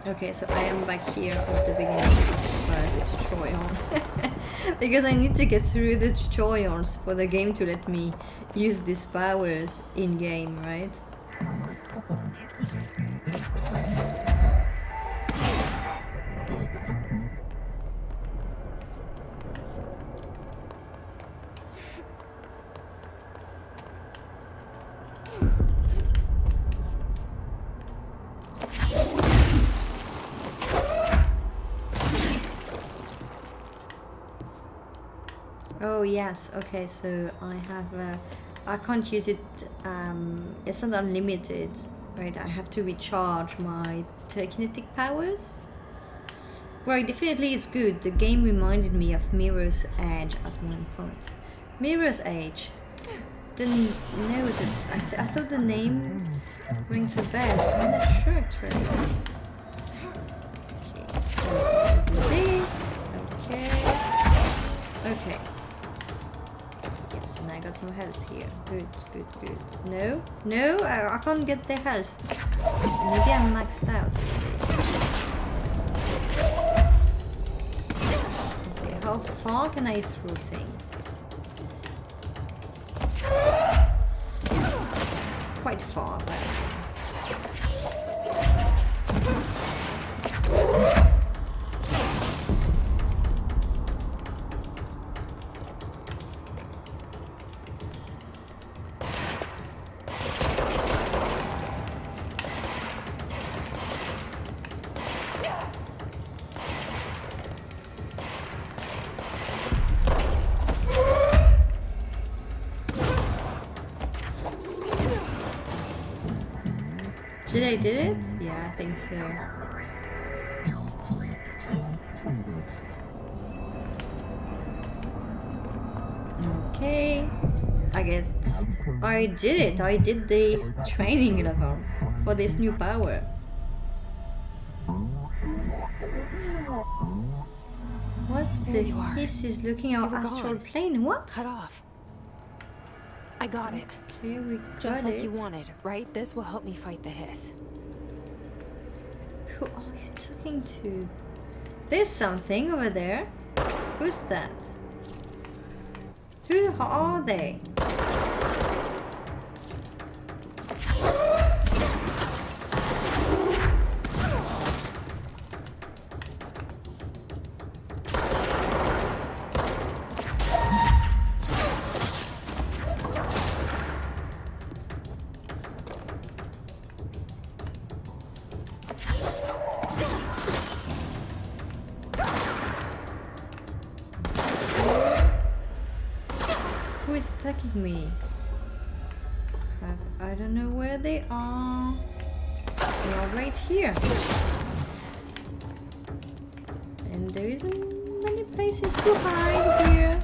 Okay, so I am back here at the beginning of the tutorial. Because I need to get through the tutorials for the game to let me use these powers in-game, right? Oh yes, okay, so I have I can't use it, it's not unlimited, right? I have to recharge my telekinetic powers. Right, definitely it's good. The game reminded me of Mirror's Edge at one point. Mirror's Edge. Didn't know that. I thought the name rings a bell. I'm not sure actually. Okay, so this. Okay. Okay. Yes, and I got some health here. Good, good, good. No, no, I can't get the health. Maybe I'm maxed out. Okay, how far can I throw things? Quite far, but... Did I did it? Yeah, I think so. Okay. I did it. I did the training level for this new power. What's the hiss is looking at astral plane? What?
Cut off. I got it.
Okay, we got
Just like
it.
you wanted, right? This will help me fight the hiss.
Who are you talking to? There's something over there. Who's that? Who are they? tracking me? I don't know where they are. They are right here. And there isn't many places to hide here.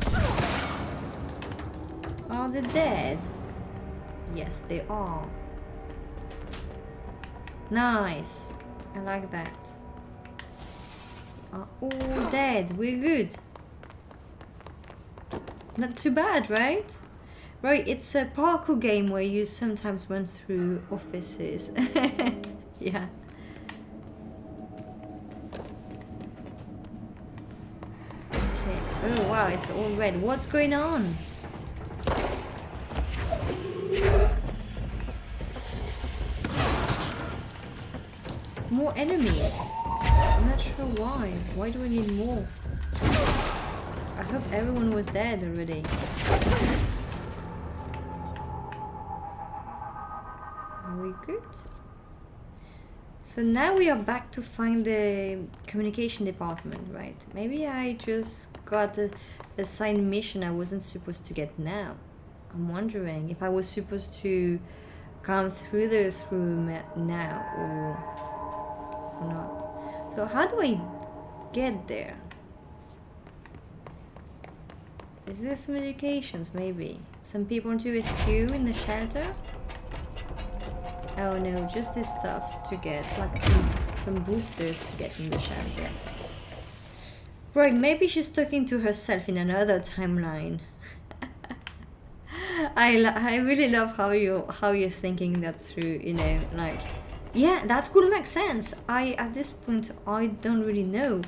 Are they dead? Yes, they are. Nice. I like that. Are all dead. We're good. Not too bad, right? Right, it's a parkour game where you sometimes run through offices. Yeah. Okay. Oh wow, it's all red. What's going on? More enemies. I'm not sure why. Why do we need more? I thought everyone was dead already. Are we good? So now we are back to find the communication department, right? Maybe I just got a assigned mission I wasn't supposed to get now. I'm wondering if I was supposed to come through this room now or not. So how do I get there? Is this medications maybe? Some people to rescue in the shelter? Oh no, just this stuff to get, like some boosters to get in the shelter. Right, maybe she's talking to herself in another timeline. I really love how you're thinking that through, you know, like, yeah, that could make sense. At this point I don't really know,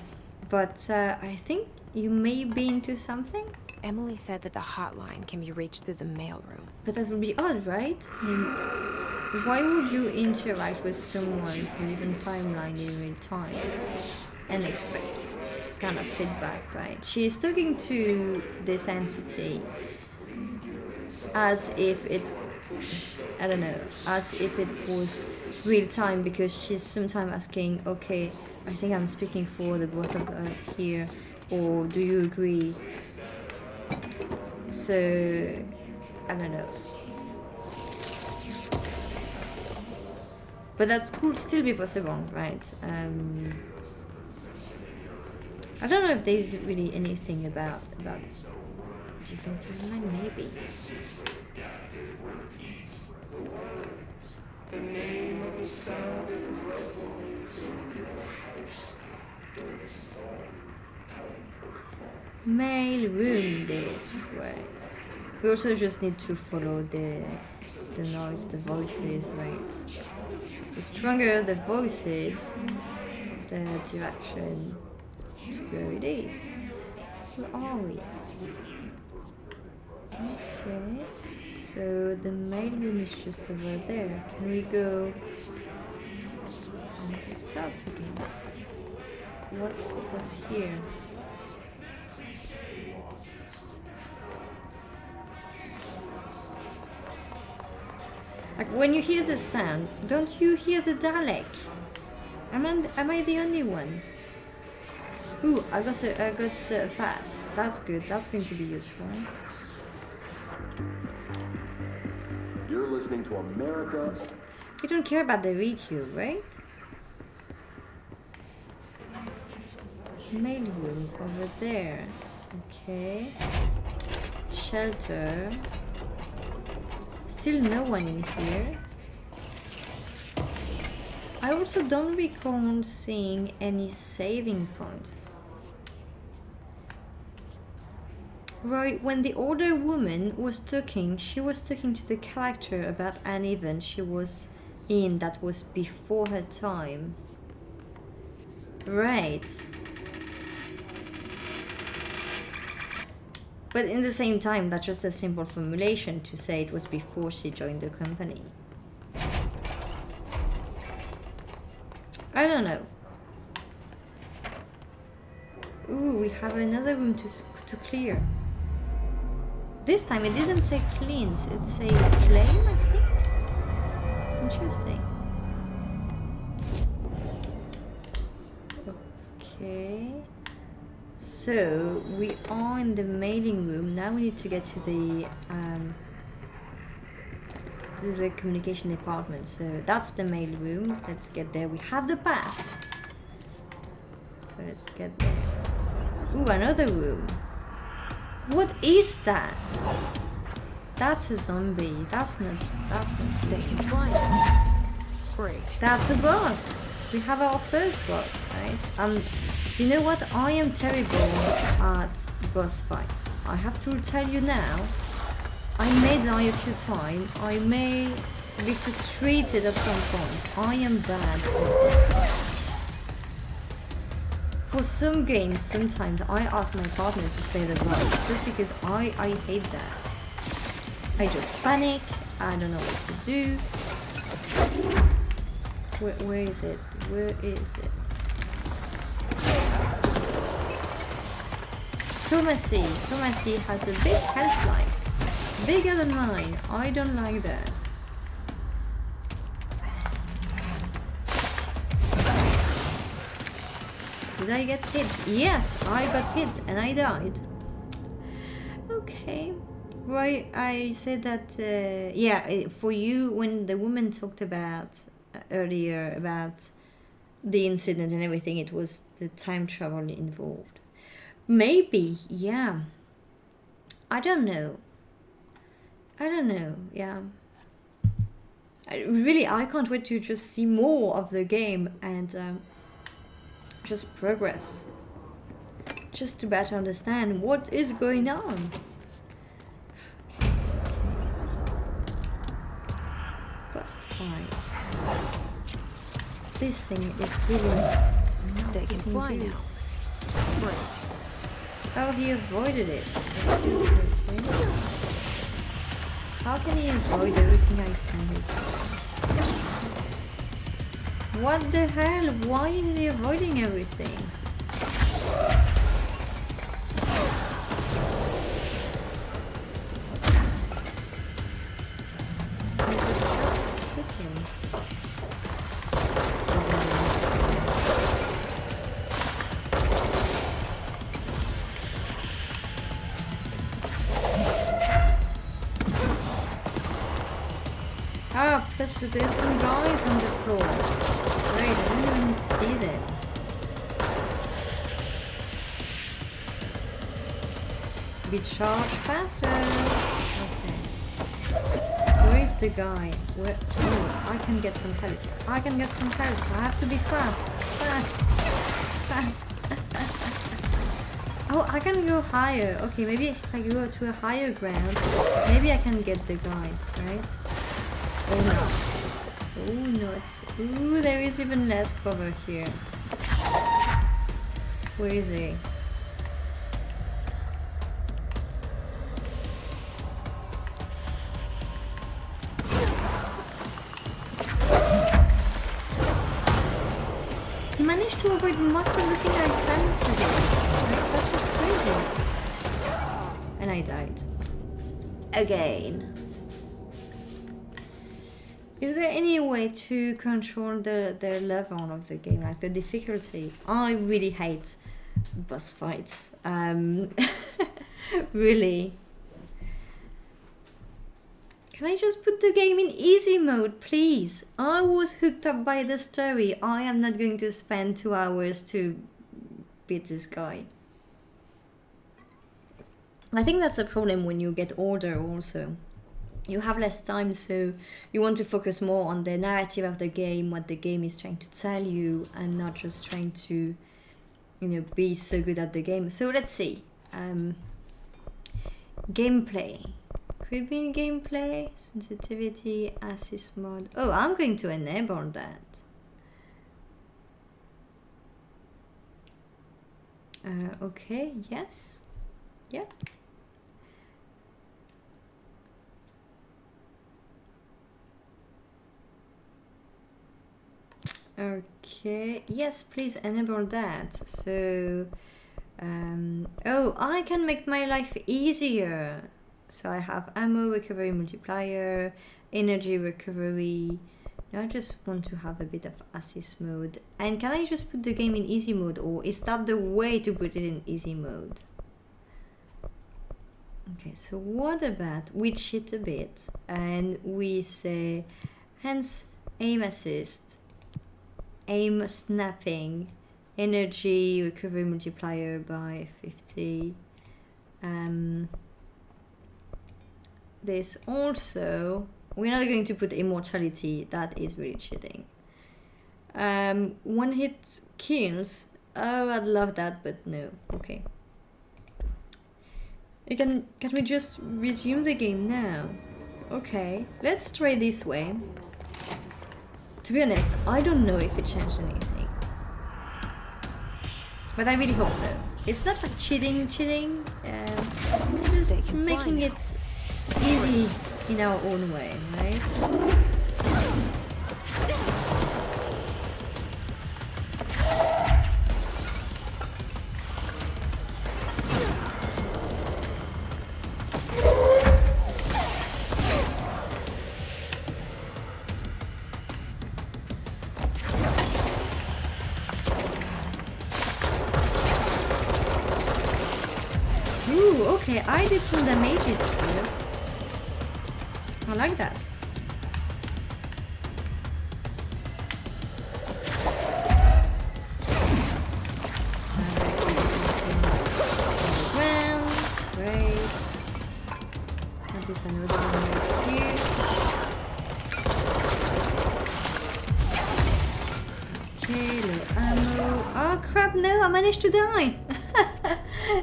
but I think you may be into something.
Emily said that the hotline can be reached through the mailroom.
But that would be odd, right? I mean, why would you interact with someone from a different timeline in real time and expect kind of feedback, right? She's talking to this entity as if it, I don't know, as if it was real time, because she's sometimes asking, okay, I think I'm speaking for the both of us here, or do you agree? So, I don't know. But that could still be possible, right? I don't know if there's really anything about different timeline, maybe. Mail room this way. We also just need to follow the noise, the voices, right? So stronger the voices, the direction to go it is. Where are we? Okay, so the mail room is just over there. Can we go on the top again? What's here? Like when you hear the sound, don't you hear the Dalek? Am I the only one? Ooh, I got a pass. That's good. That's going to be useful.
You're listening to America.
You don't care about the radio, right? Mail room over there. Okay. Shelter. Still no one in here. I also don't recall seeing any saving points. Right, when the older woman was talking, she was talking to the character about an event she was in that was before her time. Right. But in the same time, that's just a simple formulation to say it was before she joined the company. I don't know. Ooh, we have another room to clear. This time it didn't say cleans, it said claim, I think. Interesting. Okay. So So we are in the mailing room. Now we need to get to the communication department. So that's the mail room. Let's get there. We have the pass. So let's get there. Ooh, another room. What is that? That's a zombie. That's not
They can fly now. Great.
That's a boss. We have our first boss, right? You know what? I am terrible at boss fights. I have to tell you now. I may die a few times. I may be frustrated at some point. I am bad at boss fights. For some games, sometimes I ask my partner to play the boss just because I hate that. I just panic. I don't know what to do. Where is it? Where is it? Thomasy has a big health line. Bigger than mine. I don't like that. Did I get hit? Yes, I got hit and I died. Okay. Right, I said that, for you, when the woman talked about earlier about the incident and everything, it was the time travel involved. Maybe, yeah. I don't know, yeah. I can't wait to just see more of the game and just progress. Just to better understand what is going on. Bust fight. This thing is really not
They can fly
good.
now. Great.
Oh, he avoided it. Okay. How can he avoid everything I send his way? What the hell? Why is he avoiding everything? Shoot him. Ah, plus there's some guys on the floor. Great, I didn't even see them. Be charged faster. Okay. Where is the guy? Where? Oh, I can get some health. I can get some health. I have to be fast. Fast. Oh, I can go higher. Okay, maybe if I go to a higher ground, maybe I can get the guy, right? Oh no. Oh not. Ooh, there is even less cover here. Where is he? He managed to avoid most of the thing I sent to him. Right? That was crazy. And I died. Again. Is there any way to control the level of the game, like the difficulty? I really hate boss fights. Really. Can I just put the game in easy mode, please? I was hooked up by the story. I am not going to spend 2 hours to beat this guy. I think that's a problem when you get older also. You have less time, so you want to focus more on the narrative of the game, what the game is trying to tell you, and not just trying to, be so good at the game. So let's see. Gameplay. Could be in gameplay, sensitivity, assist mode. Oh, I'm going to enable that. Okay, yes. Yeah. Okay, yes, please enable that. So, oh, I can make my life easier. So I have ammo recovery multiplier, energy recovery, I just want to have a bit of assist mode. And can I just put the game in easy mode, or is that the way to put it in easy mode? Okay, so what about we cheat a bit and we say hence aim assist, aim snapping, energy recovery multiplier by 50. This also, we're not going to put immortality, that is really cheating. One hit kills. Oh, I'd love that, but no. Okay. Can we just resume the game now? Okay, let's try this way. To be honest, I don't know if it changed anything. But I really hope so. It's not like cheating, just making it easy in our own way, right? Ooh, okay, I did some damages here. I like that. Well, great. At least another one right here. Okay, low ammo. Oh crap, no, I managed to die.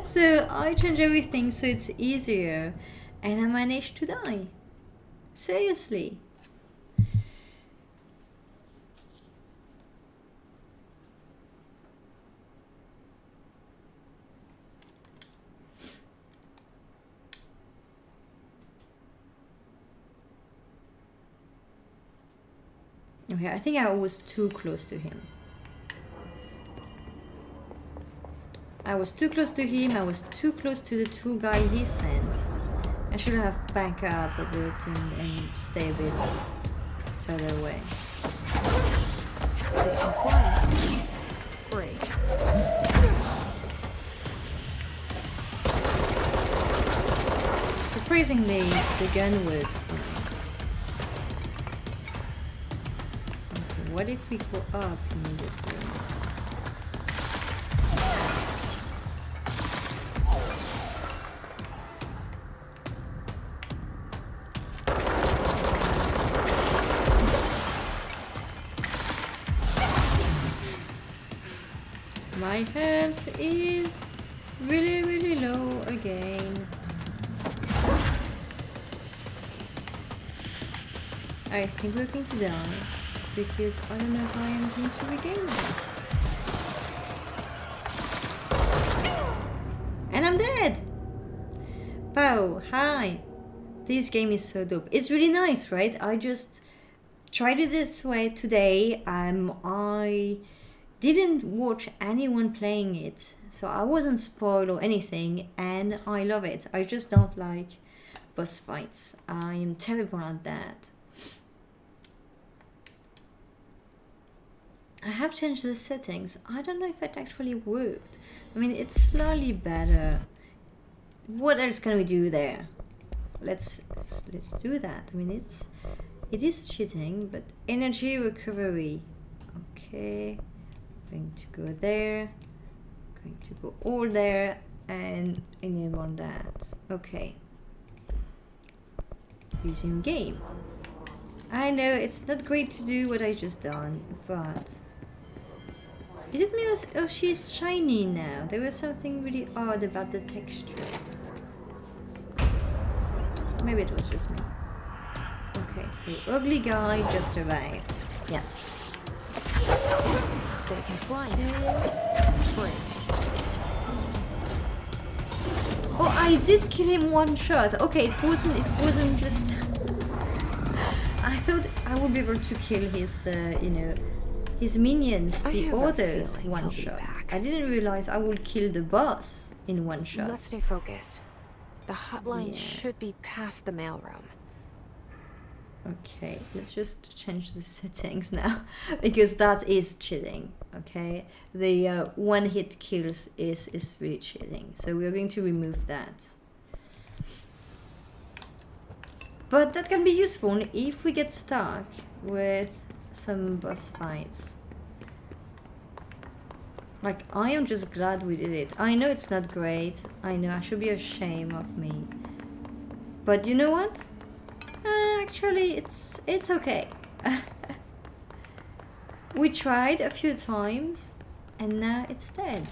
So I changed everything so it's easier, and I managed to die. Seriously. Okay, I think I was too close to him. I was too close to him, I was too close to the two guys he sent. I should have backed up a bit and stay a bit further away.
They can fly. Great.
Surprisingly, the gun works. Okay, what if we go up immediately? My health is really low again. I think we're going to die because I don't know how I'm going to regain this. And I'm dead! Wow, hi! This game is so dope. It's really nice, right? I just tried it this way today. I didn't watch anyone playing it, so I wasn't spoiled or anything, and I love it. I just don't like boss fights. I am terrible at that. I have changed the settings. I don't know if it actually worked. I mean, it's slightly better. What else can we do there? Let's do that. I mean, it is cheating, but energy recovery. Okay. Going to go there, going to go all there, and enable that. Okay. Resume game. I know it's not great to do what I just done, but is it me? Oh, she's shiny now. There was something really odd about the texture. Maybe it was just me. Okay, so ugly guy just arrived. Yes.
They can fly. Great.
Oh, I did kill him one shot. Okay, it wasn't just. I thought I would be able to kill his, his minions, the others, one shot. I didn't realize I would kill the boss in one shot.
Let's stay focused. The hotline should be past the mailroom.
Okay, let's just change the settings now, because that is cheating, okay? The one-hit kills is really cheating, so we're going to remove that. But that can be useful if we get stuck with some boss fights. Like, I am just glad we did it. I know it's not great, I know I should be ashamed of me. But you know what? Actually, it's okay. We tried a few times, and now it's dead.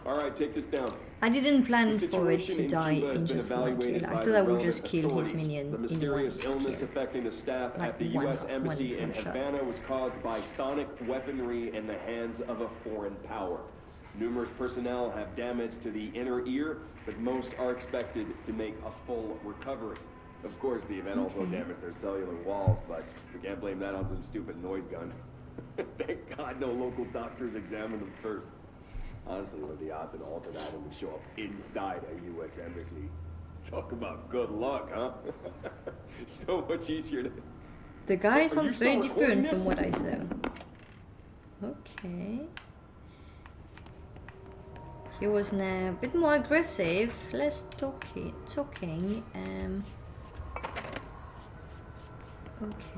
Alright, take this down.
I didn't plan
The
for it
situation
to
in
die
Cuba has
in
been
just one
evaluated
kill. I
by
thought
the
I would
relevant
just kill his
authorities.
minion
The
in
mysterious
one
illness
kill.
affecting the staff
Like
at the
one-
U.S. Embassy
one
in
shot.
Havana was caused by sonic weaponry in the hands of a foreign power. Numerous personnel have damage to the inner ear, but most are expected to make a full recovery. Of course, the event also damaged their cellular walls, but we can't blame that on some stupid noise gun. Thank God no local doctors examined them first. Honestly, what are the odds an altered item would show up inside a U.S. embassy? Talk about good luck, huh? So much easier to...
The guy
Are
sounds
you still
very different
recording
from
this?
what I saw. Okay. He was now a bit more aggressive, less talking. Okay.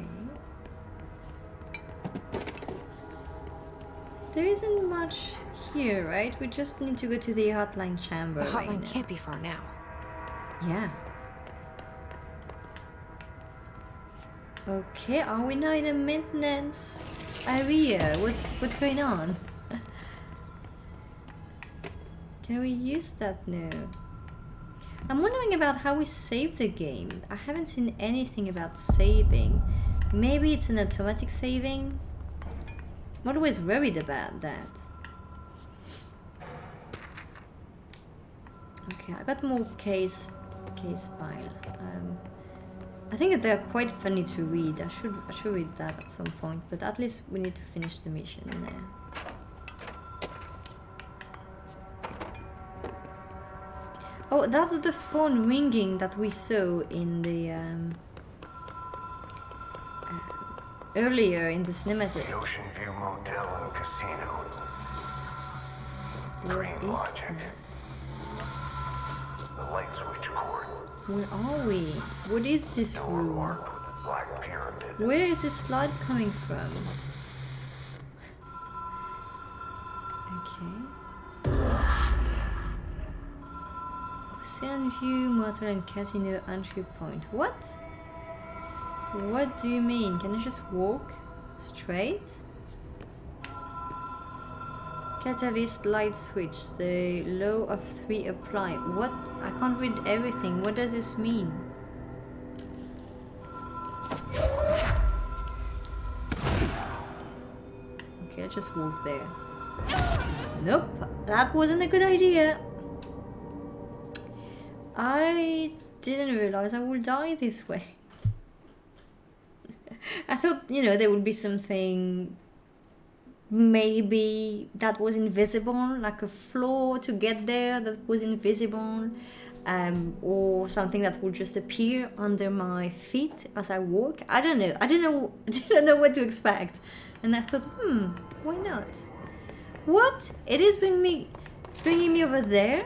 There isn't much here, right? We just need to go to the hotline chamber.
The
right
hotline
now.
can't be far now.
Yeah. Okay, are we now in a maintenance area? What's going on? Can we use that now? I'm wondering about how we save the game. I haven't seen anything about saving. Maybe it's an automatic saving? I'm always worried about that. Okay, I got more case file. I think that they're quite funny to read. I should read that at some point, but at least we need to finish the mission there. Oh, that's the phone ringing that we saw in the earlier in the cinematic.
The Ocean View Motel and Casino.
Where
Dream
is
logic.
that?
The light switch cord.
Where are we? What is this
Door
room?
marked with a black pyramid.
Where is this slide coming from? Okay. Ocean View Motel and Casino entry point. What? What do you mean? Can I just walk straight? Catalyst light switch. The law of 3 apply. What? I can't read everything. What does this mean? Okay, let's just walk there. Nope, that wasn't a good idea. I didn't realize I would die this way. I thought, you know, there would be something maybe that was invisible, like a floor to get there that was invisible, or something that would just appear under my feet as I walk. I don't know. I didn't know what to expect, and I thought, why not? What? It is bringing me over there.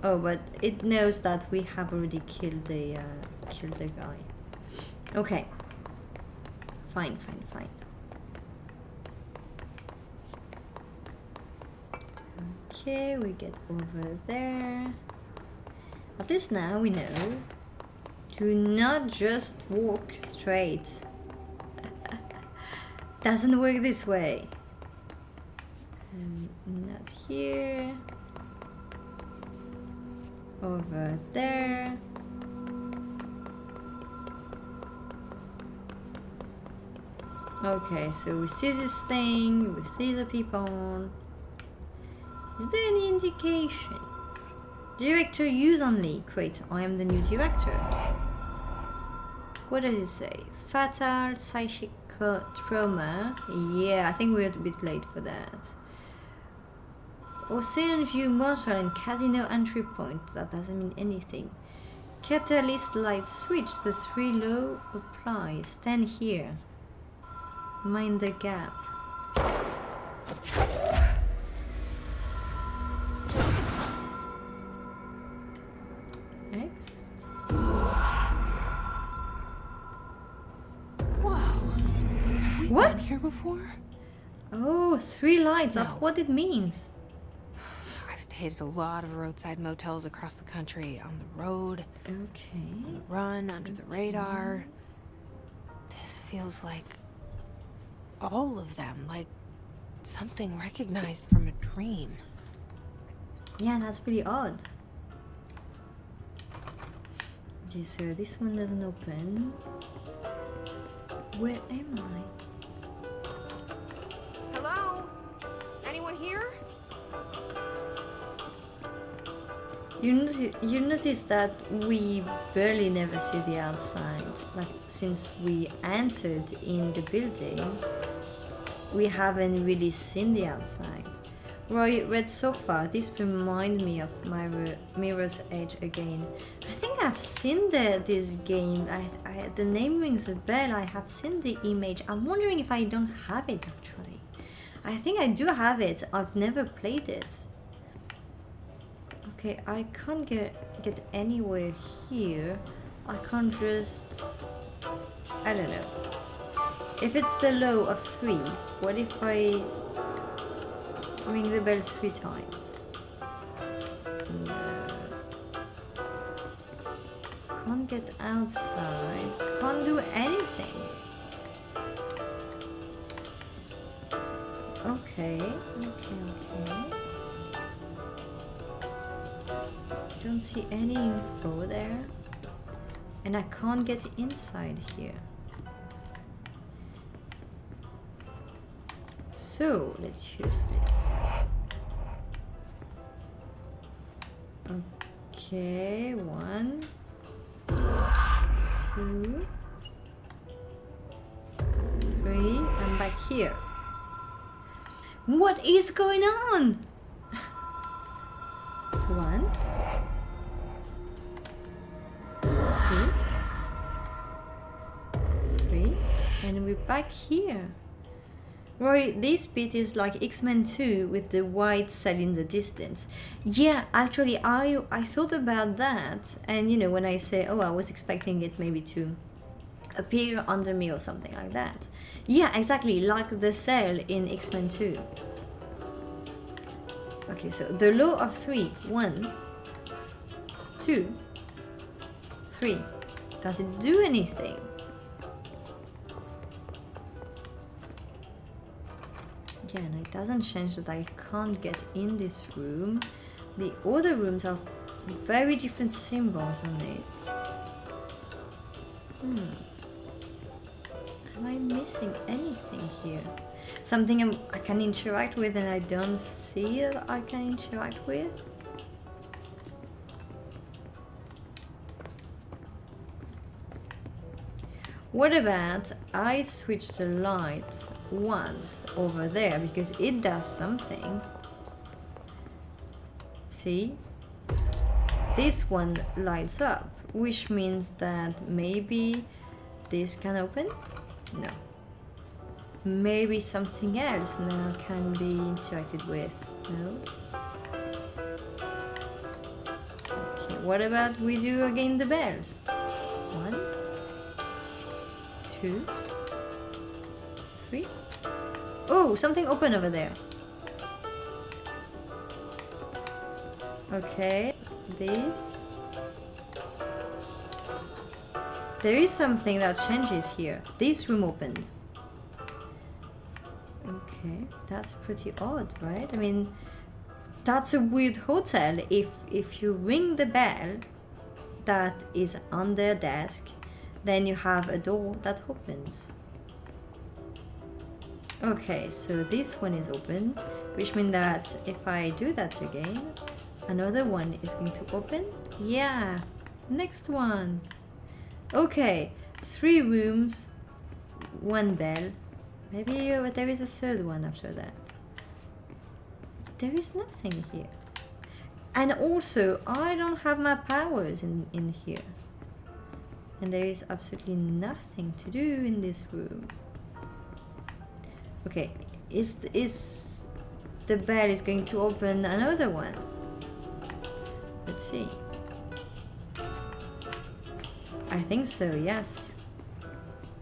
Oh, but it knows that we have already killed the guy. Okay. Fine. Okay, we get over there. At least now we know. Do not just walk straight. Doesn't work this way. Not here. Over there. Okay, so we see this thing, we see the people. Is there any indication? Director use only. Great, I am the new director. What does it say? Fatal psychic trauma. Yeah, I think we're a bit late for that. Ocean View Motel and Casino Entry Point. That doesn't mean anything. Catalyst light switch. The 3 low apply. Stand here. Mind the gap. X.
Whoa. Have we
What?
been here before?
Oh, 3 lights. That's
No.
what it means.
I've stayed at a lot of roadside motels across the country. On the road,
Okay.
on the run, under the radar. This feels like all of them. Like something recognized from a dream.
Yeah, that's pretty odd. Okay, so this one doesn't open. Where am I?
Hello? Anyone here?
You notice that we barely never see the outside. Like, since we entered in the building, we haven't really seen the outside. Red sofa. This reminds me of Mirror's Edge again. I think I've seen this game. The name rings a bell. I have seen the image. I'm wondering if I don't have it actually. I think I do have it. I've never played it. Okay, I can't get anywhere here. I can't just... I don't know. If it's the low of 3, what if I ring the bell 3 times? No. Can't get outside. Can't do anything. Okay. Don't see any info there. And I can't get inside here. So let's use this. Okay, 1, 2, 3. I'm back here. What is going on? 1, 2, 3, and we're back here. Right, this bit is like X-Men 2 with the white cell in the distance. Yeah, actually, I thought about that, and you know, when I say, oh, I was expecting it maybe to appear under me or something like that. Yeah, exactly, like the cell in X-Men 2. Okay, so the law of 3. 1, 2, 3. Does it do anything? Yeah, and it doesn't change that I can't get in this room. The other rooms have very different symbols on it. Am I missing anything here? Something I can interact with and I don't see that I can interact with? What about I switch the light once over there because it does something. See? This one lights up, which means that maybe this can open? No. Maybe something else now can be interacted with. No. Okay, what about we do again the bells? 1, 2, 3. Oh, something open over there. Okay, this. There is something that changes here. This room opens. Okay, that's pretty odd, right? I mean, that's a weird hotel. If you ring the bell that is on their desk, then you have a door that opens. Okay, so this one is open, which means that if I do that again, another one is going to open. Yeah, next one. Okay, 3 rooms, 1 bell. Maybe there is a third one after that. there is nothing here. And also, I don't have my powers in here. And there is absolutely nothing to do in this room. Okay, is the bell is going to open another one? Let's see. I think so, yes.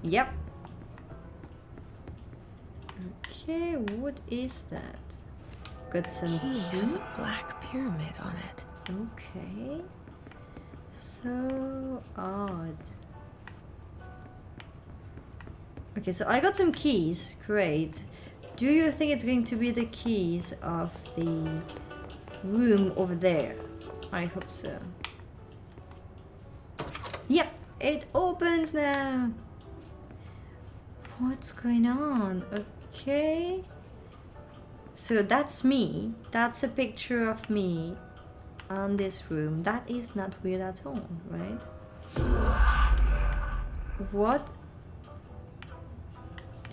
Yep. Okay, what is that? Got some
Key
keys?
has a black pyramid on it.
Okay. So odd. Okay, so I got some keys. Great. Do you think it's going to be the keys of the room over there? I hope so. Yep, it opens now. What's going on? Okay. So that's me. That's a picture of me on this room. That is not weird at all, right? What?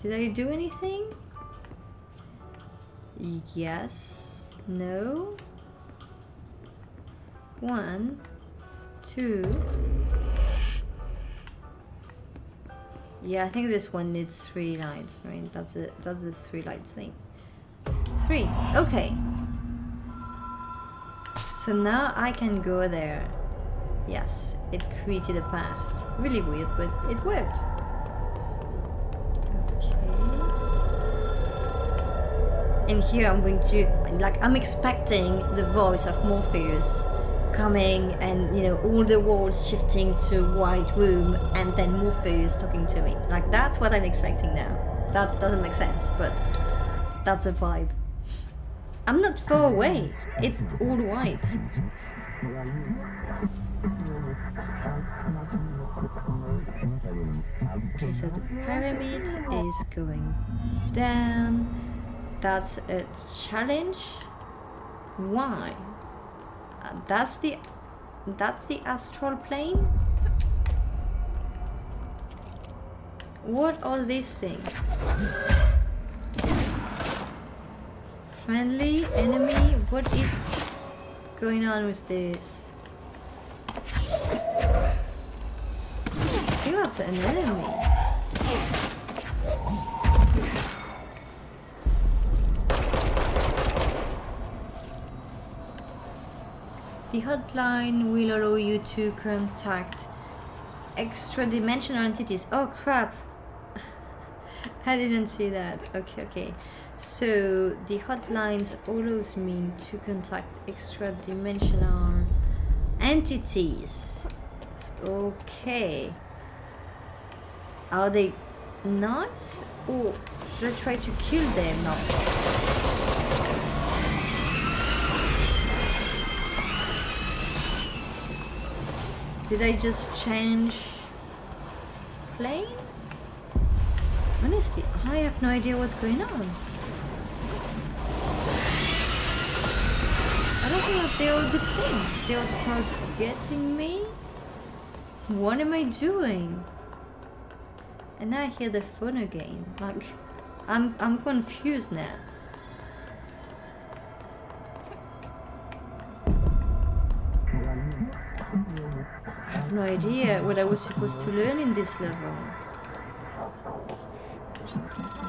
Did I do anything? Yes. No. 1, 2. Yeah, I think this one needs 3 lights, right? That's it. That's the 3 lights thing. 3. Okay. So now I can go there. Yes, it created a path. Really weird, but it worked. And here I'm going to, like, I'm expecting the voice of Morpheus coming and, you know, all the walls shifting to white room and then Morpheus talking to me. Like, that's what I'm expecting now. That doesn't make sense, but that's a vibe. I'm not far away. It's all white. Okay, so the pyramid is going down. That's a challenge. Why? That's the astral plane. What are these things? Friendly, enemy. What is going on with this? I think that's an enemy. The hotline will allow you to contact extra-dimensional entities. Oh crap! I didn't see that. Okay. So the hotlines allows me to contact extra-dimensional entities. Okay. Are they nice? Or should I try to kill them now? Did I just change plane? Honestly, I have no idea what's going on. I don't think that they're a good thing. They're targeting me? What am I doing? And now I hear the phone again. Like, I'm confused now. I have no idea what I was supposed to learn in this level.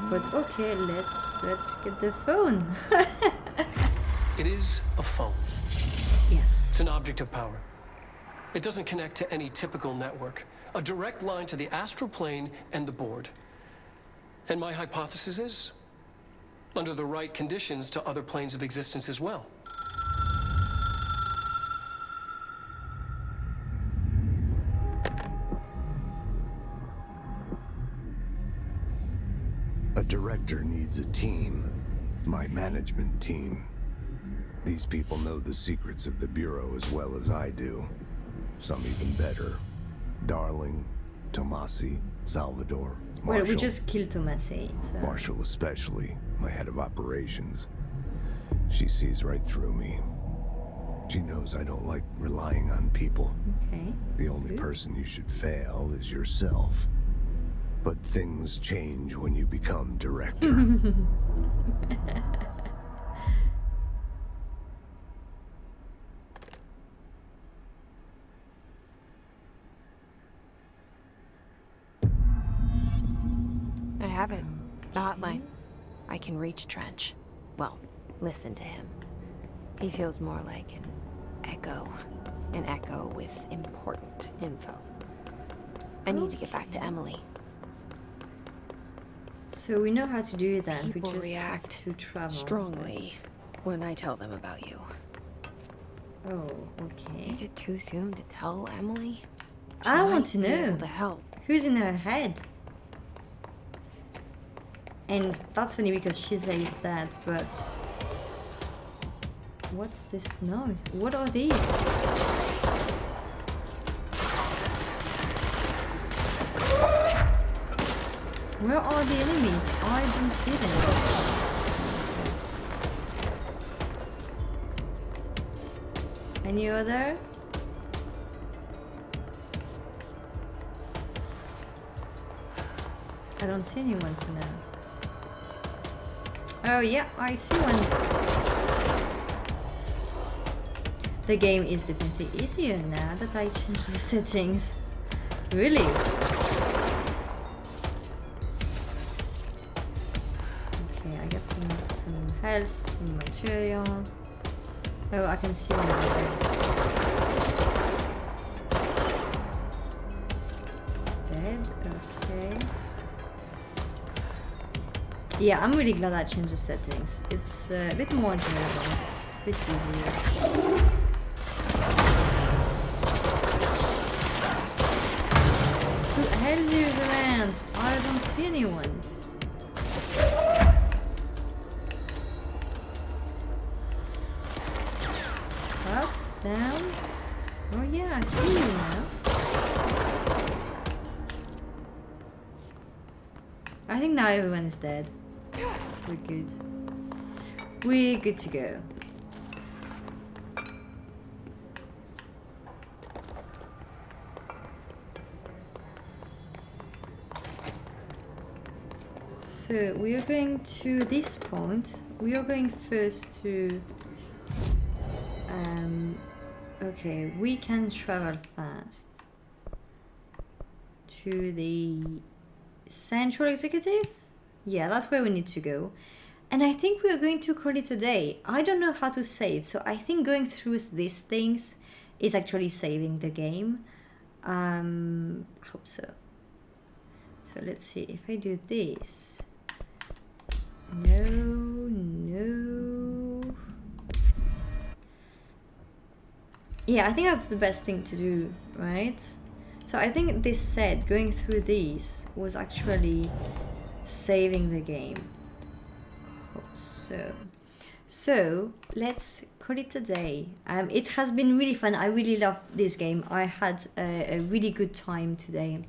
But okay, let's get the phone.
It is a phone.
Yes.
It's an object of power. It doesn't connect to any typical network. A direct line to the astral plane and the board. And my hypothesis is, under the right conditions, to other planes of existence as well.
A director needs a team. My management team. These people know the secrets of the Bureau as well as I do. Some even better. Darling, Tomasi, Salvador, Marshall.
Well, we just killed Tomasi, so...
Marshall especially, my head of operations. She sees right through me. She knows I don't like relying on people.
Okay.
The only person you should fail is yourself. But things change when you become director.
have it. The hotline. I can reach Trench. Well, listen to him. He feels more like an echo. An echo with important info. I need to get back to Emily.
So we know how to do that.
People
we just
react
have to travel
strongly when I tell them about you.
Oh, okay.
Is it too soon to tell Emily? She
I want
might
to
be
know.
able to help.
Who's in her head? And that's funny because she says that, but what's this noise? What are these? Where are the enemies? I don't see them. Any other? I don't see anyone for now. Oh yeah, I see one. The game is definitely easier now that I changed the settings. Really? Okay, I got some health, some material. Oh, I can see one over there. Dead, okay. Yeah, I'm really glad I changed the settings. It's a bit more enjoyable. It's a bit easier. Who else is around? I don't see anyone. Up, down. Oh yeah, I see you now. I think now everyone is dead. We're good. We're good to go. So we are going to this point. We are going first to okay, we can travel fast to the Central Executive? Yeah, that's where we need to go. And I think we are going to call it a day. I don't know how to save, so I think going through these things is actually saving the game. I hope so. So let's see, if I do this. No. Yeah, I think that's the best thing to do, right? So I think this set, going through these, was actually saving the game. So let's call it a day. It has been really fun. I really love this game. I had a really good time today.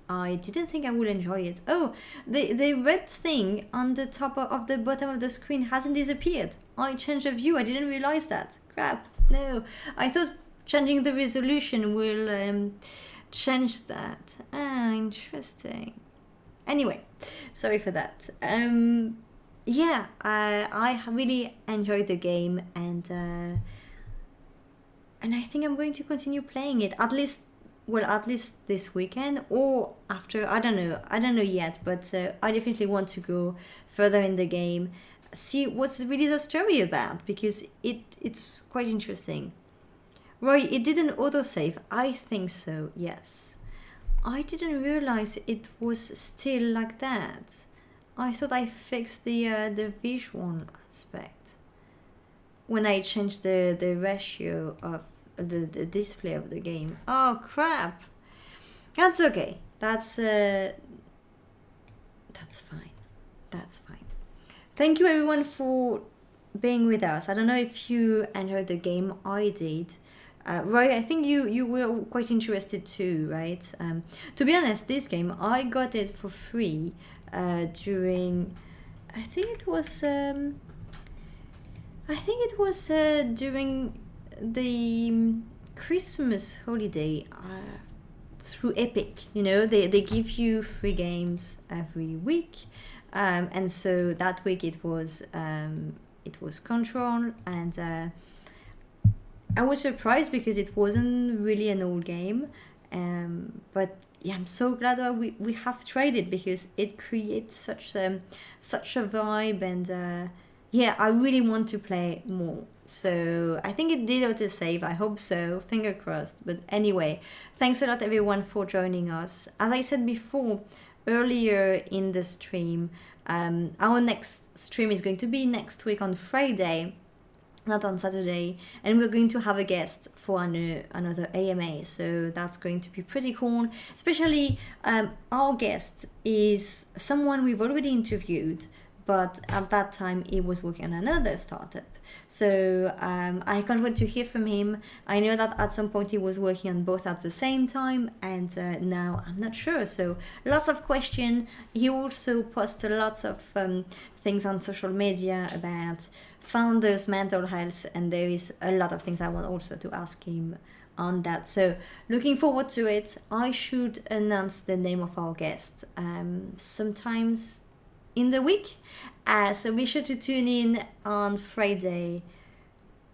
I didn't think I would enjoy it. Oh, the red thing on the top of the bottom of the screen hasn't disappeared. I changed the view. I didn't realize that. Crap. No, I thought changing the resolution will change that. Ah, interesting. Anyway, sorry for that. Yeah, I really enjoyed the game, and I think I'm going to continue playing it, at least this weekend, or after. I don't know yet, but I definitely want to go further in the game, see what's really the story about, because it's quite interesting. Roy, it didn't autosave. I think so, yes. I didn't realize it was still like that. I thought I fixed the visual aspect when I changed the ratio of the display of the game. Oh crap! That's okay. That's fine. That's fine. Thank you everyone for being with us. I don't know if you enjoyed the game. I did. Roy, I think you were quite interested too, right? To be honest, this game I got it for free during, I think it was during the Christmas holiday through Epic. You know, they give you free games every week, and so that week it was Control, and I was surprised because it wasn't really an old game, But yeah, I'm so glad that we have tried it, because it creates such a vibe, and yeah, I really want to play more. So I think it did autosave, I hope so, finger crossed. But anyway, thanks a lot everyone for joining us. As I said before, earlier in the stream, our next stream is going to be next week on Friday, not on Saturday, and we're going to have a guest for another AMA, so that's going to be pretty cool. Especially our guest is someone we've already interviewed, but at that time he was working on another startup. So I can't wait to hear from him. I know that at some point he was working on both at the same time, and now I'm not sure. So lots of questions. He also posted lots of things on social media about founders' mental health, and there is a lot of things I want also to ask him on that. So looking forward to it. I should announce the name of our guest sometimes in the week, so be sure to tune in on Friday,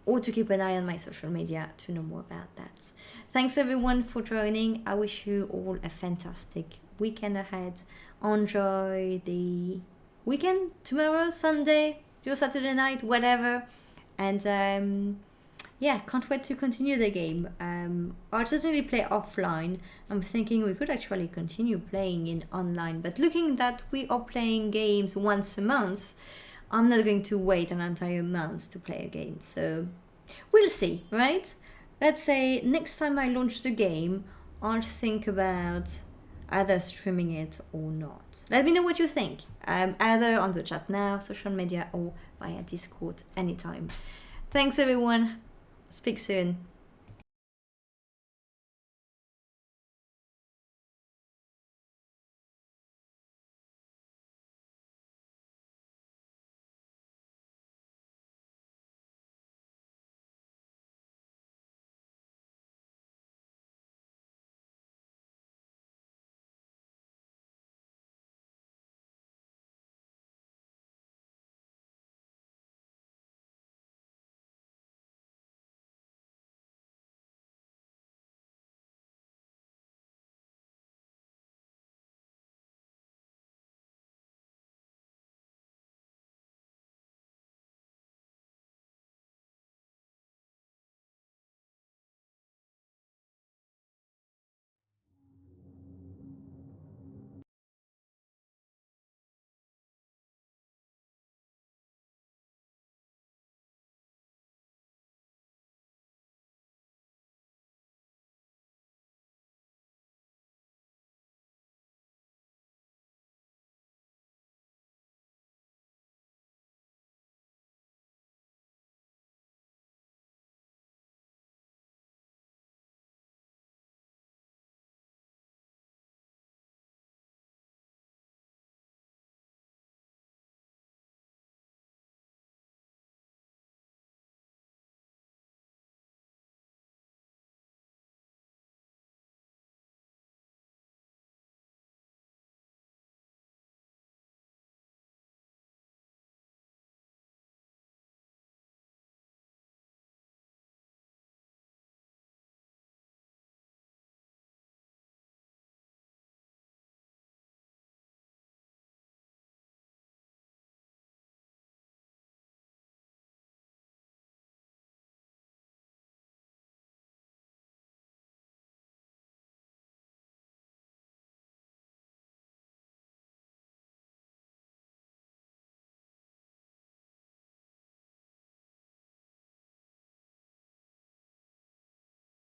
or to keep an eye on my social media to know more about that. Thanks everyone for joining. I wish you all a fantastic weekend ahead. Enjoy the weekend, tomorrow, Sunday, your Saturday night, whatever, and yeah, can't wait to continue the game. I'll certainly play offline. I'm thinking we could actually continue playing in online, but looking that we are playing games once a month, I'm not going to wait an entire month to play a game, so we'll see, right? Let's say next time I launch the game, I'll think about either streaming it or not. Let me know what you think, either on the chat now, social media, or via Discord anytime. Thanks everyone. Speak soon.